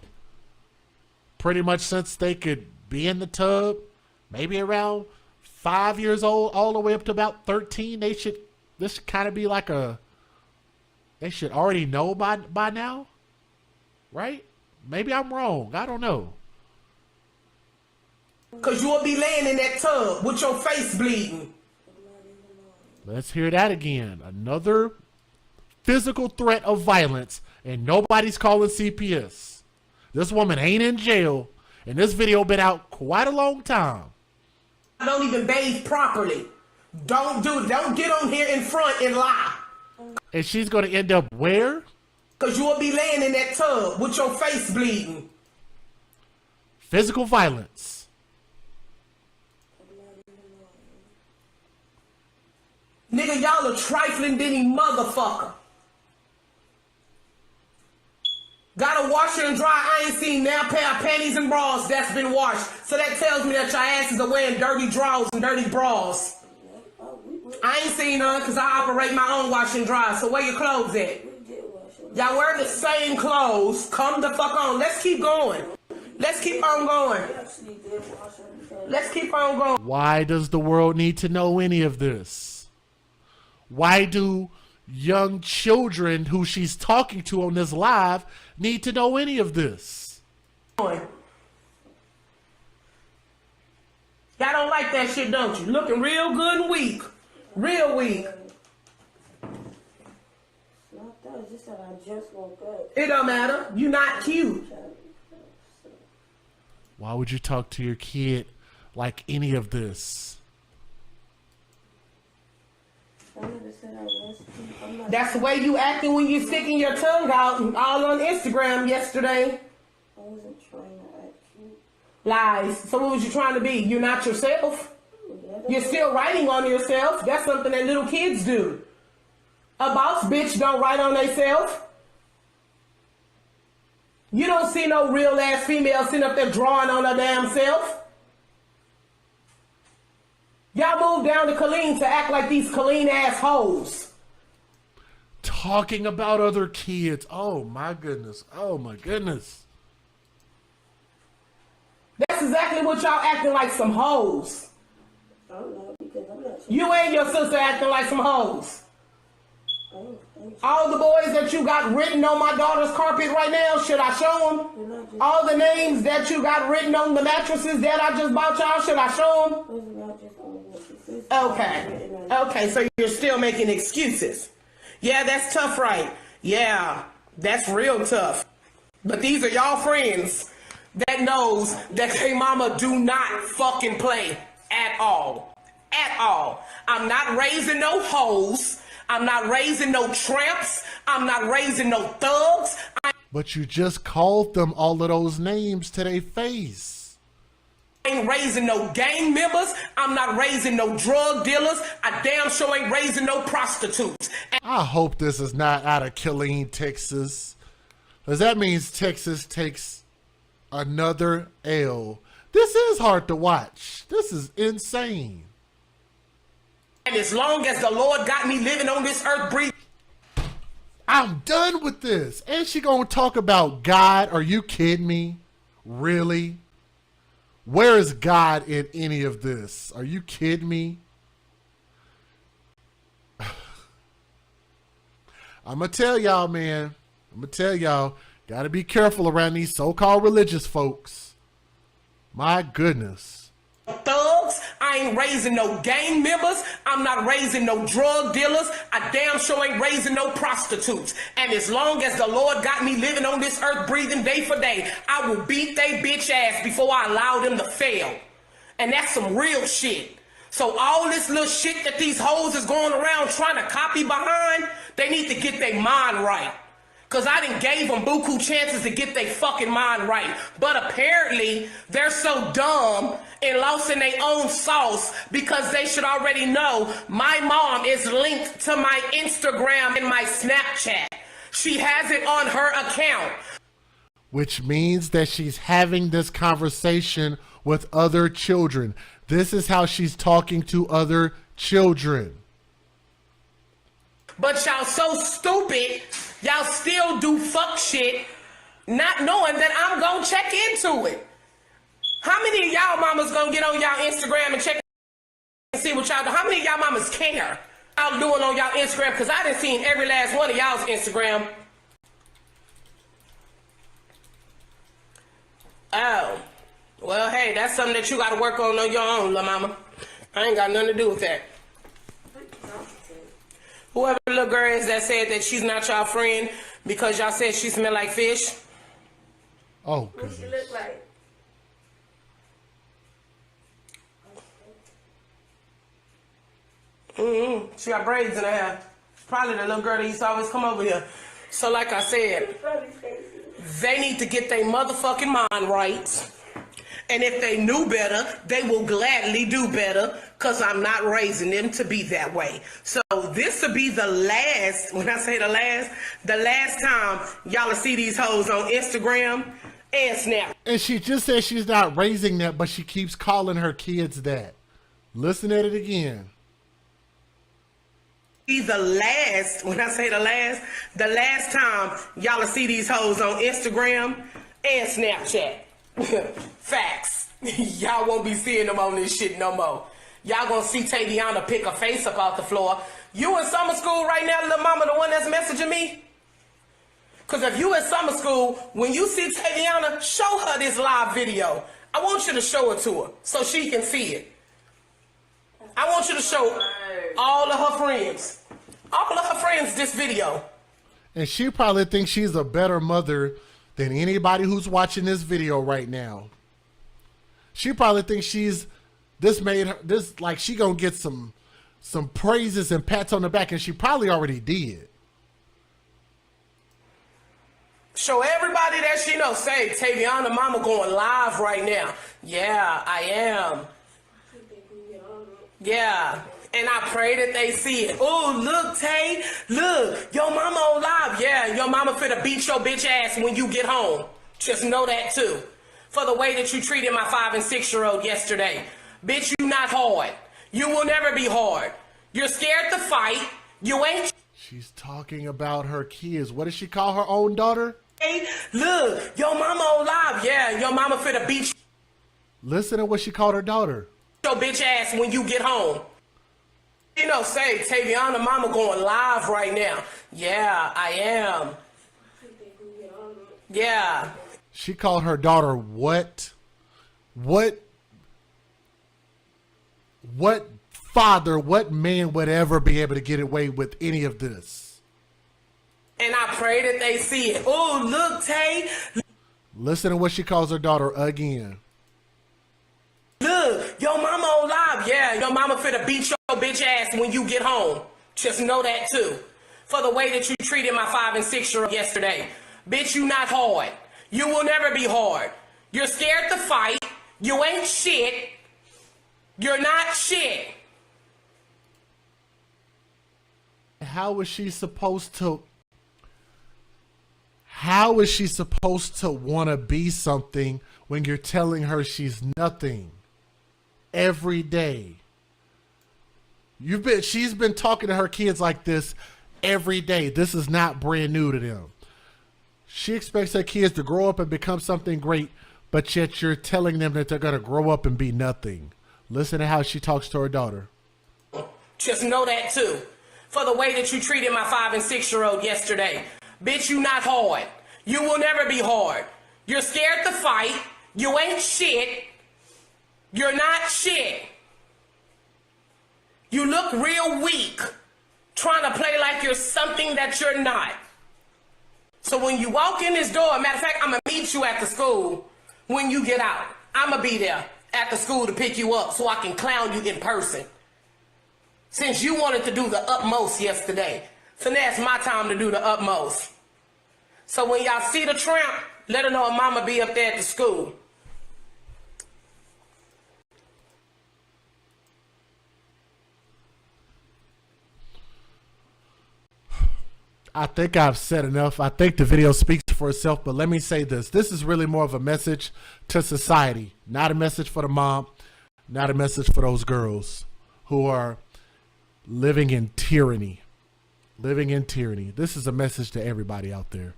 pretty much since they could be in the tub? Maybe around 5 years old, all the way up to about 13. This should kind of be like they should already know by now, right? Maybe I'm wrong. I don't know. Because you will be laying in that tub with your face bleeding. Let's hear that again. Another physical threat of violence, and nobody's calling CPS. This woman ain't in jail, and this video been out quite a long time. Don't even bathe properly. Don't get on here in front and lie. And she's going to end up where? Because you will be laying in that tub with your face bleeding. Physical violence. Nigga, y'all a trifling Denny motherfucker. Got a washer and dry. I ain't seen now pair of panties and bras that's been washed. So that tells me that your asses are wearing dirty drawers and dirty bras. I ain't seen none because I operate my own wash and dry. So where your clothes at? Y'all wear the same clothes. Come the fuck on. Let's keep going. Let's keep on going. Let's keep on going. Why does the world need to know any of this? Why do young children who she's talking to on this live need to know any of this? Y'all don't like that shit, don't you? Looking real good and weak. Real weak. Not that, it's just that I just woke up. It don't matter. You not cute. Why would you talk to your kid like any of this? That's the way you acting when you sticking your tongue out all on Instagram yesterday. I wasn't trying to act cute. Lies. So what was you trying to be? You're not yourself. You're still writing on yourself. That's something that little kids do. A boss bitch don't write on themselves. You don't see no real ass female sitting up there drawing on her damn self. Y'all moved down to Colleen to act like these Colleen ass hoes. Talking about other kids. Oh my goodness. Oh my goodness. That's exactly what y'all acting like, some hoes. I don't know, because I'm not sure. You and your sister acting like some hoes. All the boys that you got written on my daughter's carpet right now, should I show them? All the names that you got written on the mattresses that I just bought y'all, should I show them? Okay. Okay, so you're still making excuses. Yeah, that's tough, right? Yeah, that's real tough. But these are y'all friends that knows that they mama do not fucking play at all. At all. I'm not raising no hoes. I'm not raising no tramps. I'm not raising no thugs. But you just called them all of those names to their face. I ain't raising no gang members. I'm not raising no drug dealers. I damn sure ain't raising no prostitutes. I hope this is not out of Killeen, Texas. Because that means Texas takes another L. This is hard to watch. This is insane. And as long as the Lord got me living on this earth breathing, I'm done with this. And she gonna talk about God? Are you kidding me? Really? Where is God in any of this? Are you kidding me? I'm gonna tell y'all, man. I'm gonna tell y'all, gotta be careful around these so-called religious folks. My goodness. thugs. I ain't raising no gang members. I'm not raising no drug dealers. I damn sure ain't raising no prostitutes. And as long as the Lord got me living on this earth breathing day for day, I will beat they bitch ass before I allow them to fail. And that's some real shit. So all this little shit that these hoes is going around trying to copy behind, they need to get their mind right. Because I done gave them buku chances to get their fucking mind right. But apparently, they're so dumb and lost in their own sauce because they should already know my mom is linked to my Instagram and my Snapchat. She has it on her account. Which means that she's having this conversation with other children. This is how she's talking to other children. But y'all so stupid, y'all still do fuck shit, not knowing that I'm gonna check into it. How many of y'all mamas gonna get on y'all Instagram and check and see what y'all do? How many of y'all mamas care y'all doing on y'all Instagram? Because I done seen every last one of y'all's Instagram. Oh, well, hey, that's something that you gotta work on your own, little mama. I ain't got nothing to do with that. Whoever the little girl is that said that she's not y'all friend because y'all said she smell like fish. Oh, what she look like? She got braids in her hair. Probably the little girl that used to always come over here. So like I said, they need to get their motherfucking mind right. And if they knew better, they will gladly do better because I'm not raising them to be that way. So this will be the last, when I say the last time y'all will see these hoes on Instagram and Snap. And she just said she's not raising that, but she keeps calling her kids that. Listen at it again. Be the last, when I say the last time y'all will see these hoes on Instagram and Snapchat. Facts. Y'all won't be seeing them on this shit no more. Y'all gonna see Taviana pick her face up off the floor. You in summer school right now, little mama, the one that's messaging me? Because if you in summer school, when you see Taviana, show her this live video. I want you to show it to her so she can see it. I want you to show all of her friends this video. And she probably thinks she's a better mother than anybody who's watching this video right now. She probably thinks she's like she gonna get some praises and pats on the back, and she probably already did. Show everybody that she knows. Say, Taviana mama going live right now. Yeah, I am. Yeah. And I pray that they see it. Oh, look, Tay. Look, your mama on live. Yeah, your mama finna beat your bitch ass when you get home. Just know that, too. For the way that you treated my 5- and 6-year-old yesterday. Bitch, you not hard. You will never be hard. You're scared to fight. You ain't. She's talking about her kids. What does she call her own daughter? Hey, look, your mama on live. Yeah, your mama finna beat Listen to what she called her daughter. Your bitch ass when you get home. You know, say, Taviana mama going live right now. Yeah, I am. Yeah. She called her daughter what? What father, what man would ever be able to get away with any of this? And I pray that they see it. Oh, look, Tay. Listen to what she calls her daughter again. Look, your mama on live. Yeah, your mama finna beat your bitch ass when you get home. Just know that, too. For the way that you treated my 5- and 6-year-old yesterday. Bitch, you not hard. You will never be hard. You're scared to fight. You ain't shit. You're not shit. How is she supposed to want to be something when you're telling her she's nothing every day? She's been talking to her kids like this every day. This is not brand new to them. She expects her kids to grow up and become something great, but yet you're telling them that they're going to grow up and be nothing. Listen to how she talks to her daughter. Just know that, too. For the way that you treated my 5- and 6-year-old yesterday. Bitch, you not hard. You will never be hard. You're scared to fight. You ain't shit. You're not shit. You look real weak, trying to play like you're something that you're not. So when you walk in this door, matter of fact, I'm going to meet you at the school when you get out. I'm going to be there at the school to pick you up so I can clown you in person. Since you wanted to do the utmost yesterday, so now it's my time to do the utmost. So when y'all see the tramp, let her know her mama be up there at the school. I think I've said enough. I think the video speaks for itself, but let me say this. This is really more of a message to society, not a message for the mom, not a message for those girls who are living in tyranny. Living in tyranny. This is a message to everybody out there.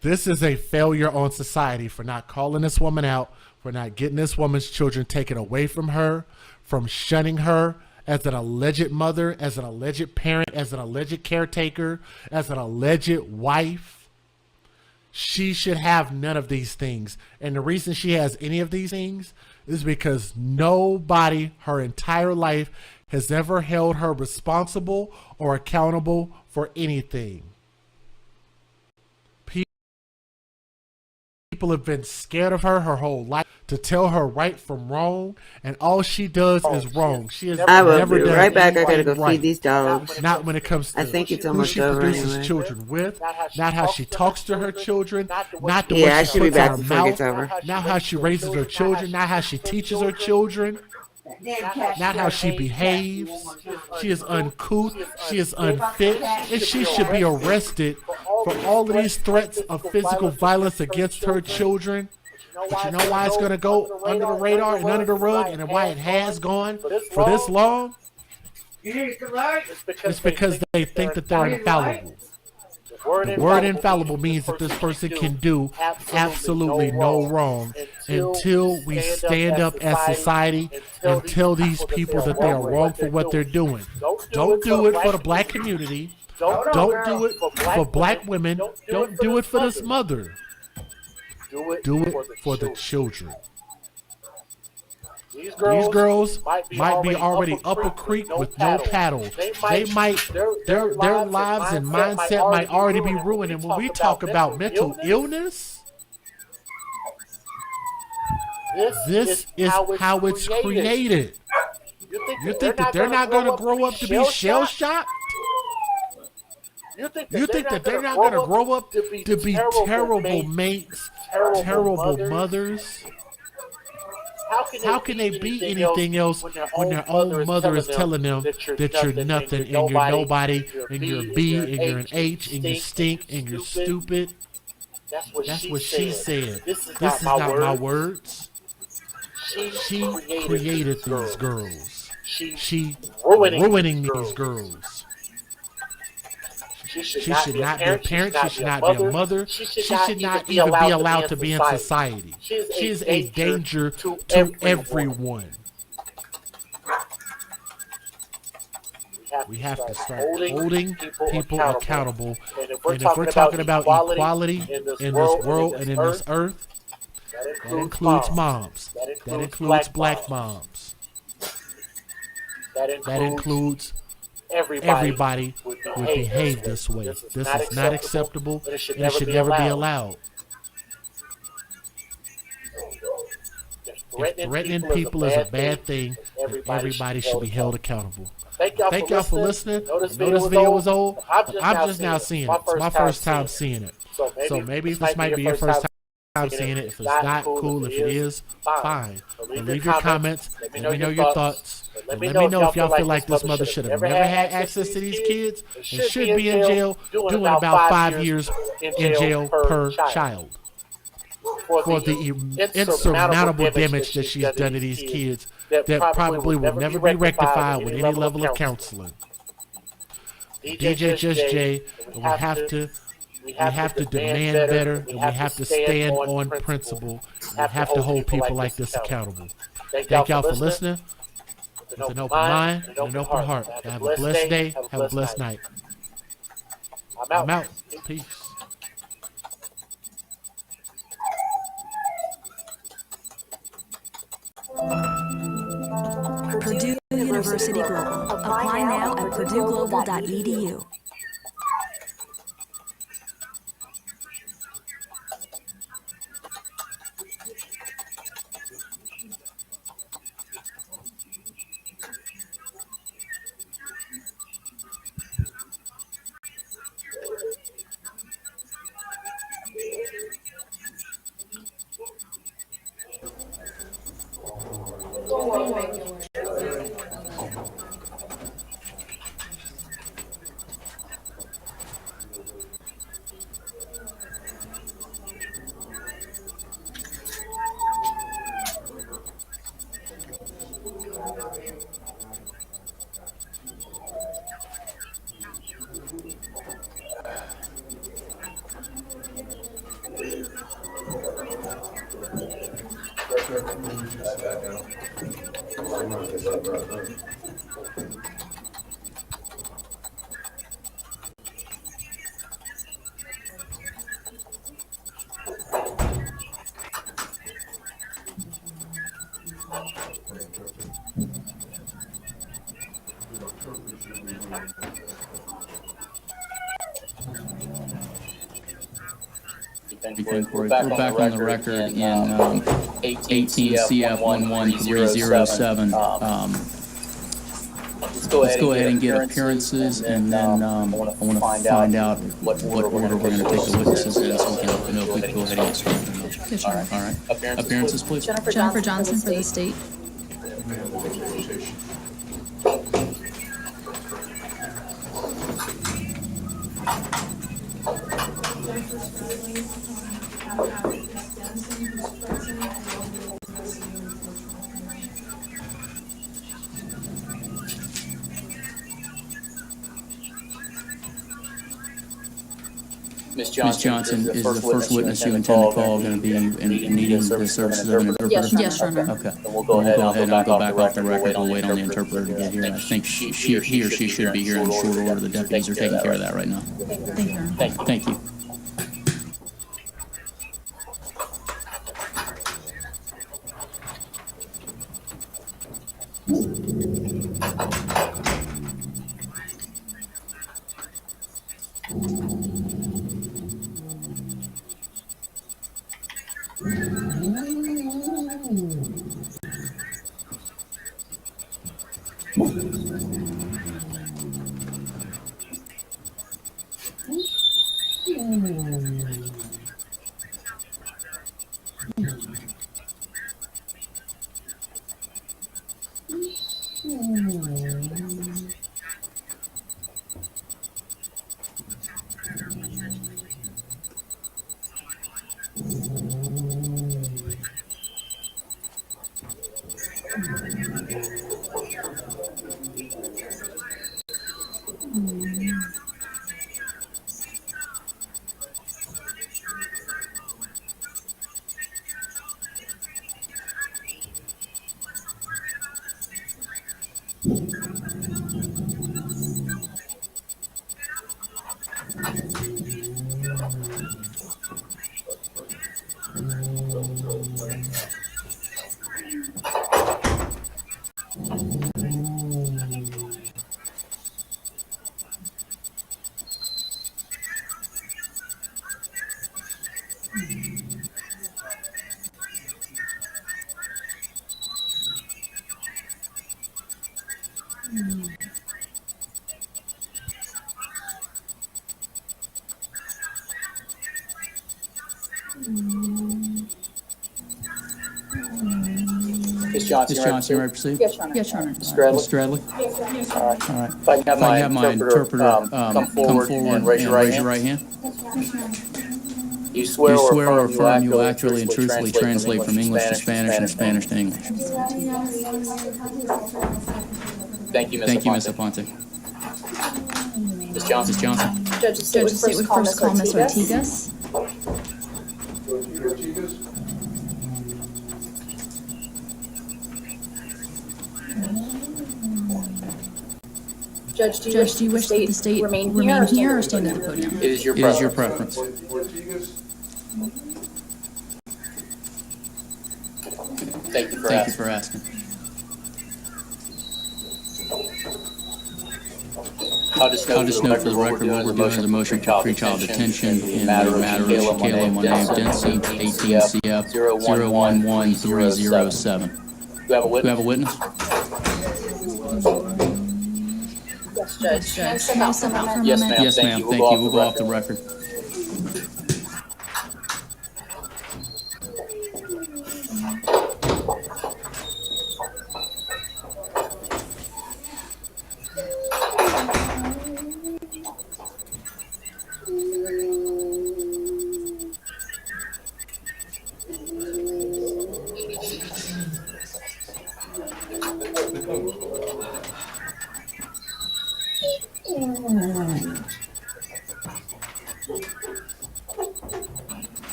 This is a failure on society for not calling this woman out, for not getting this woman's children taken away from her, from shunning her as an alleged mother, as an alleged parent, as an alleged caretaker, as an alleged wife. She should have none of these things. And the reason she has any of these things is because nobody her entire life has ever held her responsible or accountable for anything. People have been scared of her whole life to tell her right from wrong, and all she does is wrong. She has never done right back. I gotta go right. feed these dogs. Not when it comes to I think it's who almost she over produces anyway. children with, not how she talks to her children, not the Yeah, I way she should be puts her back before it gets mouth, over. not how she raises her children, not how she teaches her children, not how she behaves. She is uncouth, she is unfit, and she should be arrested for all of these threats of physical violence against her children. But you know why it's going to go under the radar and under the rug, and why it has gone for this long? It's because they think that they're infallible. The word infallible means that this person can do absolutely no wrong until we stand up as society and tell these people that they are wrong for what they're doing. Don't do it for the black community. Don't do it for black women. Don't do it for this mother. Do it for the children. These girls might be already up a creek with no paddle. They might, their lives and mindset might already be ruined. And when we talk about mental illness, this is how it's created. You think that they're not going to grow up to be shell-shocked? You think that they're not gonna grow up to be terrible mates, terrible mothers? How can they be anything else when their own mother is telling them that you're nothing and you're nobody and you're a B and you're an H and you stink and you're stupid? That's what she said. This is not my words. She created these girls. She ruining these girls. She should not be a parent. She should not be a mother. She should not even be allowed to be in society. She is a danger to everyone. We have to start holding people accountable. And if we're talking about equality in this world and in this earth, that includes moms. That includes black moms. That includes everybody would behave this way. This is not acceptable and it should never be allowed. If threatening people is a bad thing, then everybody should be held accountable. Thank y'all for listening. I know this video was old, but I'm just now seeing it. It's my first time seeing it. So maybe this might be your first time seeing it. If it's not, cool. If it is, fine. But leave your comments. Let me know your thoughts. Let me know if y'all feel like this mother should have never had access to these kids and should be in jail, doing about 5 years in jail per child for the insurmountable damage that she's done to these kids that probably will never be rectified with any level of counseling. DJ Just Jay, we have to demand better, and we have to stand on principle. We have to hold people like this accountable. Thank y'all for listening. With an open mind and an open heart. Have a blessed day. Have a blessed night. I'm out. Peace. Purdue University Global. Apply now at purdueglobal.edu. We're back on the record in 18 CF 11307. Let's go ahead and get appearances, and then I want to find out what order we're going to take the witnesses in, so we can open up. We can go ahead and get started. Sure. All right. Appearances, please. Jennifer Johnson for the state. Ms. Johnson, is the first witness you intend to call going to be in needing the services of an interpreter? Yes, Your Honor. Okay. We'll go ahead and I'll go back off the record. We'll wait on the interpreter to get here. I think he or she should be here in short order. The deputies are taking care of that right now. Thank you, Your Honor. Thank you. Miss Johnson, you ready to proceed? Yes, Your Honor. Yes, Your Honor. Mr. Stradley? All right. If I can have my interpreter come forward and raise your right hand. You swear or affirm you will accurately and truthfully translate from English to Spanish and Spanish to English. Thank you, Ms. Aponte. Ms. Johnson. Ms. Johnson. Judge, the state would first call Ms. Ortigas. Judge, do you wish that the state remain here or stand at the podium? It is your preference. Thank you for asking. I'll just note for the record what we're doing is a motion for pretrial detention in the matter of Shakayla Monet Denson, 18 CF 011307. Do we have a witness? Yes, Judge. Can you step out for a Yes, moment? ma'am. Yes, ma'am. Thank you. We'll go off the record.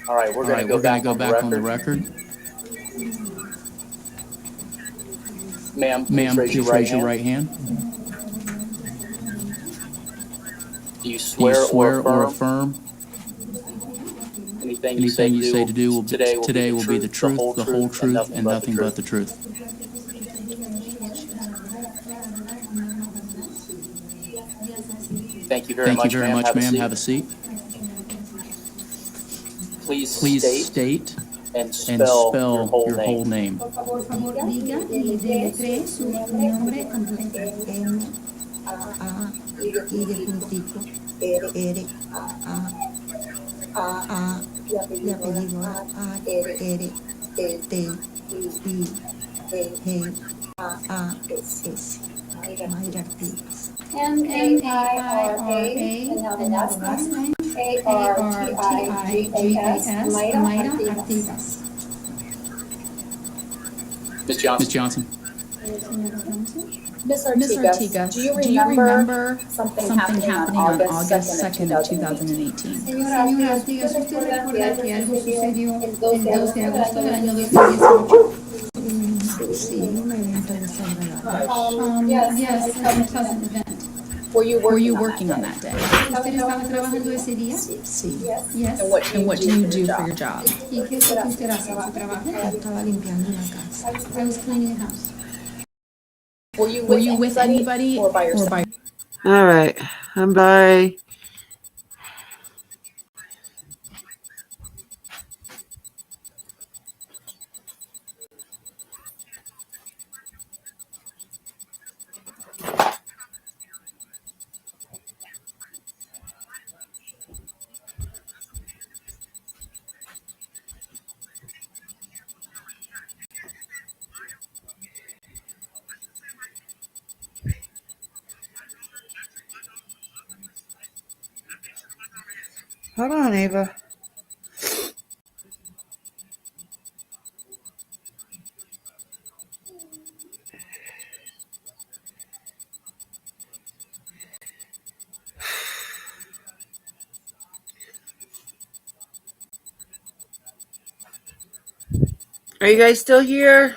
All right, we're going to go back on the record. Ma'am, please raise your right hand. Do you swear or affirm anything you say to do today will be the truth, the whole truth, and nothing but the truth? Thank you very much, ma'am. Have a seat. Please state and spell your whole name. Por favor, diga y deletree su nombre completo. I de puntico, R, A, y apellido A, R, T, I, G, A, S. Mayra Artigas. M-A-I-R-A, and now the last name, A-R-T-I-G-A-S, Mayra Artigas. Ms. Johnson. Ms. Ortigas, do you remember something happening on August 2nd of 2018? Señora Artigas, ¿usted recuerda que algo sucedió el 2 de agosto del año 2018? Sí, un evento desagradable. Yes, an unpleasant event. Were you working on that day? ¿Usted estaba trabajando ese día? Sí. Yes. And what do you do for your job? ¿Y qué es lo que usted hace en su trabajo? Estaba limpiando la casa. I was cleaning the house. Were you with anybody or by yourself? All right, I'm by. Hold on, Ava. Are you guys still here?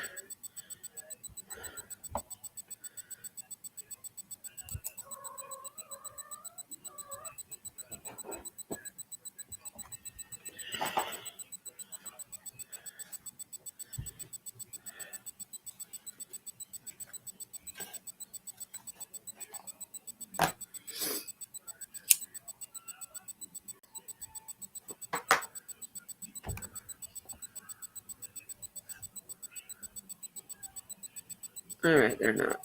All right, they're not.